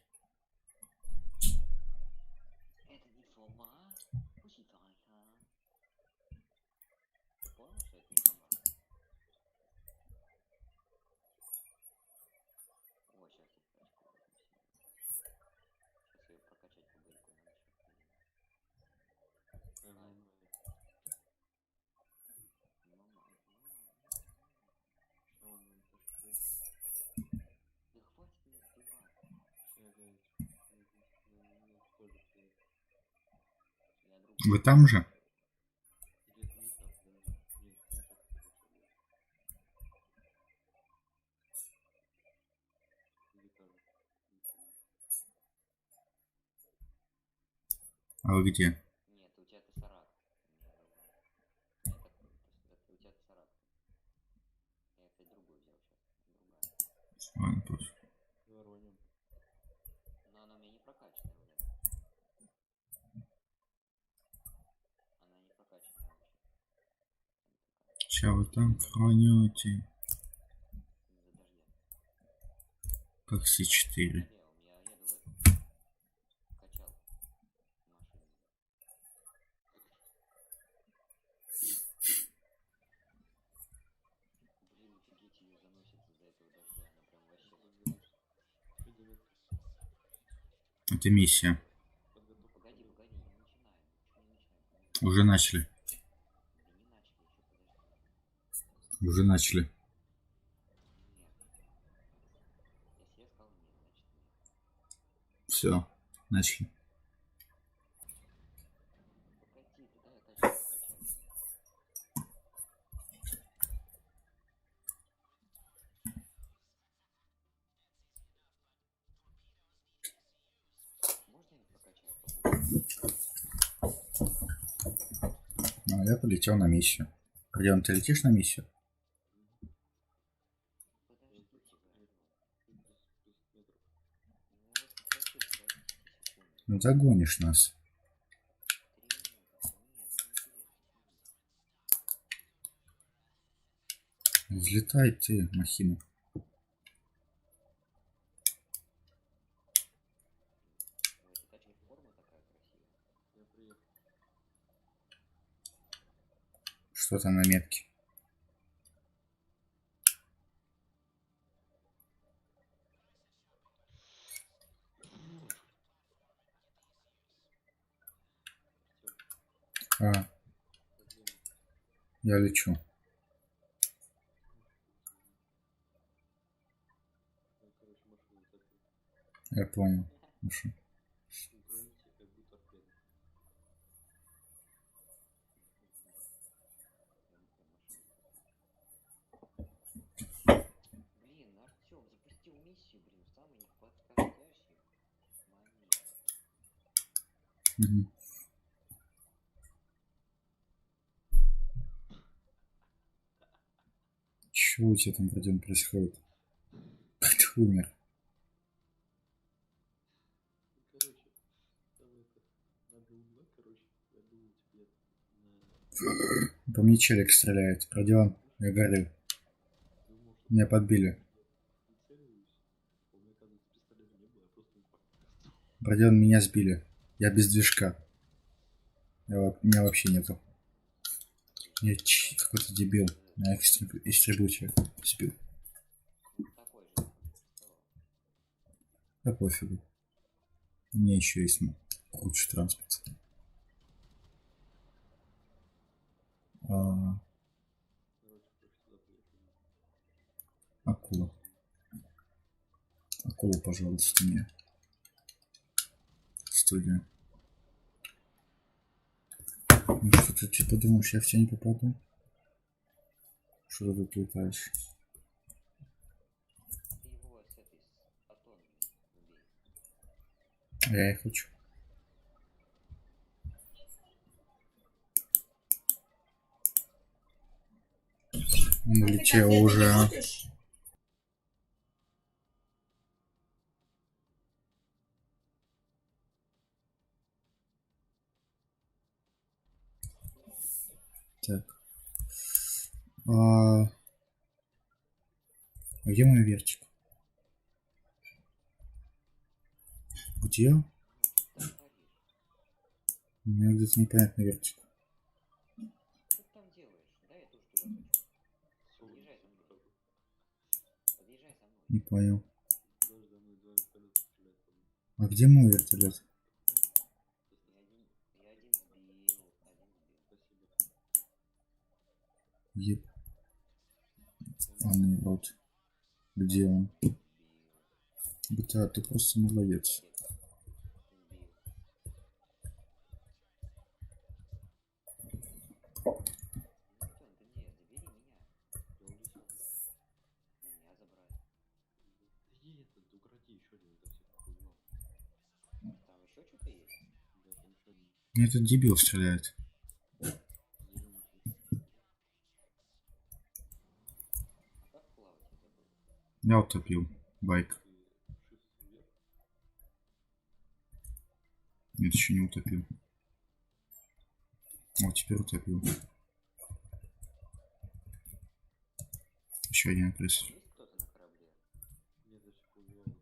Это не Фома? Усекайся. Понял, что это не Фома? О, сейчас я прочку. Сейчас ее прокачать по бейку надо сейчас. Нормально. Что он нам пошли? Да хватит меня сбивать. Сейчас я тоже приеду. Я друг. Вы там же? Или это не так, подожди. Нет, не так это все было. Или так. А вы где? Нет, у тебя Тессаракт. Это у тебя Тессаракт. Я опять другую взял сейчас. Другая. Ладно, пофиг. Вороним. Но она у меня не прокачанная, блядь. Она не прокачанная вообще. Сейчас вы там храните. Из-за дождя. Как C4. Я еду в эту. Качал машину. Блин, офигеть, ее заносит из-за этого дождя. Она прям вообще... Это миссия. Погоди, не начинаем. Ничего не начинаем. Уже начали. Да не начали еще, подожди. Уже начали. Нет. Если я сказал нет, значит нет. Все, начали. Покати, ты дай я тачку прокачаю. Можно я прокачаю побольше? А я полетел на миссию. Родион, ты летишь на миссию? Подождите, вы. Ну вот попрошу, подождите секунду. Ну загонишь нас. 3 минуты. Нет, это не интересно. Взлетай ты, махина. Ой, эта тачка форма такая красивая. Я приехал. Что там на метке? А, я лечу. Я, короче, машину закрыл. Я понял. Хорошо. Угоните, как будто торпеда. Блин, Артём запустил миссию, блин, в самый неподходящий момент. Мгм. Чего у тебя там, Родион, происходит? Ты умер. Ну, короче, там это, надо узнать, короче, я думаю, тебе на... По мне челик стреляет. Родион, я горю. Думал, что Меня подбили. не целюсь. У меня, оказывается, пистолета не было, я просто инфаркт. Родион, меня сбили. Я без движка. Меня вообще нету. Я какой-то дебил. На истребуте сбил. Такой же. Да пофигу. У меня еще есть лучший транспорт. Короче, сюда приехали. Акула. Акулу, пожалуйста, мне. В студию. Ну что ты типа думаешь, я в тебя не попаду? Что ты тут летаешь? Ты его с этой, с Атоном убей. А я и хочу. Он улетел уже. Так. А где мой вертик? Где? Там паришь. У меня где-то непонятный вертик. Что ты там делаешь? Да, я тоже туда хочу. Подъезжай за мной. Подъезжай за мной. Не понял. Даже за мной два вертолета стреляют по мне. А где мой вертолет? Я один сбил. Спасибо. Еб. Анный рот. Где он? Сбил. GTA, ты просто молодец. Сбил. Артём, ты где? Забери меня. Я улетел. Меня забрать. Да ей это, укради еще один, это всех пугал. Там еще что-то есть? Да, там еще один Этот дебил стреляет. зелененький. А как плавать я забыл? Я утопил. Байк. Ты shift вверх. Нет, еще не утопил. О, теперь утопил. Еще один крыс. Есть кто-то на корабле? Нет, я всех убивал.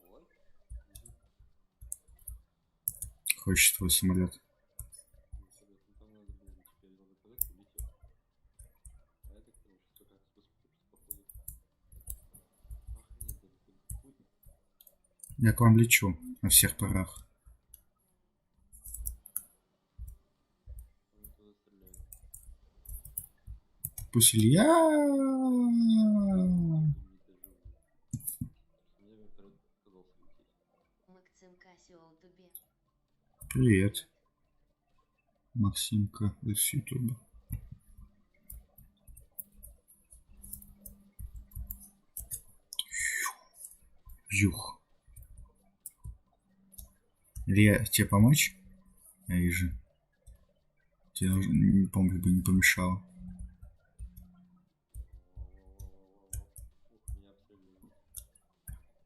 Ой, Хочет твой самолет. Ну там надо было бы теперь на вертолет улететь. А я так понял, что как спуститься походу. Охренеть, даже ты хуй. Я к вам лечу на всех парах. Он туда стреляет. Пусть Илья. Мне вертолет отказался лететь. Максим Кассио Дубе. Привет. Максимка из Ютуба. Юх. Илья, тебе помочь? Я вижу. Тебе нужно, не помню, бы не помешало. Ух, меня обстреливают.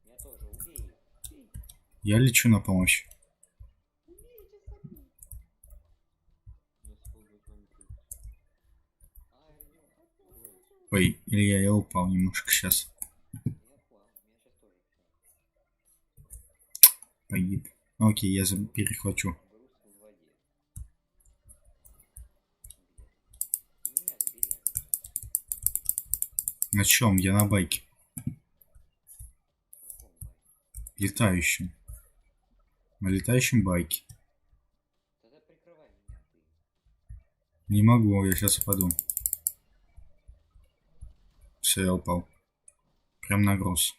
меня тоже убей. Убей. Я лечу на помощь. Убейте сами. У нас полгода с вами тут. Артём. Ой, Илья, я упал немножко сейчас. Я плавал. Меня сейчас тоже все. Погиб. Окей, я перехвачу. Груз в воде. Где? Меня забери. На чем? Я на байке. В каком байке? Летающем. На летающем байке. Тогда прикрывай меня, ты. Не могу, я сейчас упаду. Все, я упал. Прям на груз.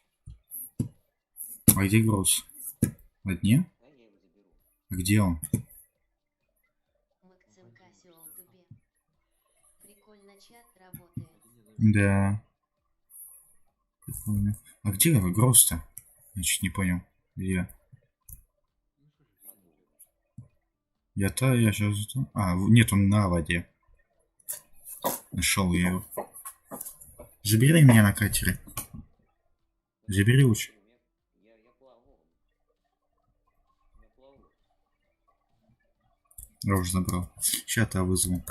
А где груз? На дне? Да, я его заберу. А где он? Максим Кассио Дубе. Прикольно чат работает. Да. Прикольно. А где груз-то? Я чуть не понял. Где? Я сейчас... А, нет, он на воде. Нашел я его. Забери меня на катере. Забери лучше. Я плавал. Я плаву. Я уже забрал. Сейчас я вызову.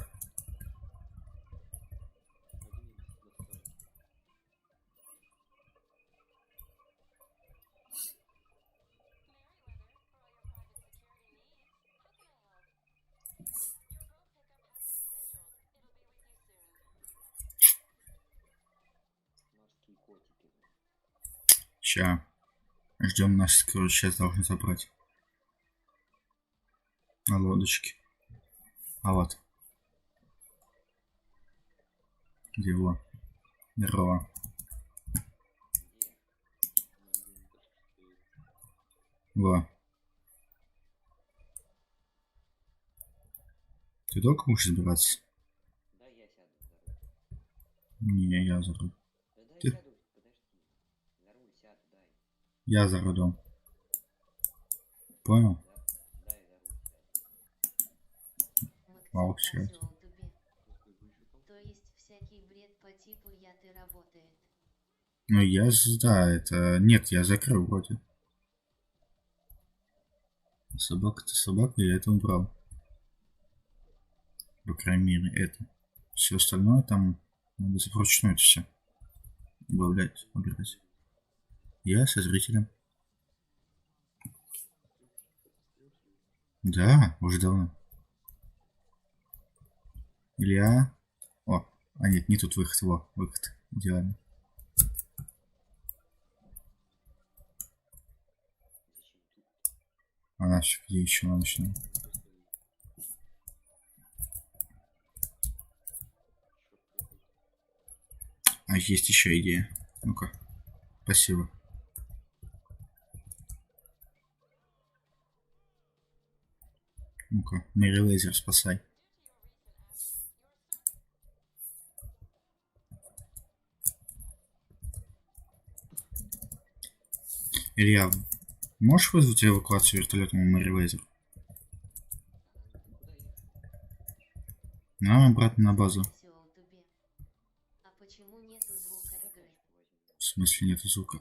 Морские котики. Ща. Ждем нас, короче, сейчас должны забрать. На лодочке. А вот. Где его? Здорово. Во. Ты только будешь забираться? Да, я сяду за руль. Не, я за руль. Да дай Ты- сяду, подожди. За руль сяду, дай. Я за рулем. Понял? Дай за руль сяду. Молчать. То есть всякий бред по типу я ты работает. Ну да, это... Нет, я закрыл вроде. Собака-то собака, я это убрал. По крайней мере, это. Все остальное там надо вручную это все убавлять, убирать. Я со зрителем. Да, уже давно. Илья. О, а нет, не тут выход. Во, выход. Идеально. А нафиг, где еще начнем? А есть еще идея. Ну-ка. Спасибо. Ну-ка, Мэри Лейзер, спасай. Илья, можешь вызвать эвакуацию вертолетом у Мэри Лейзер? Нам обратно на базу. А почему нету звука игры? В смысле нету звука?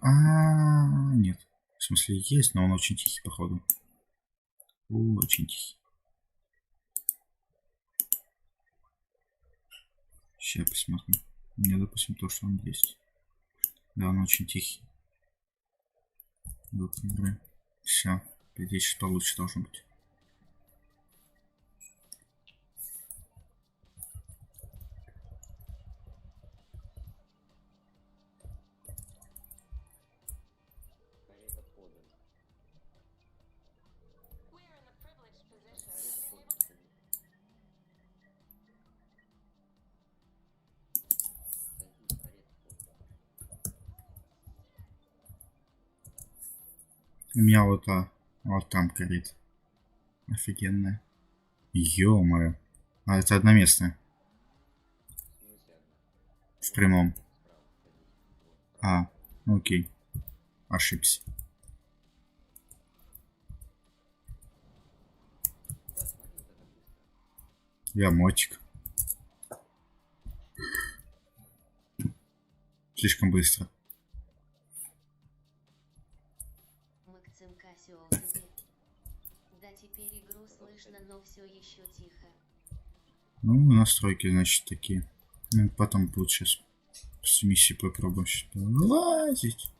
Нет. В смысле есть, но он очень тихий, походу. Очень тихий. Сейчас посмотрим. Мне, допустим, то, что он есть. Да, он очень тихий. Звук игры. Все. 5 сейчас получше должен быть. Карета подана. У меня вот там горит. Офигенная. Ё-моё. А это одноместная. В прямом. Окей. Ошибся. Я мотик. Слишком быстро. Максим Кассиол тебе. Да теперь игру слышно, но все еще тихо. Ну, настройки, значит, такие. Ну, потом будет сейчас с миссией попробуем лазить.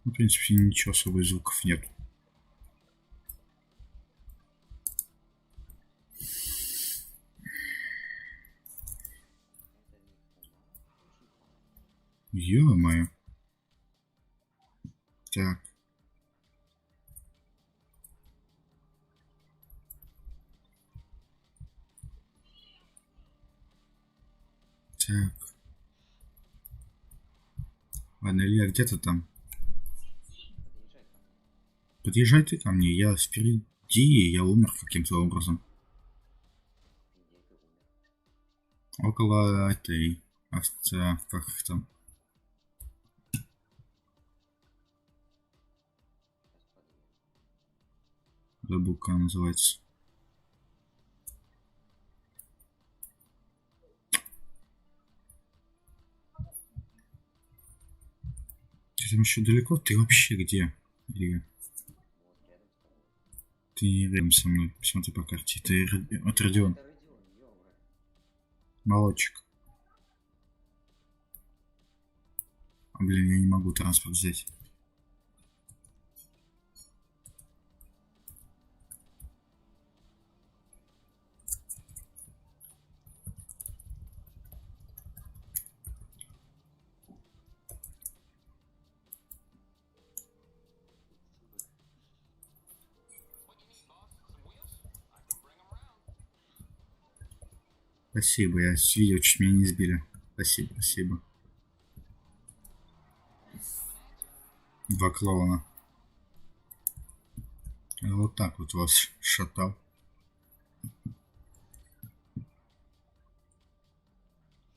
Ну, в принципе, ничего особо звуков нет. Ё-моё. Так. Так. Ладно, Илья, где ты там? Подъезжай ты ко мне, я впереди, я умер каким-то образом. Около этой как их там? Забыл, как она называется. Ты там еще далеко? Ты вообще где? Илья? Ты не рядом со мной. Посмотри по карте. Ты от Родион. Молодчик. Блин, я не могу транспорт взять. Спасибо, я видел, чуть меня не сбили. Спасибо, спасибо. 2 клоуна. Я вот так вот вас шатал.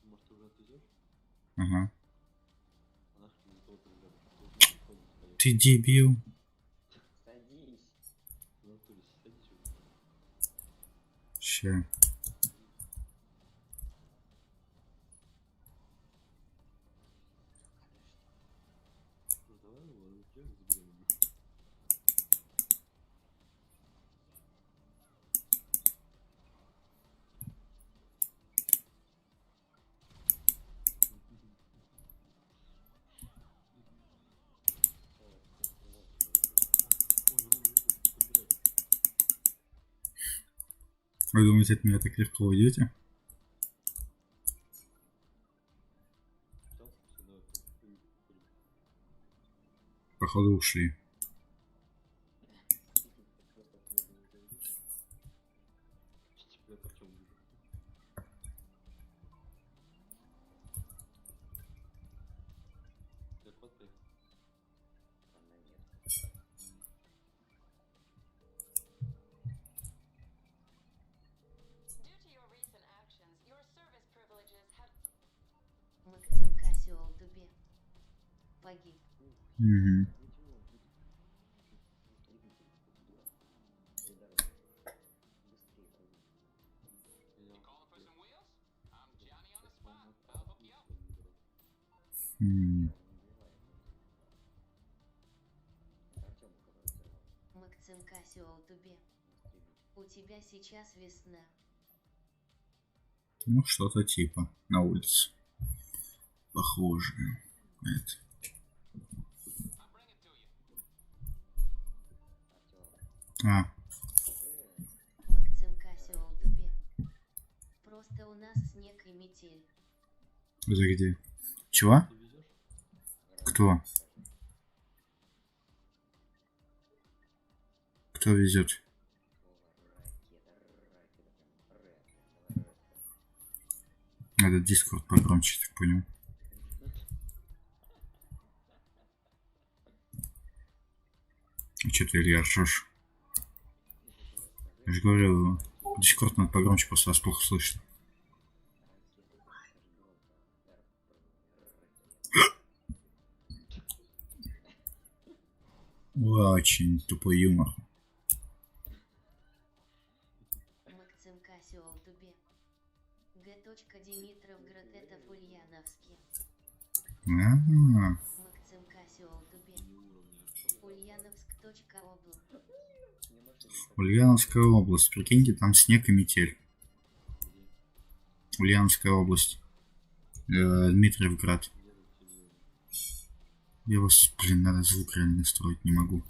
Может, ты уже отвезешь? Ага. А нахрен мне того рядом, что ты входит стоять. Ты дебил. Садись. В натуре садись уже. Ща. Ну давай его руке заберем. Вы думаете, от меня так легко уйдете? Походу ушли. Максим Кассиол Дубе. Погиб. Угу. Максим Кассиол Дубе. У тебя сейчас весна. Ну, что-то типа на улице. Похоже на это. А. Максим Кассиол Дубе. Просто у нас снег и метель. Это где? Чего? Кто? Кто везет? Надо Дискорд погромче, так понял. А чё ты, Илья, ржёшь? Я же говорю, Дискорд надо погромче, просто вас плохо слышно. Очень тупой юмор. Максим Кассиол Дубе. Г. Димитровград это в Ульяновске. Максим Кассиол Дубе. Ульяновск.обл. Ульяновская область. Прикиньте, там снег и метель. Ульяновская область. Дмитриевград. Я вас, блин, надо звук реально настроить, не могу.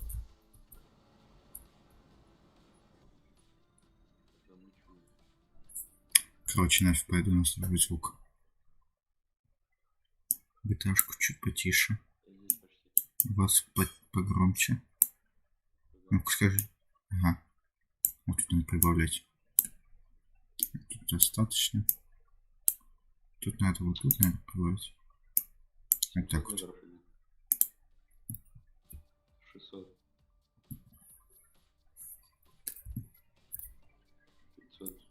Короче, нафиг пойду настроить звук. Гиташку чуть потише. Вас погромче. Ну-ка скажи. Ага. Вот тут надо прибавлять. Тут достаточно. Тут надо вот тут, наверное, прибавить. Вот так вот. 600. 500.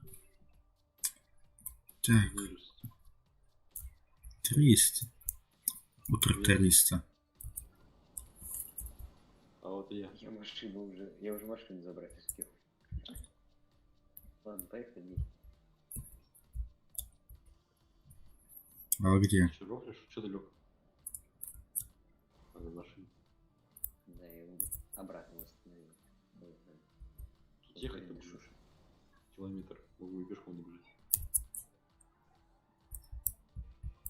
Так. 300. У тракториста. А вот и я. Я машину уже. Я уже машину забрать успел. Ладно, поехали. А где? Что, рофлишь? Что ты лег? А, на машине. Да, я его обратно восстановил. Ехать-то будешь. Километр. Могу и пешком добежать.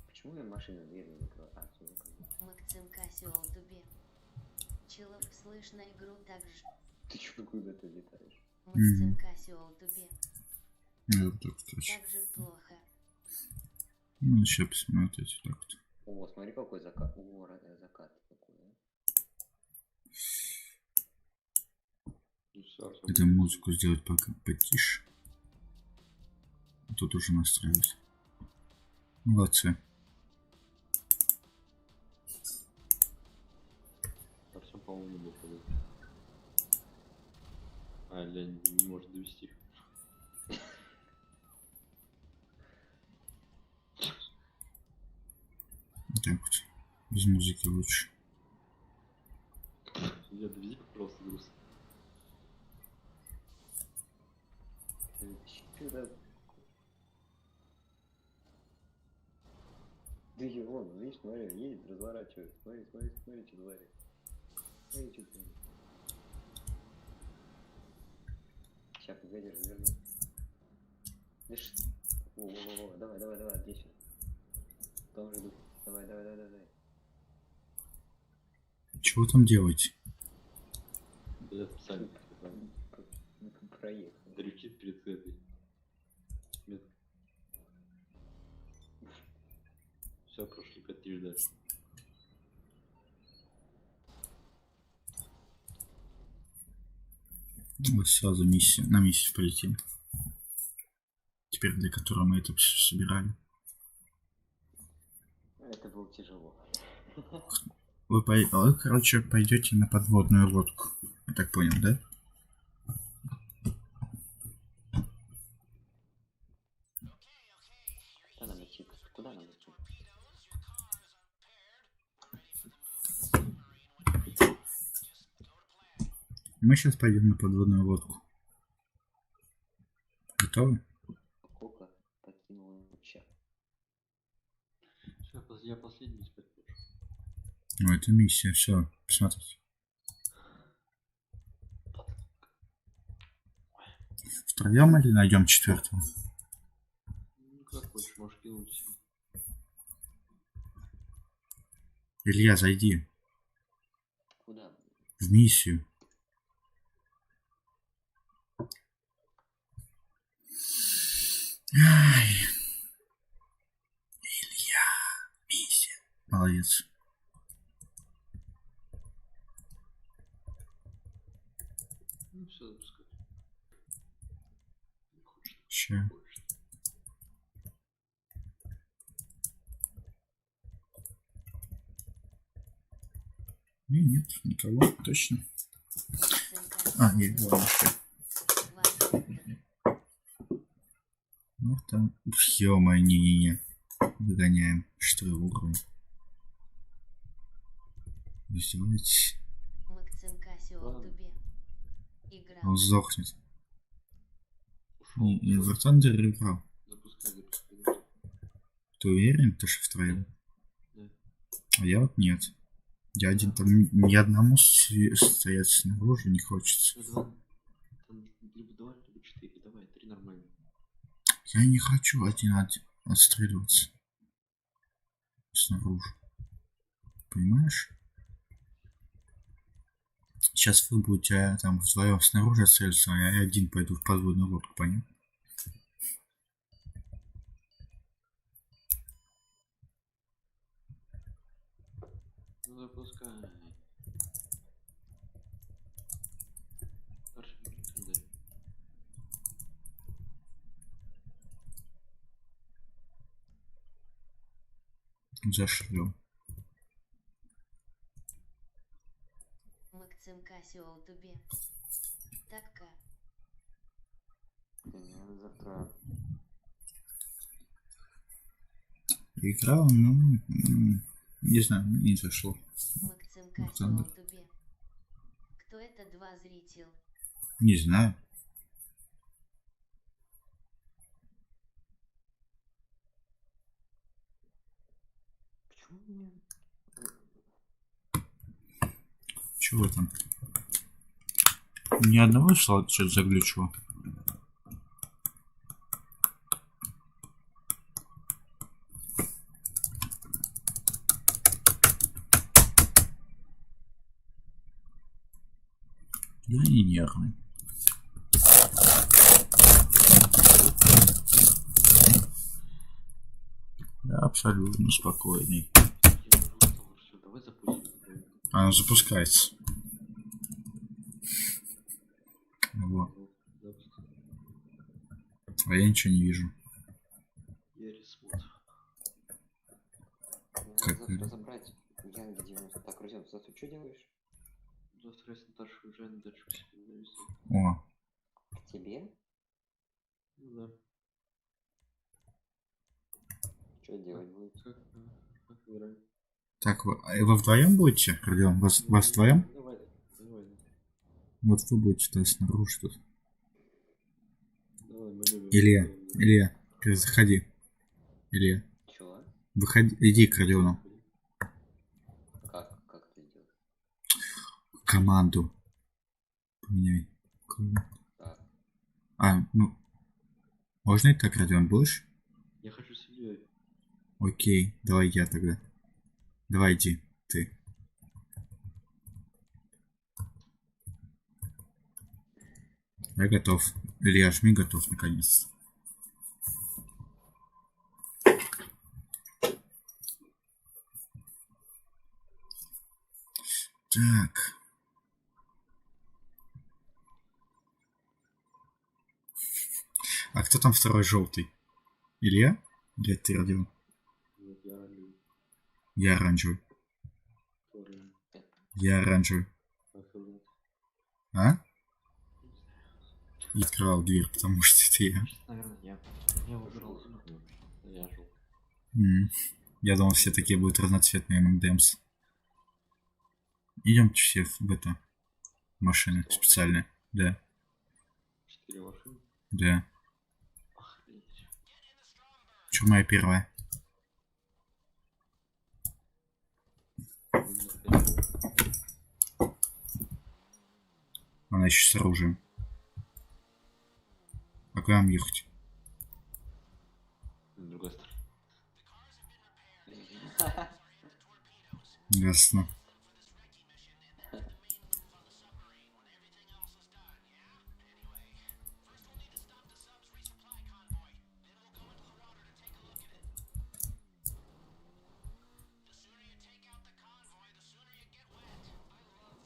Почему я машину дверь не закрыл? А, все закрыл. Максим Кассиол Дубе. Челов слышно игру также. Ты чё куда-то летаешь? Максим Кассиол Дубе. Ну, вот так, кстати. Так же плохо. Ну, сейчас посмотрите так вот. О, смотри, какой закат. О, закат такой, да? Ну, всё, Это музыку сделать пока потише. Тут уже настраивать. Молодцы. Артем, по-моему, не мог подать. А, Лень не может довести. Так вот. Без музыки лучше. Я довези, пожалуйста, груз. Чё-то... Да и вон, видишь, смотри, едет, разворачивает. Смотри, что творит. Смотри, что творит. Сейчас, погоди, разверну. Да что? Во, давай, отлично. В том же духе. Давай. Чего там делать? Да я специально Проехал. дрючит перед этой. Все, прошли 5 тысяч дальше. Вот сразу на миссию полетим. Теперь для которой мы это все собирали. Это было тяжело. Вы, короче, пойдете на подводную лодку. Я так понял, да? Куда нам идти? Мы сейчас пойдем на подводную лодку. Готовы? Кока покинула чат. Все, я последний спать пошел. Ну, это миссия, все, посмотрите. Втроем или найдем четвертого? Ну, как хочешь, можешь кинуть. Илья, зайди. Куда? В миссию. Ай. Илья, миссия. Молодец. Ну, все, запускай. Че? Нет, никого, точно. А, нет, ладно. Ну там, ё-моё, не-не-не. Выгоняем. Что его угром? Издеваетесь? Он сдохнет. Не, в Thunder играл. Запускай. Ты уверен, что втроем? Да. А я вот нет. Я один там ни одному стоять снаружи не хочется. Там либо 2, либо 4. Давай, 3 нормально. Я не хочу один отстреливаться. Снаружи. Понимаешь? Сейчас вы будете там вдвоем снаружи отстреливаться, а я один пойду в подводную лодку, понятно? Ну, запускай. Зашлю. Максим Кассио тобі. Такка. Завтра. Играл, ну, не знаю, не зашло. Максим Кассио тобі. Кто это два зритель? Не знаю. Чего там? Ни одного шла, что заглючило. Я не нервный. Я абсолютно спокойный. Она запускается. Вот. А я ничего не вижу. Пересмотр. Как Завтра это? забрать Янг 90. Так, Рузен, завтра что делаешь? Завтра я с Наташей уезжаю на дачу к себе на весну. О, К тебе? Ну да. Что делать будет? Как играть? так, вы вдвоем будете, Родион? Вас вдвоем? Давай, давай. Вот вы будете, то есть снаружи тут. Давай, мы любим. Илья, ты заходи. Илья, Чего? выходи, иди к Родиону. Как это делать? Команду поменяй. Так. Ну, можно и так, Родион, будешь? Я хочу с Ильей. Окей, давай я тогда. Давай иди, ты. Я готов. Илья, жми, готов наконец. Так. А кто там второй желтый? Илья? Или ты, Родион? Нет, я оранжевый. Я оранжевый. Тоже. Я оранжевый. А? Я открывал дверь, потому что это я. Наверное, я выбрал. Я жил. Я думал, все такие будут разноцветные ММДМС. Идем все в это. Машины специальные. Да. 4 машины. Да. Охренеть. Чё моя первая? Она еще с оружием. А куда нам ехать? С другой стороны. Ясно.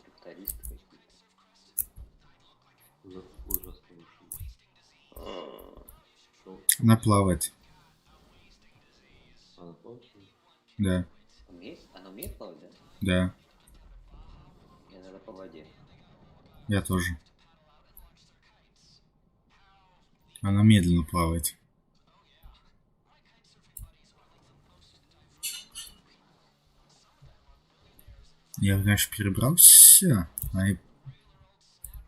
Тракторист какой-то. Ужасно машина. Она плавает. Она плавает? Да. Она умеет плавать, да? Да. Я надо по воде. Я тоже. Она медленно плавает. Я, конечно, перебрался. Они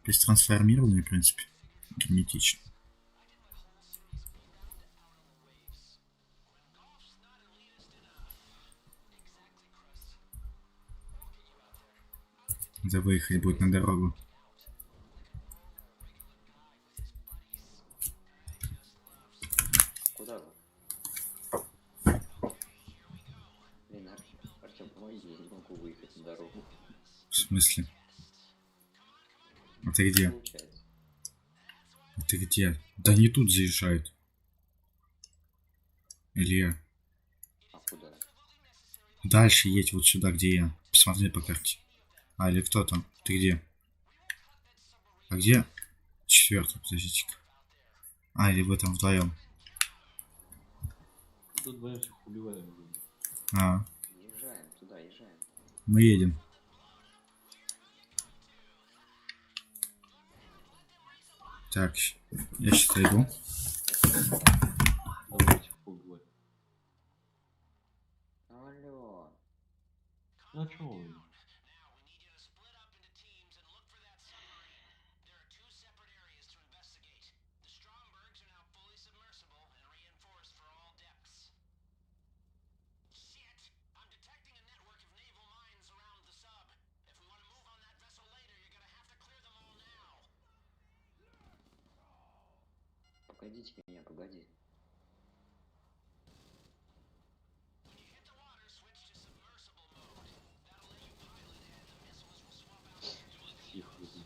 без трансформирования, в принципе, герметично. Да выехать будет на дорогу. Куда вы? Блин, Артем, помоги, я не могу выехать на дорогу. В смысле? А ты где? Получается. А ты где? Да не тут заезжают. Илья. А куда? Дальше едь вот сюда, где я. Посмотри по карте. А, или кто там? Ты где? А где? Четвертый, подождите-ка. А, или вы там вдвоем. Тут вдвоем всех убиваем. А, Езжаем туда, езжаем. мы едем. Так, я сейчас иду. Давайте их поубивать. Алло. Ну а чё вы? Погодите меня, погоди. Тихо, люди.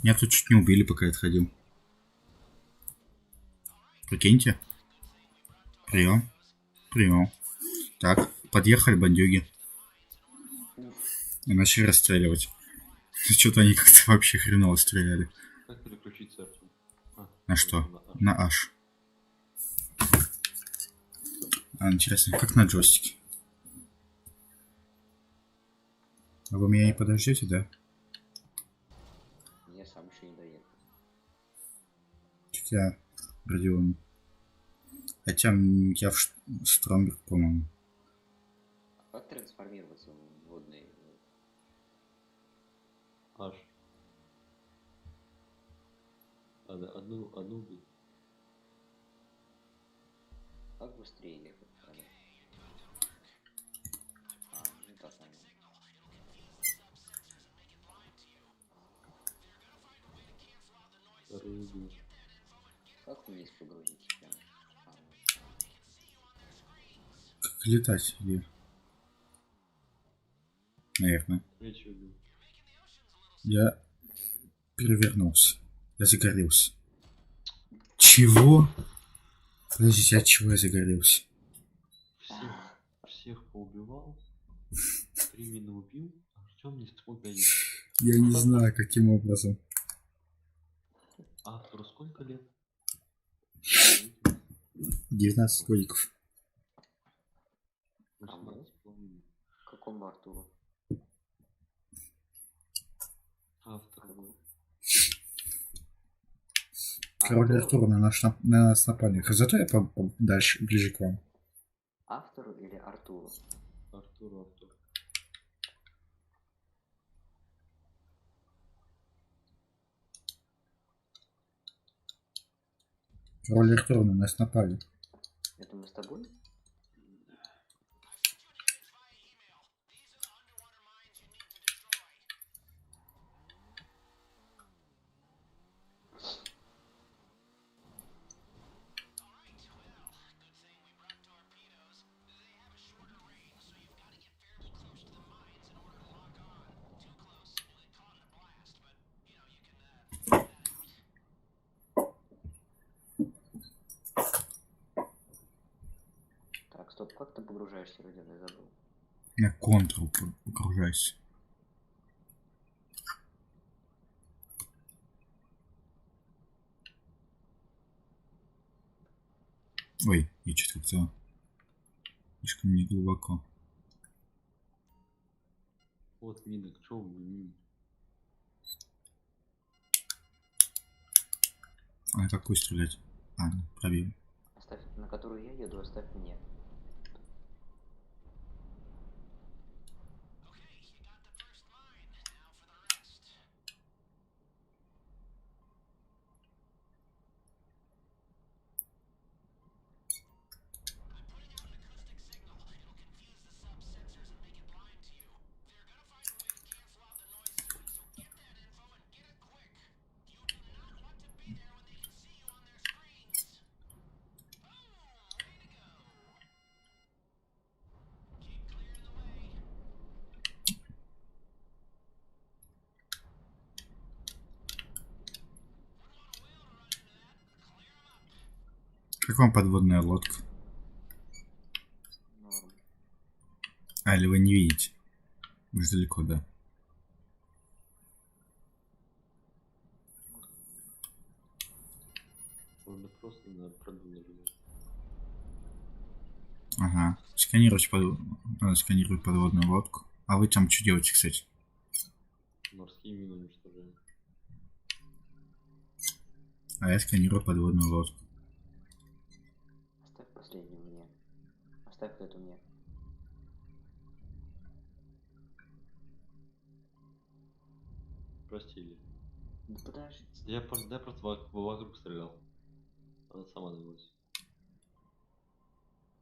Меня тут чуть не убили, пока я отходил. Прикиньте. Прием. Прием. Так, подъехали бандюги. И начали расстреливать. Что-то они как-то вообще хреново стреляли. Как переключиться, Артем? На что? На H. Интересно, как на джойстике? А вы меня не подождете, да? Я сам еще не доехал. Я Родион. Хотя я в Стромберг, по-моему. Как трансформироваться в водный? Аж. Одну убить. Как быстрее ехать? Ну так нормально. Вторую убил. Как вниз погрузить прям? Как летать? Или... Наверное. Третью убил. Я перевернулся. Я загорелся. Чего? Подождите, от чего я загорелся? Всех поубивал. 3 мины убил. А Артем не смог доехать. Я не знаю, каким образом. Автору сколько лет? 19 годиков. 18,5. Какому Артуру? Автору. Король Артур на нас напали. Зато я дальше, ближе к вам. Автору или Артуру? Артур. Король Артур на нас напали. Это мы с тобой? Так, стоп, как ты погружаешься, Родион, я забыл. На контрол погружайся. Ой, я что-то как-то слишком не глубоко. Вот мины, к чему мины? А какую стрелять? А, ну, пробил. Оставь, на которую я еду, оставь мне. Как вам подводная лодка? Норм. А, или вы не видите? Вы же далеко, да? Можно просто на продул нажимать. Ага. Надо сканировать подводную лодку. А вы там что делаете, кстати? Морские мины уничтожаем. А я сканирую подводную лодку. Оставь последнюю мне. Оставь эту мне. Простили. Да подожди. Я просто вокруг стрелял. Она сама навелась.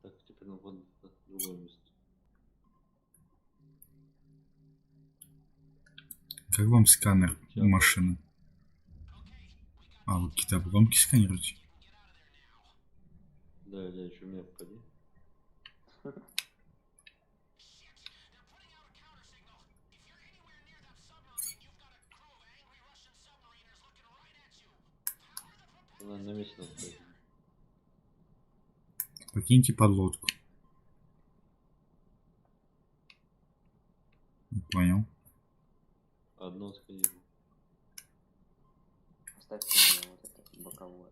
Так, теперь на другое место. Как вам сканер машины? А, вы какие-то обломки сканируете? Да, еще меня попади. Она на месте надо стоять. Покиньте подлодку. Не понял. А Одно сканирую. Оставьте мне вот это боковое.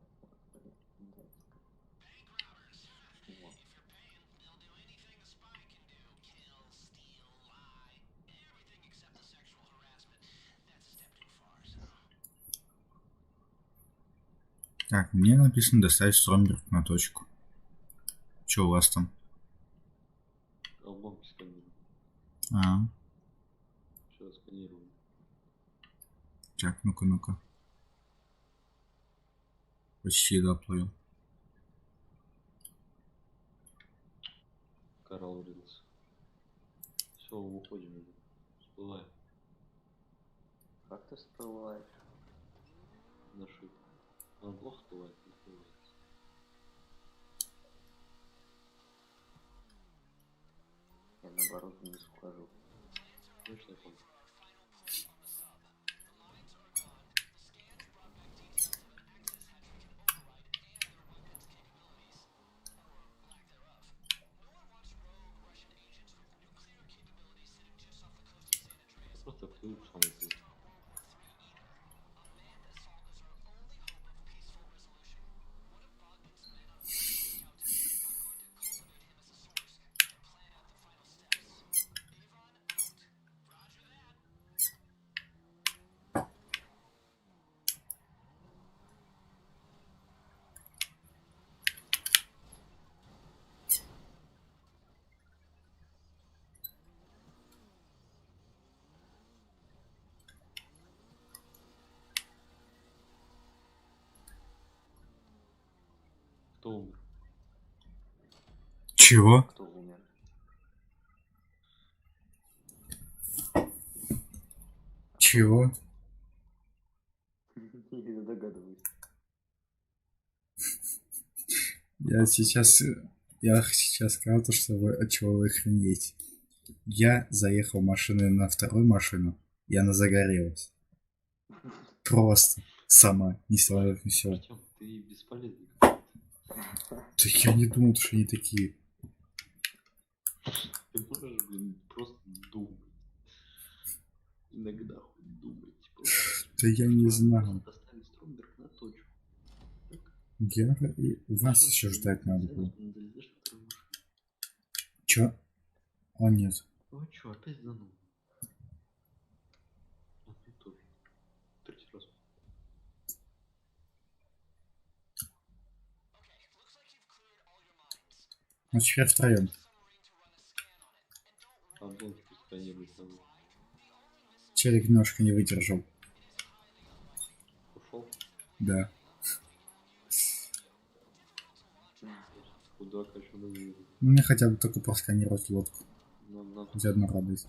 Вот. Так, мне написано доставить Стромберг на точку. Че у вас там? Албанки сканирую. А, Сейчас сканирую. так, ну-ка. Почти доплыл. Коралл врезался. Все, уходим уже. Всплываем. Как ты всплываешь? На шип. Он плохо всплывает, не всплывается. Я наоборот вниз ухожу. Конечно, я помню. Просто плыву в самый путь. Кто умер? Чего? Кто умер? Чего? Не догадываюсь. Я сейчас сказал то, что вы от чего вы охренеете. Я заехал машиной на вторую машину, и она загорелась. Просто сама, не сразу все. Артём, ты бесполезный. Да я не думал, что они такие. Ты можешь, блин, просто думать. Иногда хоть думать. Просто. Да я не знаю. Просто доставить Стромберг на точку. Вас еще ждать надо было. Залезешь во вторую машину. Чё? О, нет. Ну а чё, опять занул? А ты тоже. Третий раз. Ну теперь втроем. Обломки сканируют надо. Челик немножко не выдержал. Ушел? Да. Куда хочу на выезд. Ну, мне хотя бы только просканировать лодку. Нам Заодно радость.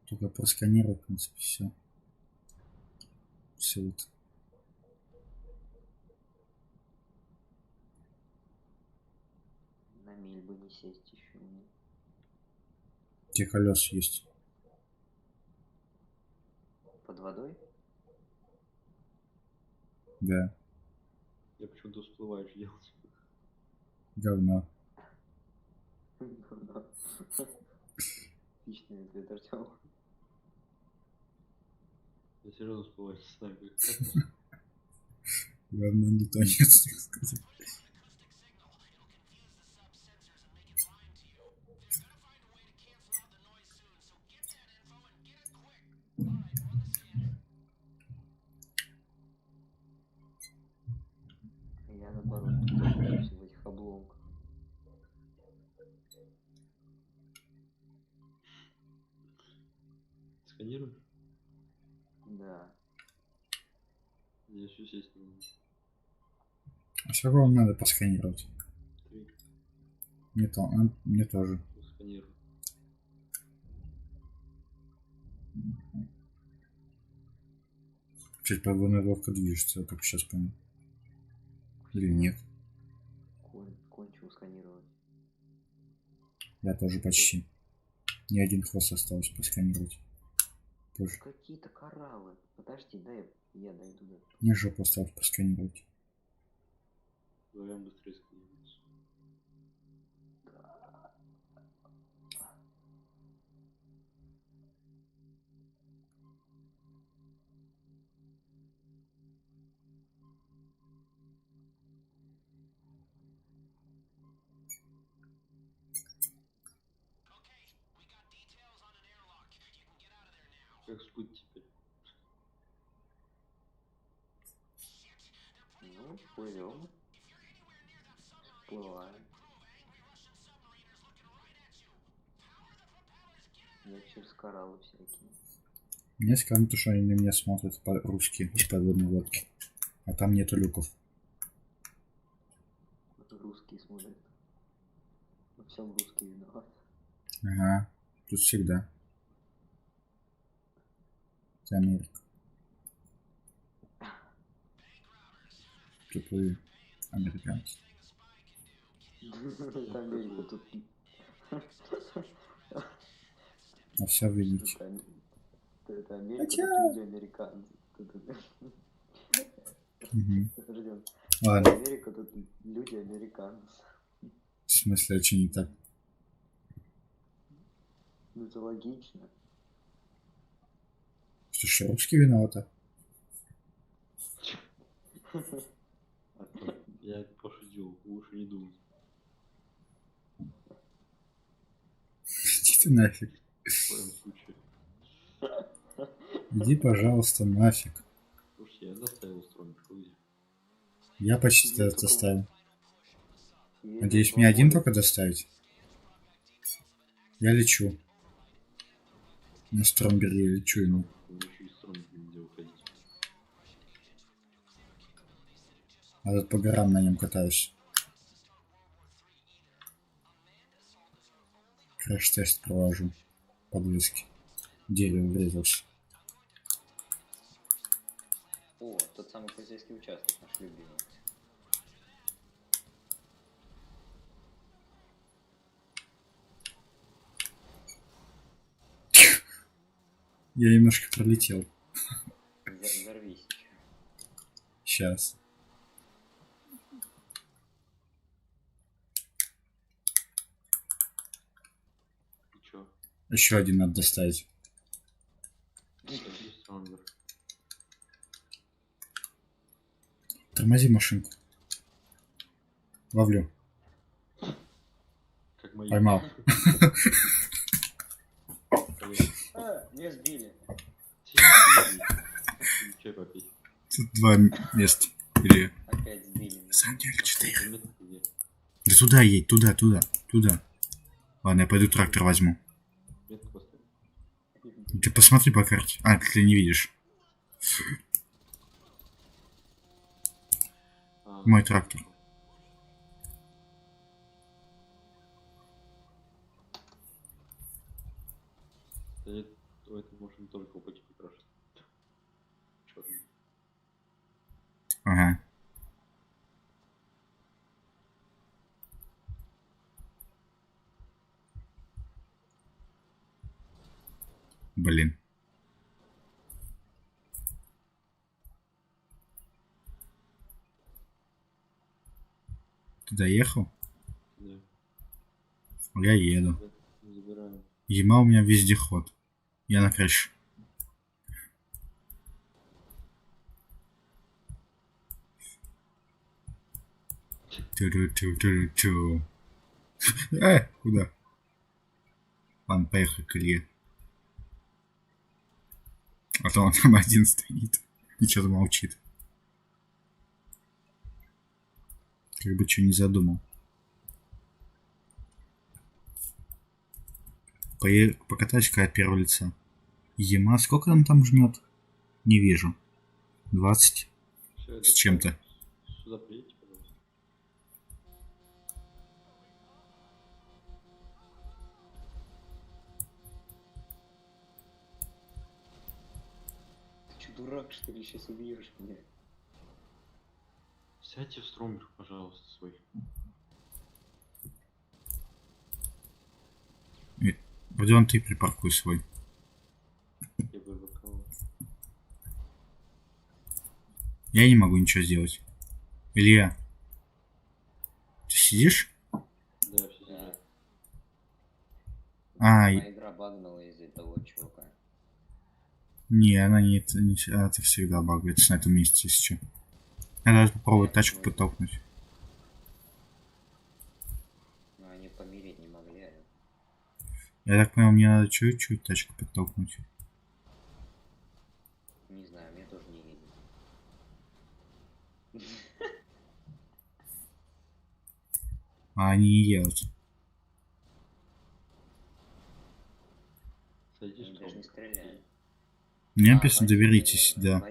Только просканировать, в принципе, все. Все вот. На миль бы не сесть еще мне. Где колес есть? Под водой? Да. Я почему-то всплываешь делать. Говно. Отличный ответ, Артём. Я серьезно всплываю с нами. Говно не тонет, так сказать. Я наоборот путаюсь в этих обломках. Сканируешь? Да. Я еще сесть не могу. А сколько вам надо просканировать? 3. Мне тоже. Сканирую. Чуть подводная лодка движется, я только сейчас понял. Или нет? Кончил сканировать. Я тоже почти. Ни один хвост осталось просканировать. Позже. Какие-то кораллы. Подожди, дай я дойду до... Мне жопу осталось просканировать. Вдвоем быстрее сканируется. Как всплыть теперь? Ну, плывем. Всплываем. Я через кораллы всякие. Мне скажут, что они на меня смотрят по-русски из подводной лодки. А там нету люков. Русские смотрят. Во всем русские виноват. Ага. Тут всегда. Это Америка. Тупые американцы. Это Америка тут. А все видите. Это Америка, тут люди американцы. Ждем. Ладно. Америка, тут люди американцы. В смысле, очень не так. Ну это логично. Что русские виноваты? Я пошутил, лучше не думать. Иди ты нафиг. В твоем случае. Иди, пожалуйста, нафиг. Слушай, я доставил стромбер, где? Я почти доставил. Надеюсь, мне один только доставить? Я лечу. На стромбере я лечу ему. Еще из стромбера нельзя уходить. А тут по горам на нем катаюсь. Краш-тест провожу. Подвески. Дерево врезался. О, тот самый полицейский участок, наш любимый. Я немножко пролетел. Взорвись. Сейчас. И чё? Еще один надо доставить. Достави стромбер. Тормози машинку. Ловлю. Как мои. Поймал. Не сбили. Чё опять? Тут два места. Или... Опять сбили. На самом деле 4. Метод где? Да туда едь, туда. Ладно, я пойду трактор возьму. Метод поставь. Ты посмотри по карте. А, ты не видишь. Мой трактор. Это можно только опыте покрашивать. Чёрный. Ага. Блин. Ты доехал? Да. Я еду. Забираем. Ема у меня вездеход. Я на крыше. Ту-ру-ту-ту-ру-ту. Куда? Ладно, поехали к Илье. А то он там один стоит. И что-то молчит. Как бы что не задумал. Покатаюсь-ка от первого лица. Ема, сколько там жмет? Не вижу. 20 Всё, с чем-то. Сюда приедете, пожалуйста. Ты че, дурак, что ли? Сейчас убьешь меня. Сядьте в стромбер, пожалуйста, свой. Родион, ты припаркуй свой. Я бы выкал. Я не могу ничего сделать. Илья, ты сидишь? Да, все сидят. Моя игра багнула из-за того чувака. Не, она не это всегда багается на этом месте, если что. Надо попробовать тачку подтолкнуть. Но они помереть не могли. Я так понял, мне надо чуть-чуть тачку подтолкнуть. А они не едут. Садись, Они даже не стреляют. Мне А, написано водитель, доверитесь, наверное, да.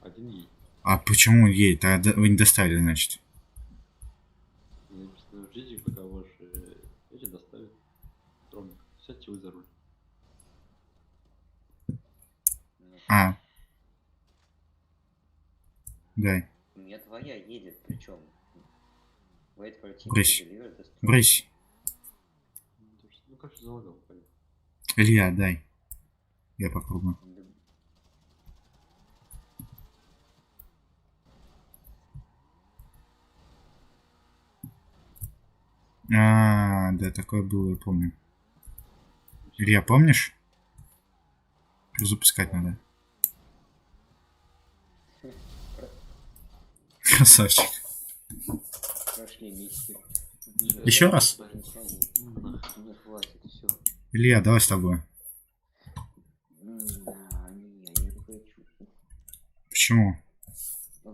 Один едет. А почему он едет? А вы не доставили, значит. Написано, ждите, пока ваши эти доставят. Ромик, сядьте вы за руль. А. Дай. У меня твоя едет, причем. Wait for team to Брысь. deliver the strong. Брысь. Ну, короче, залагал, понятно. Илья, дай. Я попробую. А, да, такое было, я помню. Илья, помнишь? Запускать надо. Красавчик. Прошли миссию. Еще раз? Не хватит, все. Илья, давай с тобой. Да, я не хочу. Почему?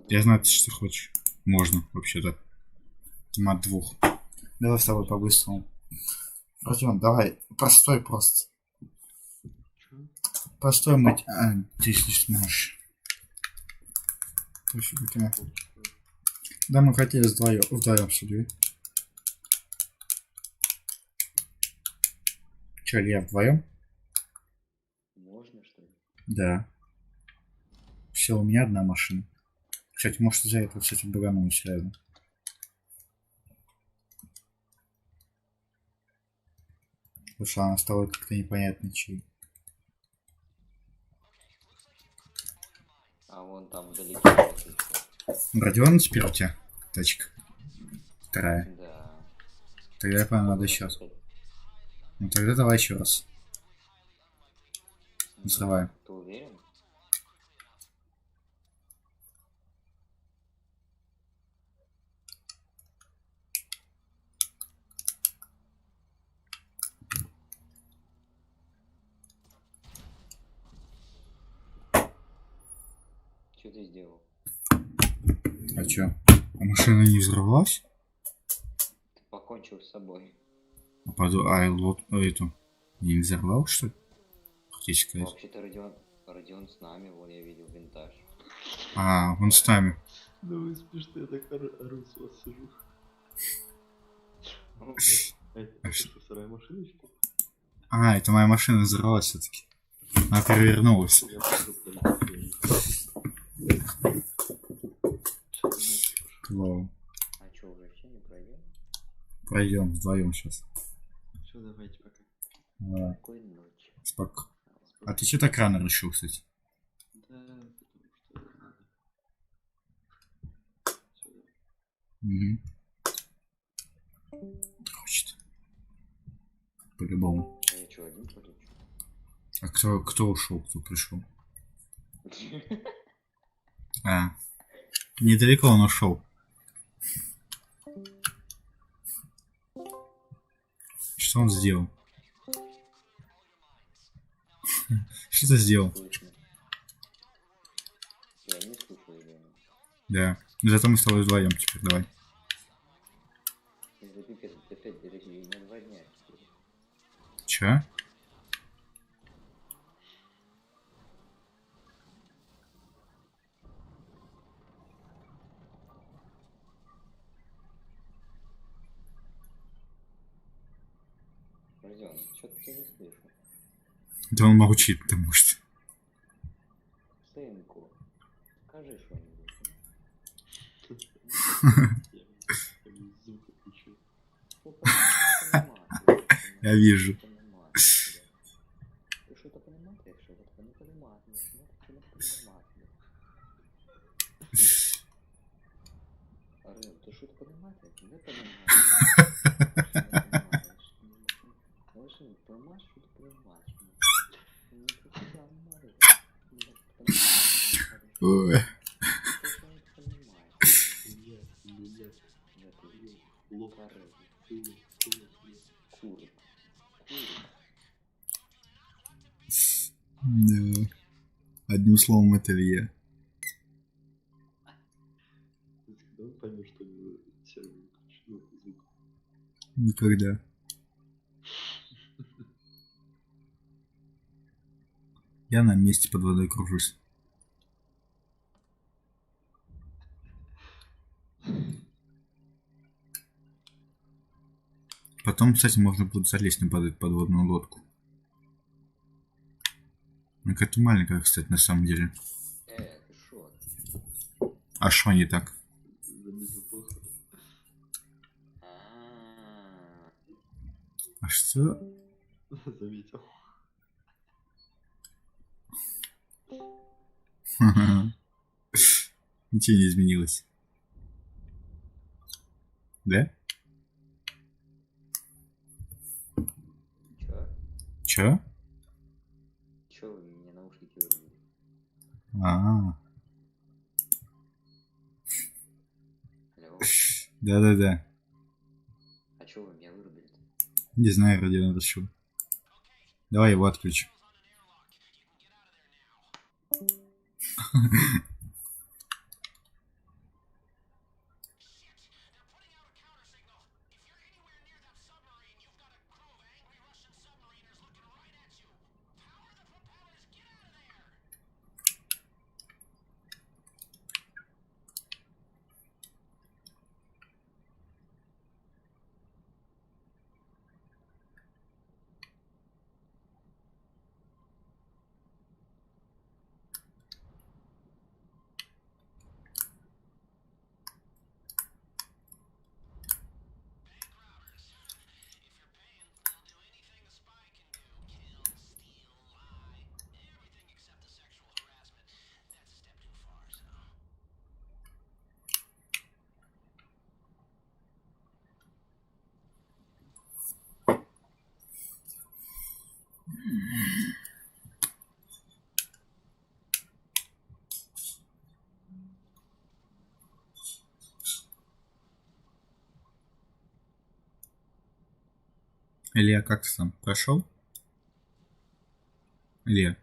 Я знаю, ты что хочешь. Можно, вообще-то. Мат двух. Давай с тобой по-быстрому. Родион, давай. Простой просто. Простой мать. А, ты если сможешь. Да, мы хотели вдвоем сюда. Че, Илья, вдвоем? Можно, что ли? Да. Все, у меня одна машина. Кстати, может из-за этого, кстати, баганулась рядом. Потому что она стала как-то непонятной чьей. А вон там вдалеке. Родион теперь у тебя тачка. Вторая. Да. Тогда я понял, надо еще раз. Ну тогда давай еще раз. Взрываем. Ты уверен? Что ты сделал? А чё? А машина не взорвалась? Ты покончил с собой. Эту не взорвал, что ли? Хотите сказать? Вообще-то Родион с нами, вон я видел винтаж. А, он с нами. Ну вы смешно, я так ору с вас сижу. Это что, вторая машина что ли? А, это моя машина взорвалась все-таки. Она перевернулась. Я пойду подойду. Лоу. А что, уже все не пройдем? Пройдем вдвоем сейчас. Все, давайте пока. Давай. Спокойной ночи. Спок. А ты что так рано решил, кстати? Да, потому что надо. Сюда. Угу. Хочет. По-любому. А я что, один полечу? А кто ушел, кто пришел? А. Недалеко он ушел. Что он сделал? Что ты сделал? Слышно. Я не слушаю его. Да. Зато мы с тобой вдвоем теперь, давай. Это пипец, опять дорогие, на 2 дня. Чё? Родион, что-то ты не слышу. Да он молчит, потому что. Сынку, скажи что-нибудь. Звук отключил. Я вижу. Ты что-то понимаешь, что-то не понимаешь, что-то не понимаешь. Арен, ты что-то понимаешь? Не понимаешь. Слышь, понимаешь, что ты понимаешь? Ой. Да. Одним словом, это Илья. Да он Никогда. Я на месте под водой кружусь. Потом, кстати, можно будет залезть на подводную лодку. Ну, какая-то маленькая, кстати, на самом деле. Ты шо? А шо не так? Заметил плохо. А что? Заметил. Ничего не изменилось. Да? Чё? Чё? Чё вы мне наушники вырубили? А, Алло? да-да-да. А чё вы меня вырубили-то? Не знаю, ради он решил. Давай его отключим. Илья, как ты там? Прошел? Илья.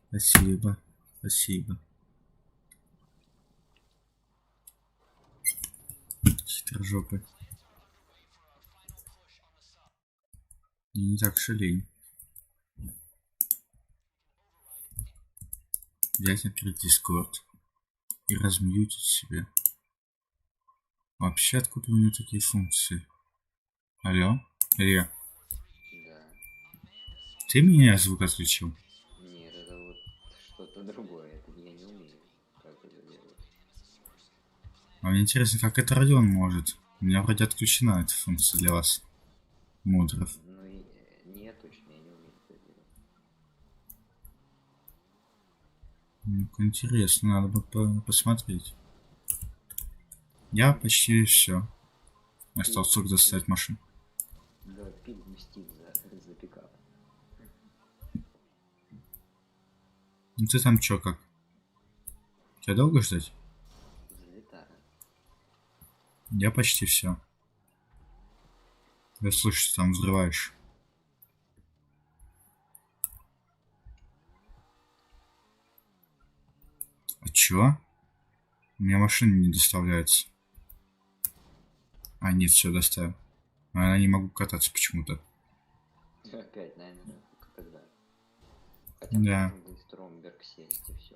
Спасибо. Спасибо. Хитрожопый. Не так шалей. Взять, открыть Дискорд и размьютить себе. Вообще, откуда у него такие функции? Алло? Илья, Да. ты меня звук отключил? Нет, это вот что-то другое. Это я не умею. Как это делать? А мне интересно, как это Родион может? У меня вроде отключена эта функция для вас, мудров. Ну и нет, точно, я не умею это делать. Ну-ка, интересно, надо бы посмотреть. Я почти все. Осталось только достать машину. Да, пиль мстит за пикап. Ну ты там чё, как? Тебя долго ждать? Взлетаю. Я почти все. Я слышу, ты там взрываешь. А чё? У меня машина не доставляется. А, нет, все, доставил. А я не могу кататься почему-то. Опять, наверное, когда? Хотя Да. бы Стромберг сесть и все.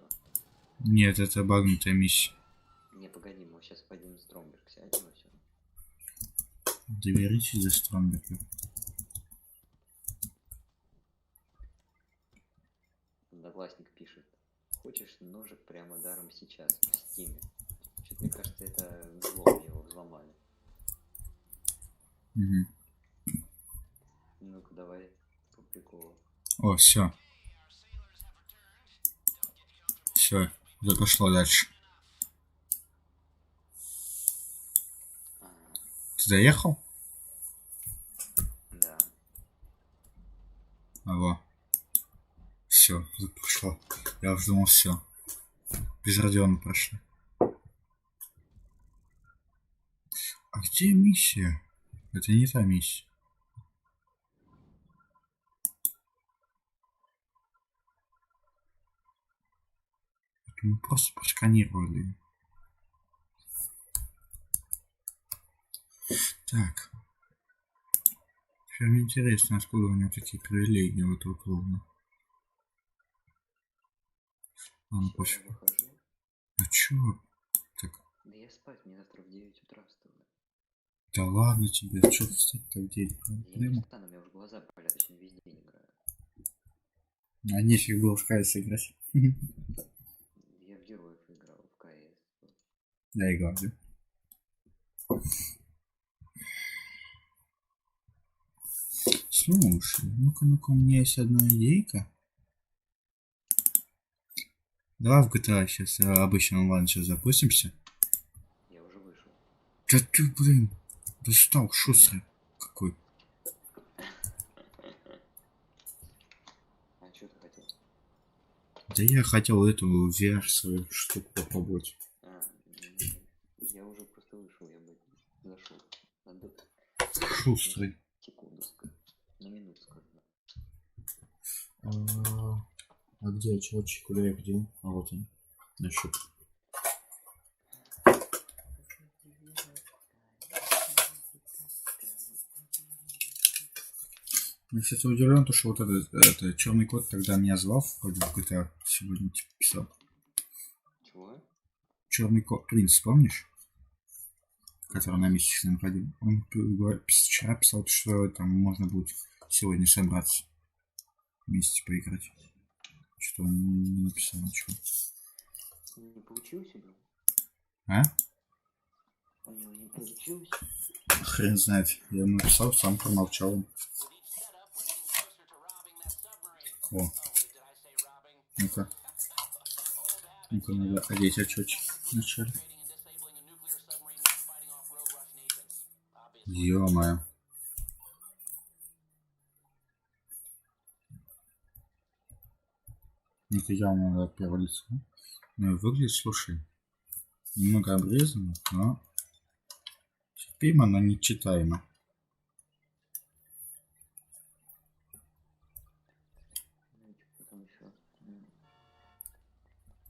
Нет, это багнутая миссия. Не, погоди, мы сейчас пойдем в Стромберг сядем и все. Доверитесь за Стромберга. Одноклассник пишет. Хочешь ножик прямо даром сейчас в стиме? Что-то мне кажется, это взлом, его взломали. Угу. Ну-ка, давай по приколу. О, все. Все, это пошло дальше. Ты доехал? Да. Алло. Все, пошло. Я уже думал, все. Без Родиона прошли. А где миссия? Это не та миссия. Это мы просто просканировали. Так. Прям интересно, откуда у него такие привилегии у этого клоуна. Ладно, пофиг. А чё? Так. Да я спать, мне завтра в 9 утра вставать. Да ладно тебе, чё встать-то в 9? Я не встану, у меня уже глаза болят, точнее весь день играю. А нефиг было в КС играть. Я в героев играл, в КС. Я играл, да? Слушай, ну-ка, у меня есть одна идейка. Давай в GTA сейчас обычно онлайн сейчас запустимся. Я уже вышел. Да ты, блин, достал шустрый какой. А что ты хотел? Да я хотел эту VR свою штуку попробовать. Я уже просто вышел, я бы зашел. Надо... Шустрый. Секунду, на минуту скажу. А где чувачек? Куда я где? А вот он. Насчет. Я, кстати, удивлен, что вот этот черный кот тогда меня звал вроде в GTA сегодня типа писал. Чего? Черный кот принц, помнишь? Который на месте с ним ходил. Он вчера писал, что там можно будет сегодня собраться. Вместе поиграть. Что он не написал ничего. Не получилось или? А? У него не получилось? Хрен знает. Я ему написал, сам промолчал. О. Ну-ка. Ну-ка, надо одеть очечки вначале. Ё-моё. Это явно надо от первого лица. Ну и выглядит, слушай, немного обрезано, но терпимо, но не читаемо.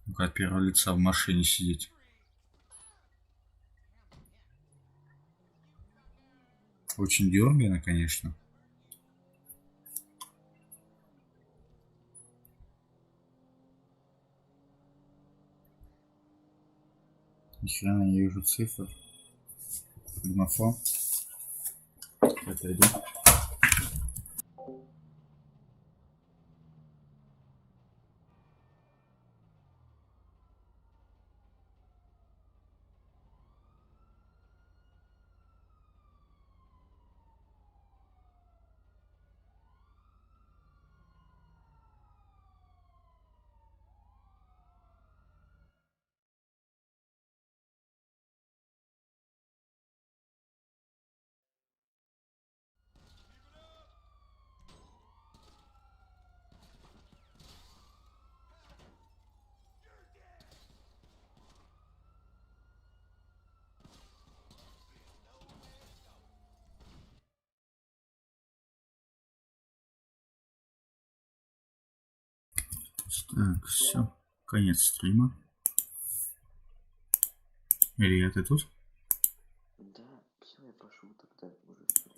Ну-ка, от первого лица в машине сидеть. Очень дёргано, конечно. Нихера не вижу цифр. Домофон. Отойду. Так, все. Конец стрима. Илья, ты тут?